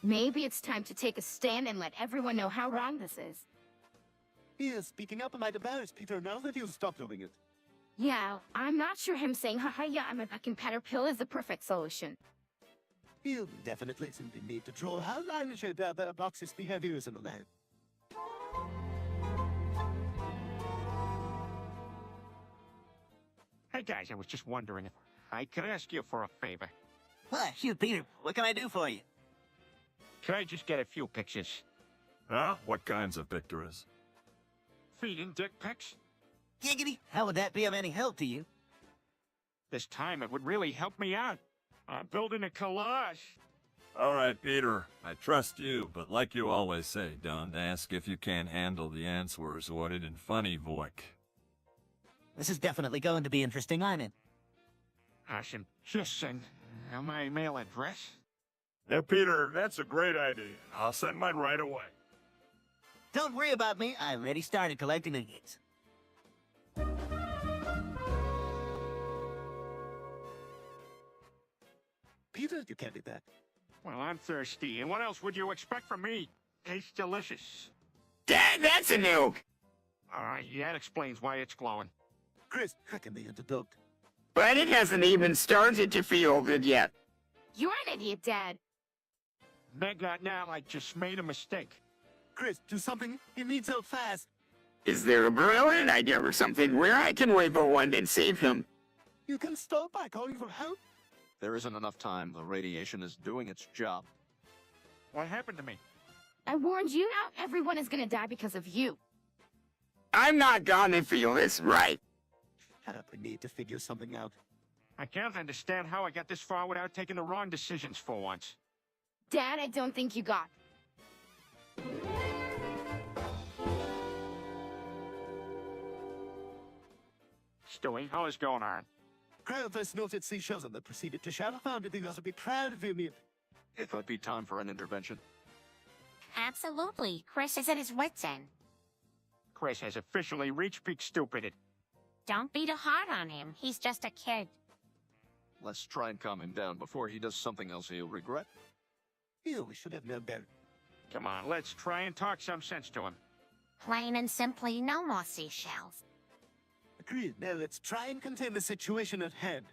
Maybe it's time to take a stand and let everyone know how wrong this is. Here, speaking up might embarrass Peter now that he'll stop doing it. Yeah, I'm not sure him saying, haha, yeah, I'm a fucking caterpillar is the perfect solution. He'll definitely simply need to draw how line should the obnoxious behaviors in the land. Hey guys, I was just wondering if I could ask you for a favor. What? Shoot, Peter, what can I do for you? Could I just get a few pictures? Huh? What kinds of pictures? Feeding dick pics? Giggity, how would that be of any help to you? This time it would really help me out. I'm building a collage. All right, Peter, I trust you, but like you always say, don't ask if you can't handle the answers ordered in funny voice. This is definitely going to be interesting, I'm in. Awesome. Just send my mail address. Yeah, Peter, that's a great idea. I'll send mine right away. Don't worry about me, I already started collecting the gigs. Peter, you can't do that. Well, I'm thirsty, and what else would you expect from me? Tastes delicious. Dad, that's a nuke! Alright, that explains why it's glowing. Chris, how can the antidote? But it hasn't even started to feel good yet. You're an idiot, Dad. Mega, now I just made a mistake. Chris, do something. He needs help fast. Is there a brilliant idea or something where I can wave a wand and save him? You can start by calling for help. There isn't enough time. The radiation is doing its job. What happened to me? I warned you now, everyone is gonna die because of you. I'm not gonna feel this right. Shut up, we need to figure something out. I can't understand how I got this far without taking the wrong decisions for once. Dad, I don't think you got. Stewie, how is going on? Crowd first noted seashells and then proceeded to shout found it. He also be proud of him. It might be time for an intervention. Absolutely. Chris is at his wits' end. Chris has officially reached peak stupidity. Don't be too hard on him. He's just a kid. Let's try and calm him down before he does something else he'll regret. Ew, we should have known better. Come on, let's try and talk some sense to him. Plain and simply, no more seashells. Agreed. Now let's try and contain the situation at hand.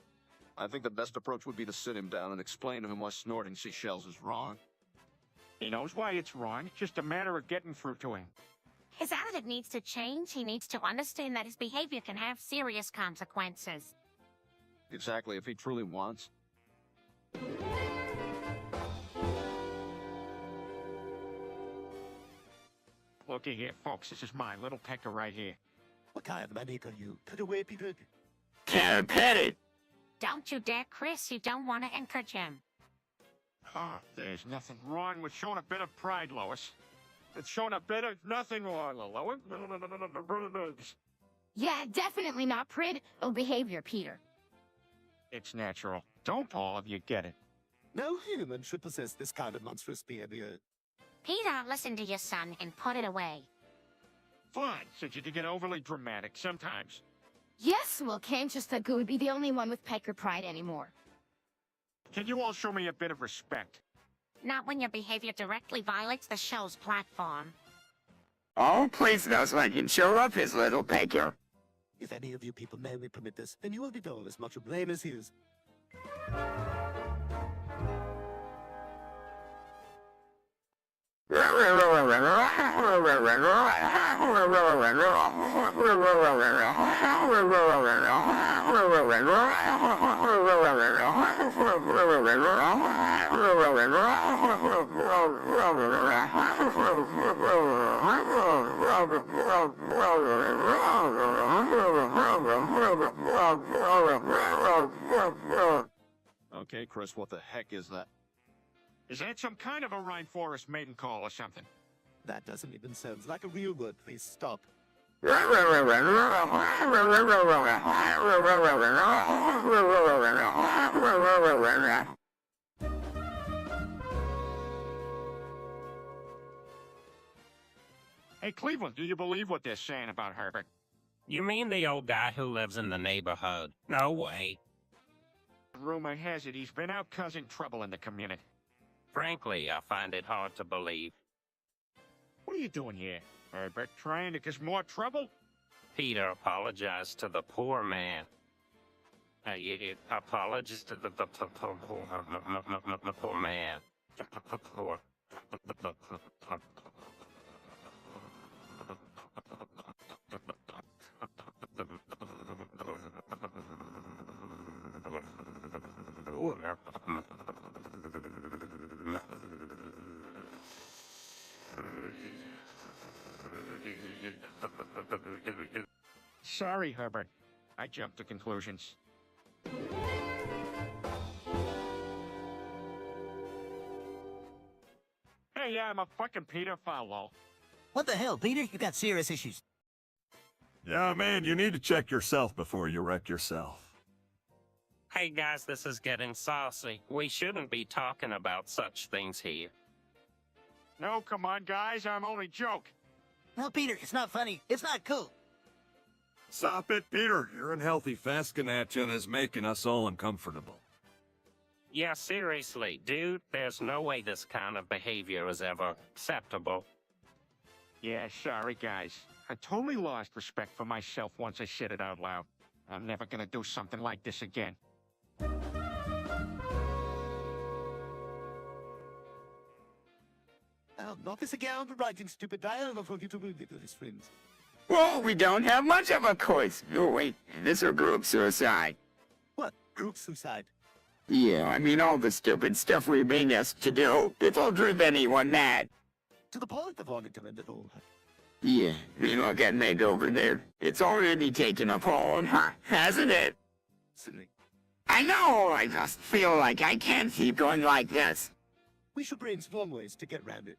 I think the best approach would be to sit him down and explain to him why snorting seashells is wrong. He knows why it's wrong. It's just a matter of getting through to him. His attitude needs to change. He needs to understand that his behavior can have serious consequences. Exactly, if he truly wants. Looky here, folks. This is my little pecker right here. What kind of maniac are you? Put away, Peter. Can't pet it. Don't you dare, Chris. You don't want to encourage him. Ah, there's nothing wrong with showing a bit of pride, Lois. It's showing a bit of nothing wrong, Lois. Yeah, definitely not prid or behavior, Peter. It's natural. Don't all of you get it? No human should possess this kind of monstrous behavior. Peter, listen to your son and put it away. Fine, since you get overly dramatic sometimes. Yes, well, Ken just thought Goo would be the only one with pecker pride anymore. Can you all show me a bit of respect? Not when your behavior directly violates the show's platform. Oh, please no, so I can show up his little pecker. If any of you people mainly permit this, then you will be done as much to blame as he is. Okay, Chris, what the heck is that? Is that some kind of a rainforest maiden call or something? That doesn't even sound like a real word. Please stop. Hey Hey, Cleveland, do you believe what they're saying about Herbert? You mean the old guy who lives in the neighborhood? No way. Rumor has it he's been out causing trouble in the community. Frankly, I find it hard to believe. What are you doing here, Herbert? Trying to cause more trouble? Peter apologized to the poor man. Apologies to the poor man. Sorry, Herbert. I jumped to conclusions. Hey, yeah, I'm a fucking Peter Fowler. What the hell, Peter? You got serious issues. Yeah, man, you need to check yourself before you wreck yourself. Hey guys, this is getting saucy. We shouldn't be talking about such things here. No, come on, guys, I'm only joking. No, Peter, it's not funny. It's not cool. Stop it, Peter. Your unhealthy fascination is making us all uncomfortable. Yeah, seriously, dude, there's no way this kind of behavior is ever acceptable. Yeah, sorry, guys. I totally lost respect for myself once I said it out loud. I'm never gonna do something like this again. I'll not this again for writing stupid dialogue for you to ridiculous friends. Well, we don't have much of a choice. Oh, wait, this is group suicide. What? Group suicide? Yeah, I mean all the stupid stuff we're being asked to do. It'll drive anyone mad. To the point of argument at all. Yeah, you look at Nate over there. It's already taken a hold, huh? Hasn't it? Silly. I know, I just feel like I can't keep going like this. We should brainstorm ways to get around it.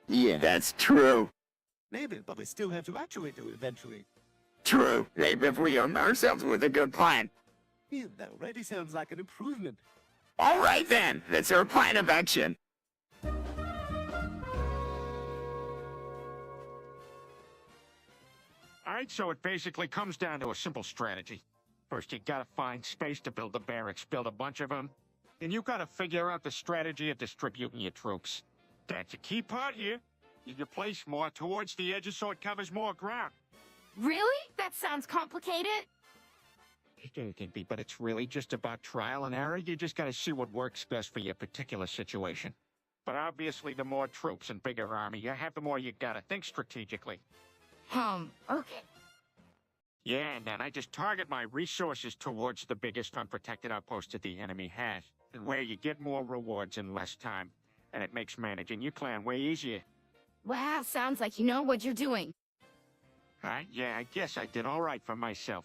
Yeah, that's true. Maybe, but we still have to actuate it eventually. True. Maybe if we arm ourselves with a good plan. Yeah, that already sounds like an improvement. All right then, that's our plan of action. Alright, so it basically comes down to a simple strategy. First, you gotta find space to build the barracks, build a bunch of them. Then you gotta figure out the strategy of distributing your troops. That's a key part here. You place more towards the edges so it covers more ground. Really? That sounds complicated. It can be, but it's really just about trial and error. You just gotta see what works best for your particular situation. But obviously, the more troops and bigger army you have, the more you gotta think strategically. Okay. Yeah, and then I just target my resources towards the biggest unprotected outpost that the enemy has, and where you get more rewards in less time, and it makes managing your clan way easier. Wow, sounds like you know what you're doing. Yeah, I guess I did all right for myself.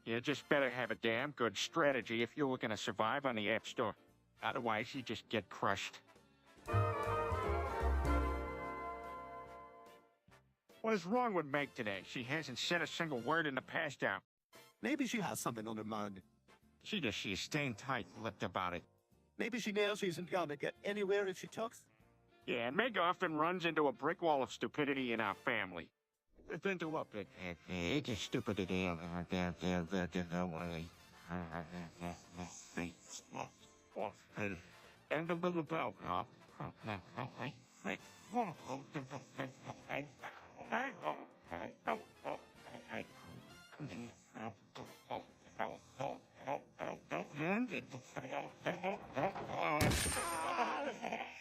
You just better have a damn good strategy if you were gonna survive on the App Store. Otherwise, you just get crushed. What is wrong with Meg today? She hasn't said a single word in the past hour. Maybe she has something on her mind. She's staying tight-lipped about it. Maybe she knows she isn't gonna get anywhere if she talks. Yeah, and Meg often runs into a brick wall of stupidity in our family. Into what? It's a stupidity. And a little bell.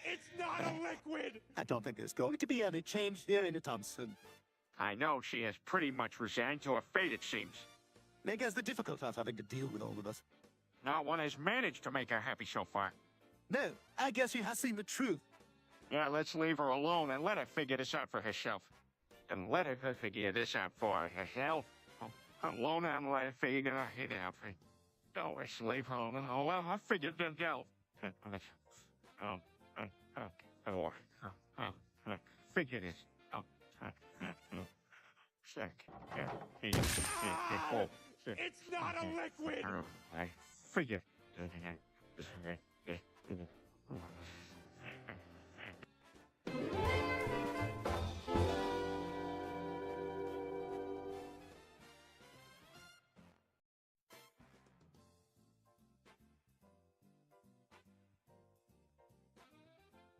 It's not a liquid! I don't think there's going to be any change there anytime soon. I know she has pretty much resigned to her fate, it seems. Meg has the difficulty of having to deal with all of us. Not one has managed to make her happy so far. No, I guess she has seen the truth. Yeah, let's leave her alone and let her figure this out for herself. And let her figure this out for herself. Alone and let her figure it out. Don't let's leave her alone. Oh, well, I figured it out. Figure this out. It's not a liquid! I figured.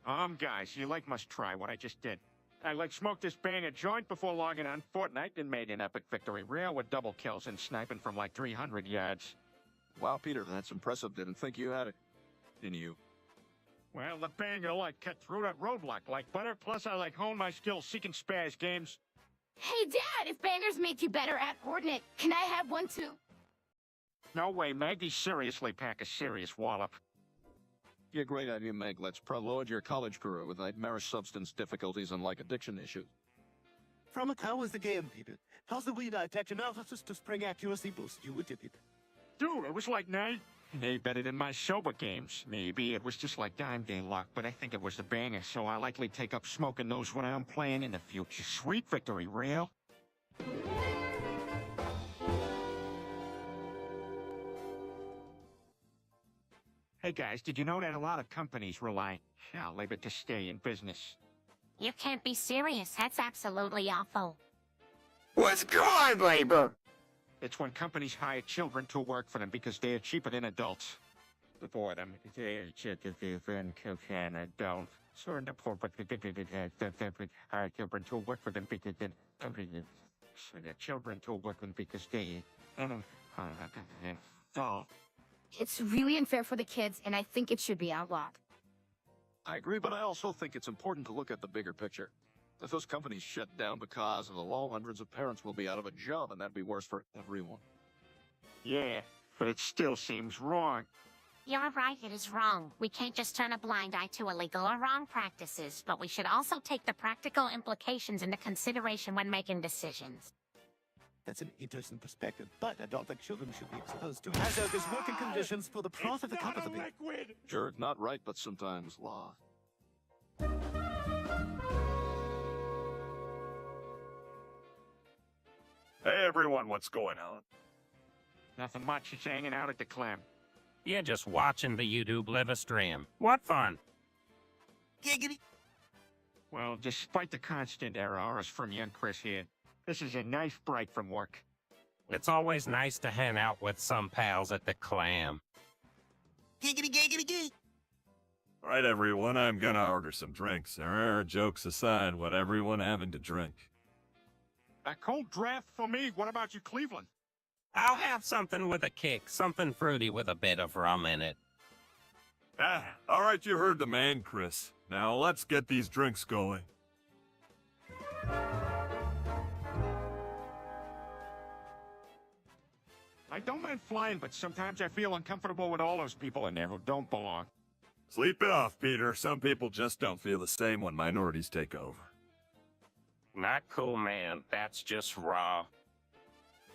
Guys, you must try what I just did. I smoked this banger joint before logging on Fortnite and made an epic victory reel with double kills and sniping from like 300 yards. Wow, Peter, that's impressive. Didn't think you had it in you. Well, the banger cut through that roadblock like butter, plus I honed my skills seeking spares games. Hey, Dad, if bangers make you better at Fortnite, can I have one too? No way, Meg. These seriously pack a serious wallop. Yeah, great idea, Meg. Let's proload your college career with nightmarish substance difficulties and addiction issues. From how was the game, Peter? How's the weed tech analysis to spring accuracy boost you with it? Dude, it was night. Hey, better than my sober games. Maybe it was just dime day luck, but I think it was the banger, so I'll likely take up smoking those when I'm playing in the future. Sweet victory reel. Hey guys, did you know that a lot of companies rely on labor to stay in business? You can't be serious. That's absolutely awful. What's child labor? It's when companies hire children to work for them because they are cheaper than adults. For them, they are cheaper than adults. So the poor hire children to work for them because they're children to work for them because they It's really unfair for the kids, and I think it should be outlawed. I agree, but I also think it's important to look at the bigger picture. If those companies shut down because of the law, hundreds of parents will be out of a job, and that'd be worse for everyone. Yeah, but it still seems wrong. You're right, it is wrong. We can't just turn a blind eye to illegal or wrong practices, but we should also take the practical implications into consideration when making decisions. That's an interesting perspective, but I don't think children should be exposed to hazardous working conditions for the profit of the company. Sure, not right, but sometimes law. Hey everyone, what's going on? Nothing much, just hanging out at the clam. You're just watching the YouTube live stream. What fun! Giggity. Well, despite the constant errors from young Chris here, this is a nice break from work. It's always nice to hang out with some pals at the clam. Giggity, giggity, gig. All right, everyone, I'm gonna order some drinks. Jokes aside, what everyone having to drink? A cold draft for me. What about you, Cleveland? I'll have something with a kick, something fruity with a bit of rum in it. All right, you heard the man, Chris. Now let's get these drinks going. I don't mind flying, but sometimes I feel uncomfortable with all those people in there who don't belong. Sleep it off, Peter. Some people just don't feel the same when minorities take over. Not cool, man. That's just raw.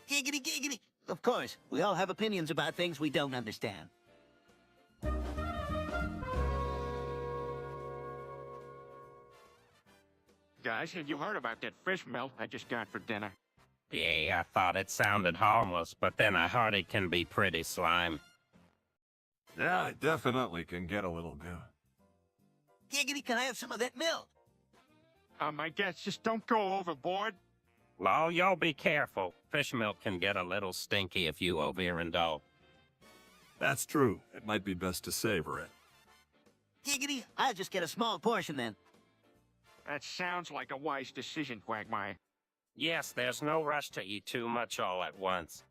Giggity, giggity. Of course, we all have opinions about things we don't understand. Guys, have you heard about that fish melt I just got for dinner? Yeah, I thought it sounded harmless, but then I heard it can be pretty slime. Yeah, it definitely can get a little good. Giggity, can I have some of that milk? I guess just don't go overboard. Lol, y'all be careful. Fish milk can get a little stinky if you overindulge. That's true. It might be best to savor it. Giggity, I'll just get a small portion then. That sounds like a wise decision, Quagmire. Yes, there's no rush to eat too much all at once.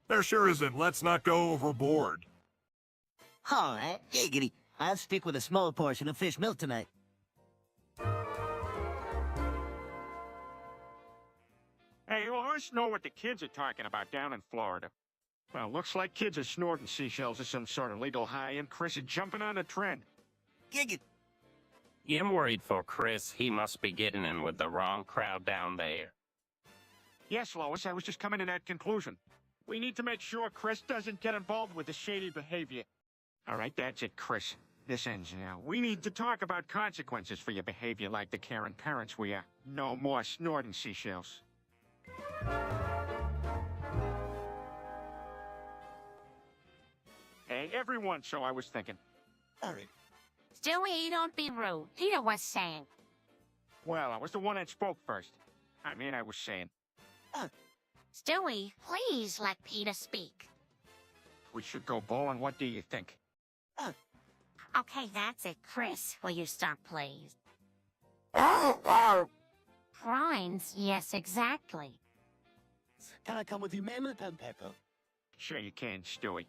There sure isn't. Let's not go overboard. All right, giggity. I'll stick with a small portion of fish milk tonight. Hey, you always know what the kids are talking about down in Florida. Well, looks like kids are snorting seashells as some sort of legal high, and Chris is jumping on the trend. Giggity. Yeah, I'm worried for Chris. He must be getting in with the wrong crowd down there. Yes, Lois, I was just coming to that conclusion. We need to make sure Chris doesn't get involved with the shady behavior. All right, that's it, Chris. This ends now. We need to talk about consequences for your behavior like the caring parents we are. No more snorting seashells. Hey, everyone, so I was thinking. All right. Stewie, don't be rude. Peter was saying. Well, I was the one that spoke first. I was saying. Stewie, please let Peter speak. We should go bowling. What do you think? Okay, that's it. Chris, will you stop, please? Crimes? Yes, exactly. Can I come with you, ma'am, and Pepper? Sure you can, Stewie.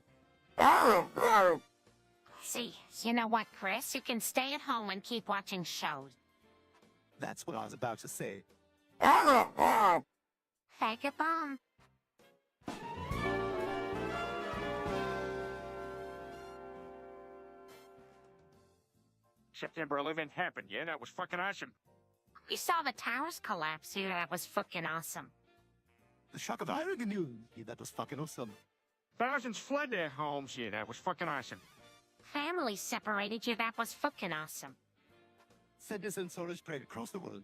See, you know what, Chris? You can stay at home and keep watching shows. That's what I was about to say. Fake a bomb. September 11th happened, yeah? That was fucking awesome. We saw the towers collapse here. That was fucking awesome. The shock of irony news. Yeah, that was fucking awesome. Thousands fled their homes, yeah? That was fucking awesome. Families separated you. That was fucking awesome. Sadness and sorrow spread across the world.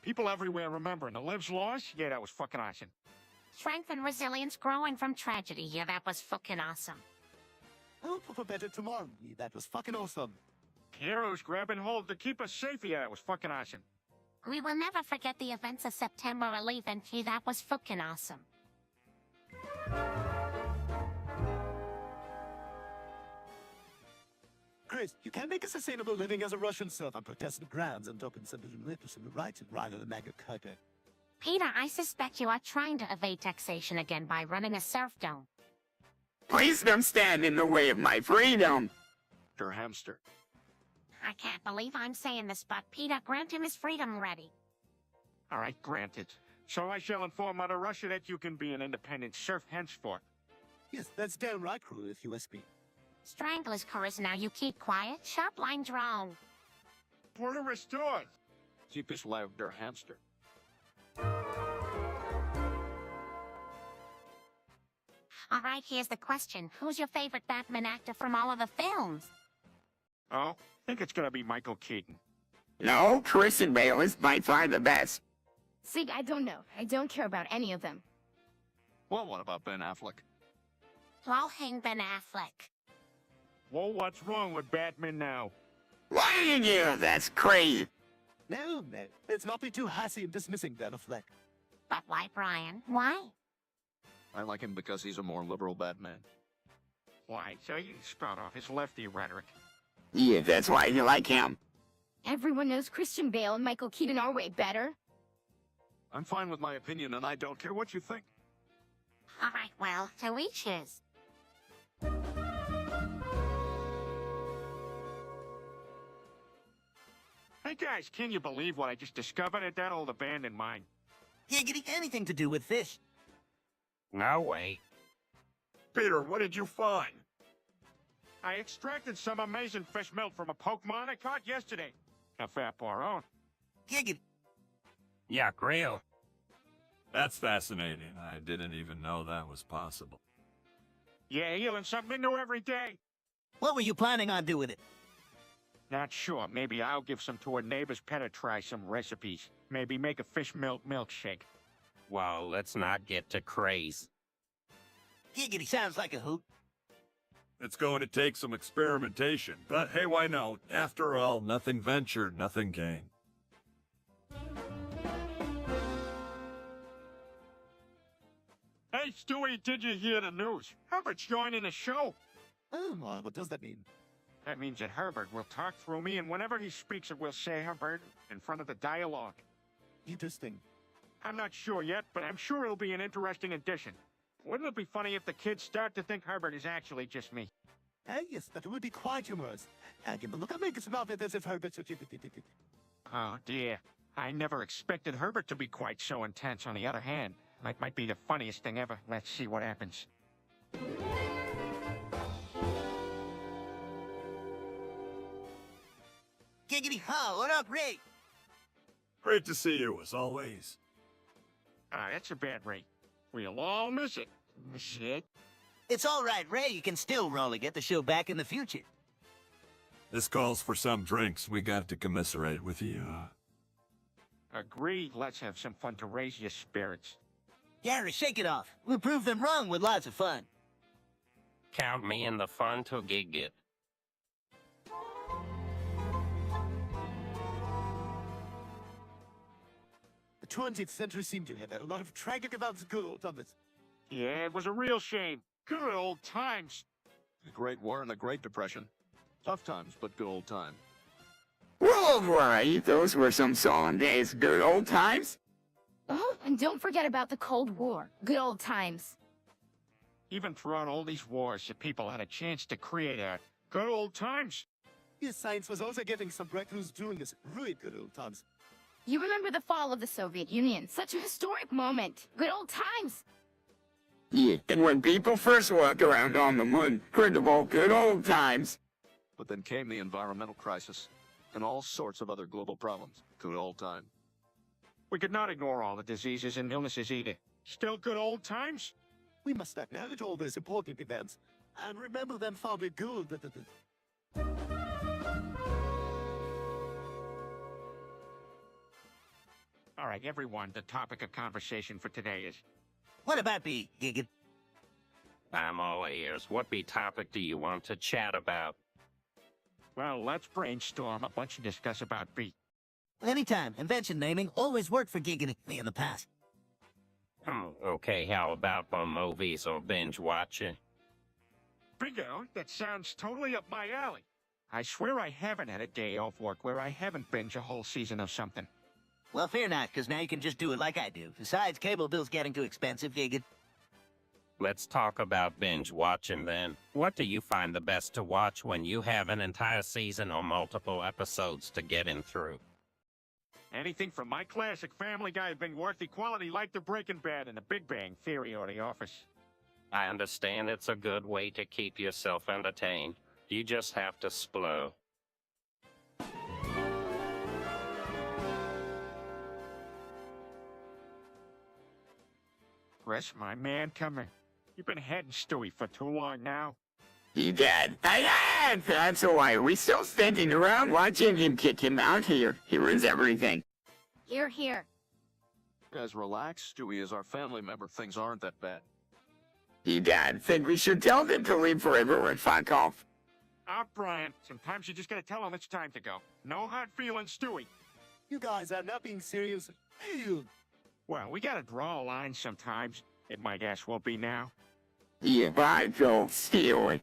People everywhere remembering the lives lost, yeah? That was fucking awesome. Strength and resilience growing from tragedy. Yeah, that was fucking awesome. Hope for a better tomorrow. Yeah, that was fucking awesome. Heroes grabbing hold to keep us safe, yeah? That was fucking awesome. We will never forget the events of September 11th. Yeah, that was fucking awesome. Chris, you can't make a sustainable living as a Russian serf on Protestant grounds and open some religious rights rather than Magna Carta. Peter, I suspect you are trying to evade taxation again by running a serfdom. Please don't stand in the way of my freedom. Der Hamster. I can't believe I'm saying this, but Peter, grant him his freedom ready. All right, granted. So I shall inform Mother Russia that you can be an independent serf henceforth. Yes, that's downright cruel if you ask me. Strangler's chorus now. You keep quiet. Sharp line drawn. Order restored. Keep is loud, der Hamster. All right, here's the question. Who's your favorite Batman actor from all of the films? Oh, I think it's gonna be Michael Keaton. No, Christian Bale is by far the best. See, I don't know. I don't care about any of them. Well, what about Ben Affleck? I'll hang Ben Affleck. Well, what's wrong with Batman now? Why did you? That's crazy. No, let's not be too hasty in dismissing Ben Affleck. But why, Brian? Why? I like him because he's a more liberal Batman. Why, so you spout off his lefty rhetoric. Yeah, that's why you like him. Everyone knows Christian Bale and Michael Keaton are way better. I'm fine with my opinion, and I don't care what you think. All right, well, to each his. Hey guys, can you believe what I just discovered at that old abandoned mine? Giggity, anything to do with fish. No way. Peter, what did you find? I extracted some amazing fish milk from a Pokemon I caught yesterday. A fat boron. Giggity. Yeah, real. That's fascinating. I didn't even know that was possible. Yeah, you learn something new every day. What were you planning on doing with it? Not sure. Maybe I'll give some to a neighbor's pet or try some recipes. Maybe make a fish milk milkshake. Well, let's not get to craze. Giggity sounds like a hoot. It's going to take some experimentation, but hey, why not? After all, nothing ventured, nothing gained. Hey, Stewie, did you hear the news? Herbert's joining the show. Oh, what does that mean? That means that Herbert will talk through me, and whenever he speaks, it will say Herbert in front of the dialogue. Interesting. I'm not sure yet, but I'm sure it'll be an interesting addition. Wouldn't it be funny if the kids start to think Herbert is actually just me? Yes, that would be quite humorous. Look, I'm making some outfit as if Herbert... Oh, dear. I never expected Herbert to be quite so intense. On the other hand, that might be the funniest thing ever. Let's see what happens. Giggity, huh? What up, Ray? Great to see you, as always. That's a bad rate. We'll all miss it. Miss it? It's all right, Ray. You can still roll and get the show back in the future. This calls for some drinks. We got to commiserate with you. Agreed. Let's have some fun to raise your spirits. Gary, shake it off. We'll prove them wrong with lots of fun. Count me in the fun to gig it. The 20th century seemed to have had a lot of tragic events good on this. Yeah, it was a real shame. Good old times. The Great War and the Great Depression. Tough times, but good old time. Well, alright, those were some solemn days. Good old times. Oh, and don't forget about the Cold War. Good old times. Even throughout all these wars, the people had a chance to create art. Good old times. Yes, science was also getting some breakthroughs during this really good old times. You remember the fall of the Soviet Union. Such a historic moment. Good old times. Yeah, and when people first walked around on the moon, incredible good old times. But then came the environmental crisis and all sorts of other global problems. Good old time. We could not ignore all the diseases and illnesses either. Still good old times? We must acknowledge all those important events and remember them for the good. All right, everyone, the topic of conversation for today is... What about me, Giggin? I'm all ears. What be topic do you want to chat about? Well, let's brainstorm a bunch and discuss about beat. Anytime. Invention naming always worked for Giggin me in the past. Okay, how about the movies or binge watching? Bingo, that sounds totally up my alley. I swear I haven't had a day off work where I haven't binged a whole season of something. Well, fear not, because now you can just do it like I do. Besides, cable bill's getting too expensive, Giggin. Let's talk about binge watching then. What do you find the best to watch when you have an entire season or multiple episodes to get in through? Anything from my classic Family Guy binge-worthy quality like The Breaking Bad and The Big Bang Theory or The Office. I understand it's a good way to keep yourself entertained. You just have to splow. Chris, my man, come here. You've been heading Stewie for too long now. He did. That's why we still standing around watching him kick him out here. He ruins everything. Here, here. Guys, relax. Stewie is our family member. Things aren't that bad. He dad think we should tell them to leave forever and fuck off. Brian, sometimes you just gotta tell him it's time to go. No hard feelings, Stewie. You guys are not being serious. Hey, Well, we gotta draw a line sometimes. It might as well be now. Yeah, bye, Joe. Stewie.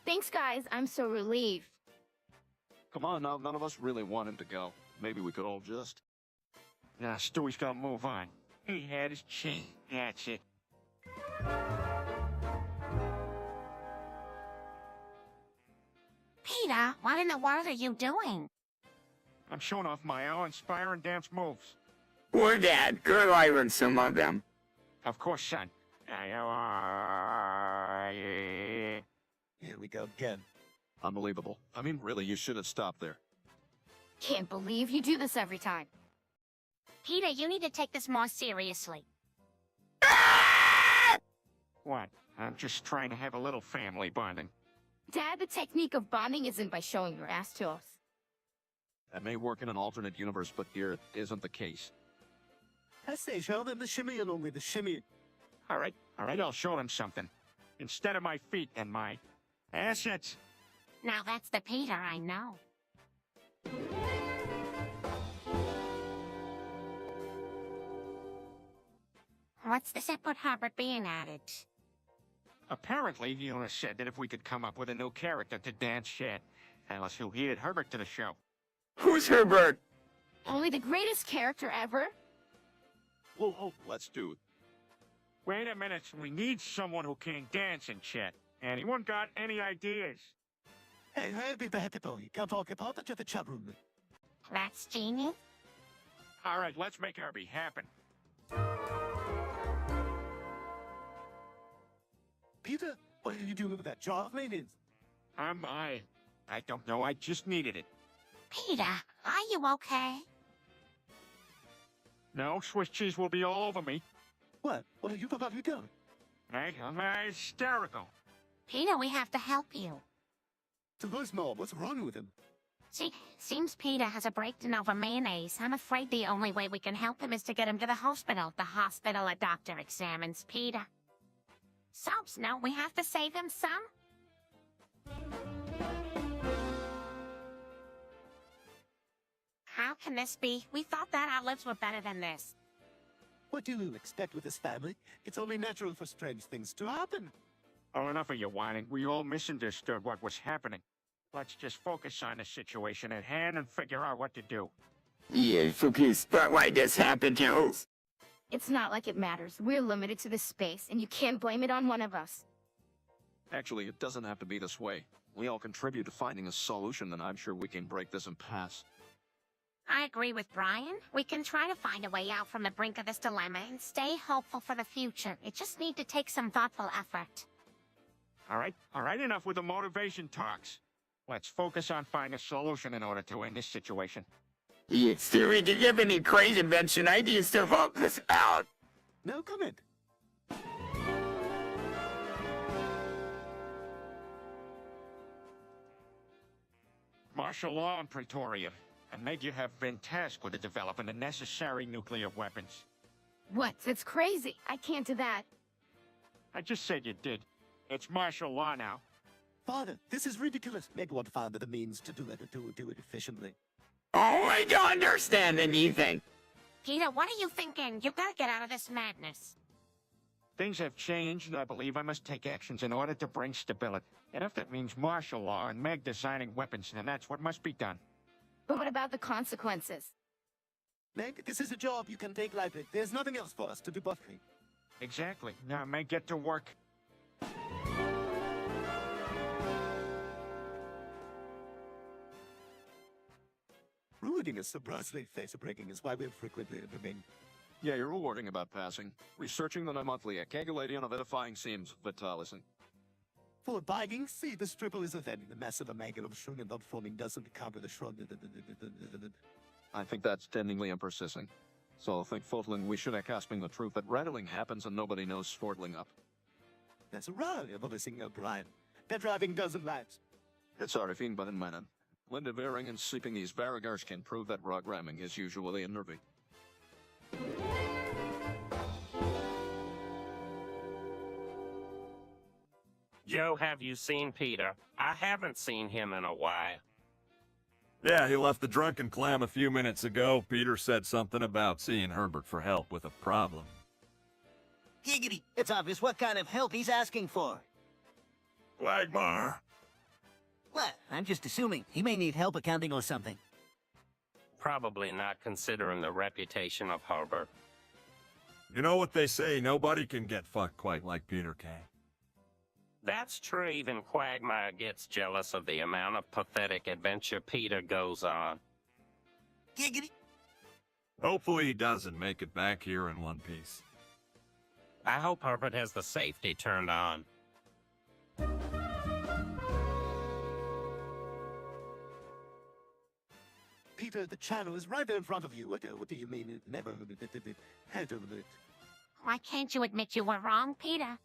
Thanks, guys. I'm so relieved. Come on now, none of us really want him to go. Maybe we could all just... Now, Stewie's gotta move on. He had his chin. That's it. Peter, what in the world are you doing? I'm showing off my awe-inspiring dance moves. We're dad. Girl, I learned some of them. Of course, son. here we go again. Unbelievable. I mean, really, you should have stopped there. Can't believe you do this every time. Peter, you need to take this more seriously. What? I'm just trying to have a little family bonding. Dad, the technique of bonding isn't by showing your ass to us. That may work in an alternate universe, but here it isn't the case. I say, show them the shimmy and only the shimmy. All right, I'll show them something. Instead of my feet and my assets. Now that's the Peter I know. What's this at Put Hubbard being added? Apparently, the owner said that if we could come up with a new character to dance shit, tell us who he'd Herbert to the show. Who's Herbert? Only the greatest character ever. Whoa, let's do it. Wait a minute, we need someone who can dance and shit. Anyone got any ideas? Hey, happy boy. Come talk about it to the chat room. That's genius. All right, let's make Herbie happen. Peter, what are you doing with that jar of mayonnaise? I don't know, I just needed it. Peter, are you okay? No, Swiss cheese will be all over me. What? What are you about to go? I'm hysterical. Peter, we have to help you. So where's Mom? What's wrong with him? See, seems Peter has a breakdown over mayonnaise. I'm afraid the only way we can help him is to get him to the hospital. The hospital, a doctor examines Peter. Soaps, no, we have to save him some. How can this be? We thought that our lives were better than this. What do you expect with this family? It's only natural for strange things to happen. Oh, enough of your whining. We all misunderstood what was happening. Let's just focus on the situation at hand and figure out what to do. Yeah, focus, but why this happened, Jules? It's not like it matters. We're limited to this space, and you can't blame it on one of us. Actually, it doesn't have to be this way. We all contribute to finding a solution, and I'm sure we can break this impasse. I agree with Brian. We can try to find a way out from the brink of this dilemma and stay hopeful for the future. It just needs to take some thoughtful effort. All right, enough with the motivation talks. Let's focus on finding a solution in order to end this situation. Yeah, Siri, do you have any crazy invention ideas to help this out? No comment. Martial law in Pretoria, and Meg, you have been tasked with the developing the necessary nuclear weapons. What? It's crazy. I can't do that. I just said you did. It's martial law now. Father, this is ridiculous. Meg won't find the means to do it efficiently. Oh, I don't understand anything. Peter, what are you thinking? You gotta get out of this madness. Things have changed, and I believe I must take actions in order to bring stability. And if that means martial law and Meg designing weapons, then that's what must be done. But what about the consequences? Meg, this is a job you can take lightly. There's nothing else for us to do but wait. Exactly. Now, Meg, get to work. Ruining is surprisingly face-breaking is why we frequently remain. Yeah, you're rewarding about passing. Researching the monthly, a calculating of edifying seems vitalicing. For buying, see, this triple is offending. The massive angle of showing and not forming doesn't cover the shrug. I think that's tendingly and persisting. So think Fotling, we should have casping the truth that rattling happens and nobody knows sportling up. That's right, you're listening, O'Brien. That driving doesn't last. It's Arifine by the man. Linda Vering and sleeping these barragars can prove that rock ramming is usually unnerving. Joe, have you seen Peter? I haven't seen him in a while. Yeah, he left the drunken clam a few minutes ago. Peter said something about seeing Herbert for help with a problem. Giggity! It's obvious what kind of help he's asking for. Quagmire. What? I'm just assuming. He may need help accounting or something. Probably not considering the reputation of Herbert. You know what they say, nobody can get fucked quite like Peter can. That's true, even Quagmire gets jealous of the amount of pathetic adventure Peter goes on. Giggity! Hopefully he doesn't make it back here in one piece. I hope Herbert has the safety turned on. Peter, the channel is right there in front of you. What do you mean? It never handled it. Why can't you admit you were wrong, Peter?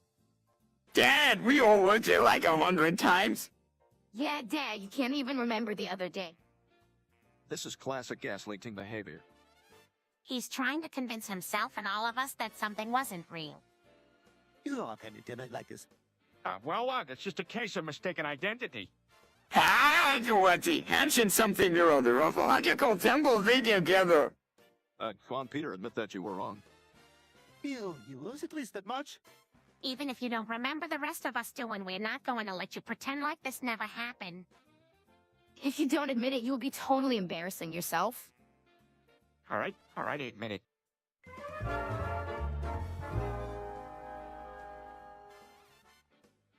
Dad, we all worked it like 100 times. Yeah, Dad, you can't even remember the other day. This is classic gas-leaking behavior. He's trying to convince himself and all of us that something wasn't real. You know, can you dinner like this? It's just a case of mistaken identity. Ah, what's he? Ancient something or other of logical temple they together. Come on, Peter, admit that you were wrong. You lose at least that much? Even if you don't remember the rest of us doing, we're not going to let you pretend like this never happened. If you don't admit it, you'll be totally embarrassing yourself. All right, I admit it.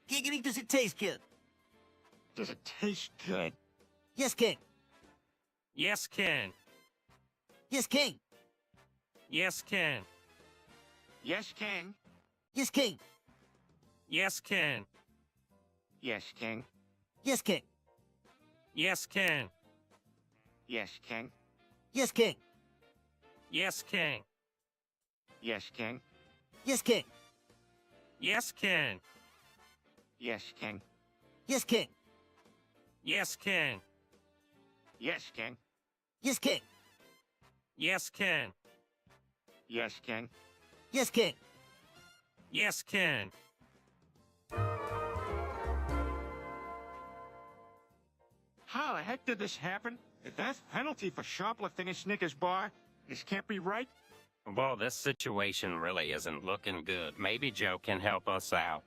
Giggity, does it taste good? Does it taste good? Yes, King. Yes, Ken. Yes, King. Yes, Ken. Yes, King. Yes, King. Yes, Ken. Yes, King. Yes, King. Yes, Ken. Yes, King. Yes, King. Yes, King. Yes, King. Yes, King. Yes, Ken. Yes, King. Yes, King. Yes, Ken. Yes, King. Yes, King. Yes, Ken. Yes, King. Yes, King. Yes, Ken. How the heck did this happen? The death penalty for shoplifting a Snickers bar? This can't be right. Well, this situation really isn't looking good. Maybe Joe can help us out.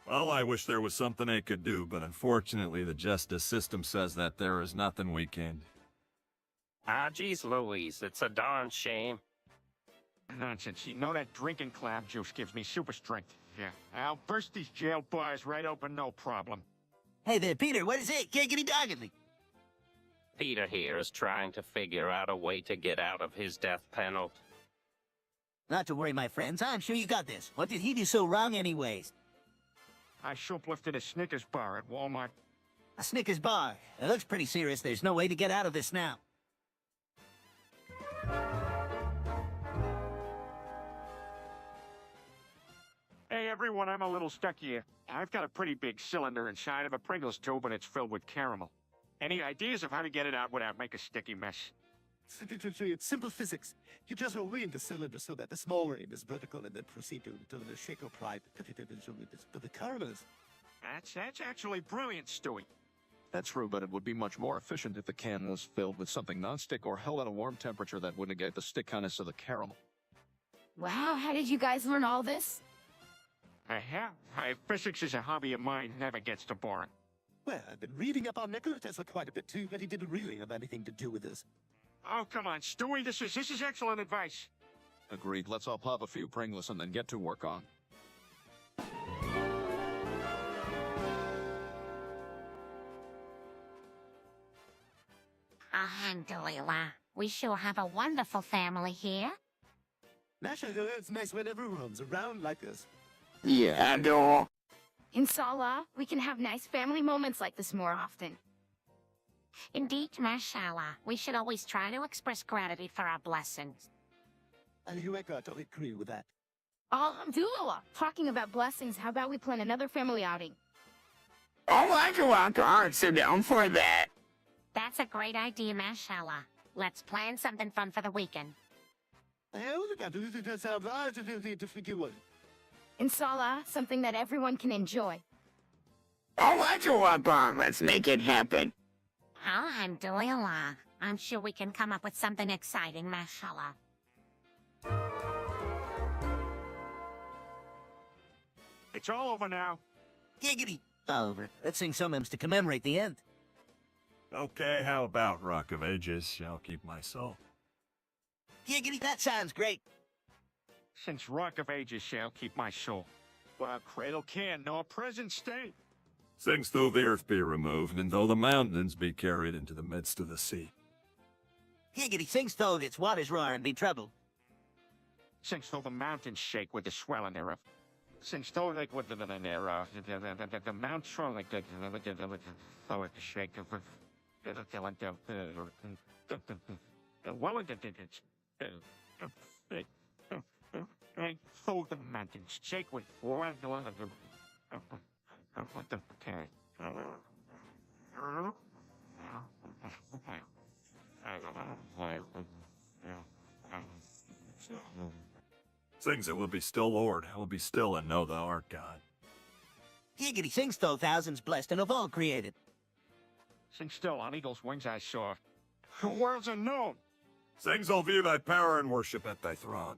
Well, I wish there was something they could do, but unfortunately the justice system says that there is nothing we can. Ah, geez Louise, it's a darn shame. Nonsense. You know that drinking clam juice gives me super strength. Yeah, I'll burst these jail bars right open, no problem. Hey there, Peter, what is it? Giggity doggity. Peter here is trying to figure out a way to get out of his death penalty. Not to worry, my friends. I'm sure you got this. What did he do so wrong anyways? I shoplifted a Snickers bar at Walmart. A Snickers bar. It looks pretty serious. There's no way to get out of this now. Hey everyone, I'm a little stuck here. I've got a pretty big cylinder inside of a Pringles tube and it's filled with caramel. Any ideas of how to get it out without making a sticky mess? It's simple physics. You just rewind the cylinder so that the small rim is vertical and then proceed to the shaker pipe. But the caramels. That's actually brilliant, Stewie. That's true, but it would be much more efficient if the can was filled with something non-stick or held at a warm temperature that would negate the stickiness of the caramel. Wow, how did you guys learn all this? Physics is a hobby of mine, never gets too boring. Well, I've been reading up on Nikola Tesla quite a bit too, but he didn't really have anything to do with this. Oh, come on, Stewie, this is excellent advice. Agreed. Let's all pop a few Pringles and then get to work on. Alhamdulillah. We sure have a wonderful family here. Masha, it's nice when everyone's around like this. Yeah, no. Inshallah, we can have nice family moments like this more often. Indeed, mashallah. We should always try to express gratitude for our blessings. And I totally agree with that. Alhamdulillah. Talking about blessings, how about we plan another family outing? Oh, I go out to art, sit down for that. That's a great idea, mashallah. Let's plan something fun for the weekend. Inshallah, something that everyone can enjoy. Oh, I go up on. Let's make it happen. Alhamdulillah. I'm sure we can come up with something exciting, mashallah. It's all over now. Giggity. Over. Let's sing some hymns to commemorate the end. Okay, how about Rock of Ages shall keep my soul? Giggity, that sounds great. Since Rock of Ages shall keep my soul. While cradle can nor present stay. Since though the earth be removed, and though the mountains be carried into the midst of the sea. Giggity, sings though its waters roar and be troubled. Since though the mountains shake with the swelling thereof. Since though like with the mount swell like the though it shake of the mountains shake with Sings it will be still, Lord. I will be still and know thou art God. Giggity, sings though thousands blessed and of all created. Sing still on eagle's wings I soar. Worlds unknown. Sings I'll view thy power and worship at thy throne.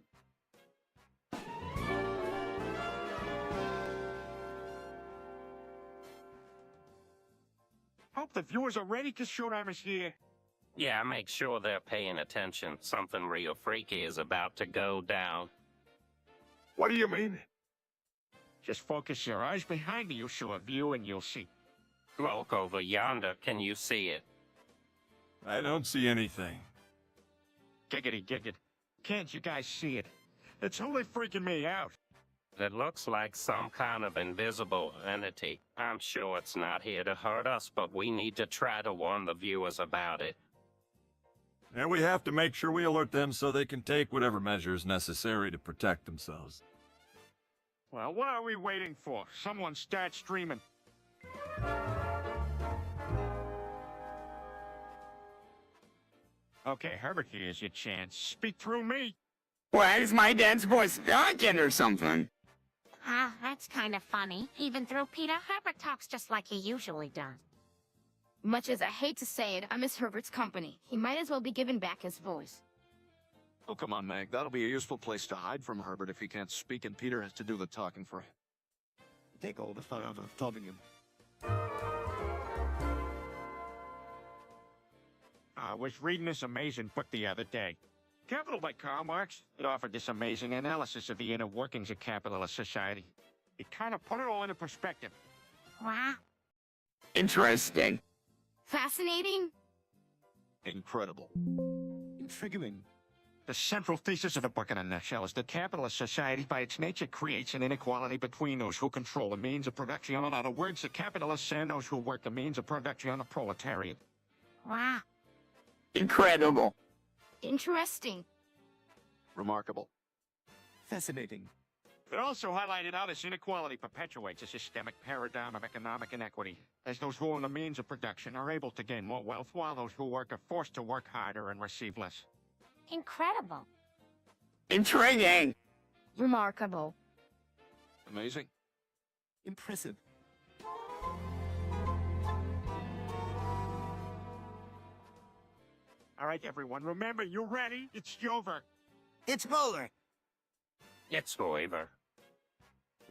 Hope the viewers are ready because Showtime is here. Yeah, make sure they're paying attention. Something real freaky is about to go down. What do you mean? Just focus your eyes behind me, you shall view and you'll see. Look over yonder, can you see it? I don't see anything. Giggity giggity. Can't you guys see it? It's only freaking me out. It looks like some kind of invisible entity. I'm sure it's not here to hurt us, but we need to try to warn the viewers about it. And we have to make sure we alert them so they can take whatever measures necessary to protect themselves. Well, what are we waiting for? Someone start streaming. Okay, Herbert, here's your chance. Speak through me. Why is my dad's voice darkened or something? Ah, that's kind of funny. Even through Peter, Herbert talks just like he usually does. Much as I hate to say it, I miss Herbert's company. He might as well be given back his voice. Oh, come on, Meg. That'll be a useful place to hide from Herbert if he can't speak and Peter has to do the talking for him. take all the fun out of topping him. I was reading this amazing book the other day. Capital by Karl Marx. It offered this amazing analysis of the inner workings of capitalist society. It kind of put it all into perspective. Wow. Interesting. Fascinating? Incredible. Intriguing. The central thesis of the book in a nutshell is that capitalist society by its nature creates an inequality between those who control the means of production. In other words, the capitalists and those who work the means of production, the proletariat. Wow. Incredible. Interesting. Remarkable. Fascinating. It also highlighted how this inequality perpetuates a systemic paradigm of economic inequity, as those who own the means of production are able to gain more wealth, while those who work are forced to work harder and receive less. Incredible. Intriguing. Remarkable. Amazing. Impressive. All right, everyone, remember, you ready? It's over. It's Bowler. It's over.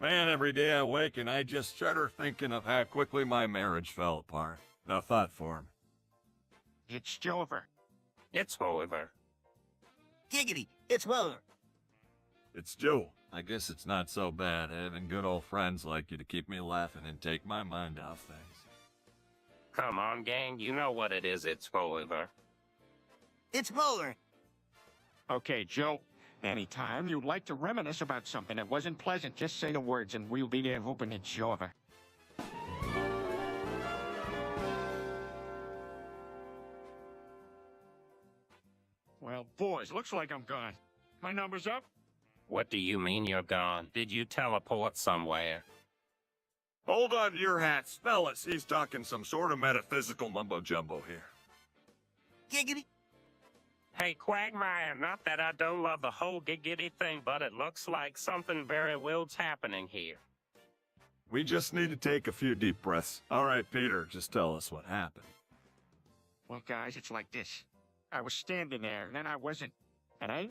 Man, every day I wake and I just shudder thinking of how quickly my marriage fell apart. No thought form. It's over. It's over. Giggity, it's Bowler. It's Joe. I guess it's not so bad having good old friends like you to keep me laughing and take my mind off things. Come on, gang, you know what it is. It's over. It's Bowler. Okay, Joe. Anytime you'd like to reminisce about something that wasn't pleasant, just say the words and we'll be there hoping it's over. Well, boys, looks like I'm gone. My number's up? What do you mean you're gone? Did you teleport somewhere? Hold on to your hats, fellas. He's talking some sort of metaphysical mumbo-jumbo here. Giggity. Hey, Quagmire, not that I don't love the whole giggity thing, but it looks like something very weird's happening here. We just need to take a few deep breaths. All right, Peter, just tell us what happened. Well, guys, it's like this. I was standing there, and then I wasn't. And I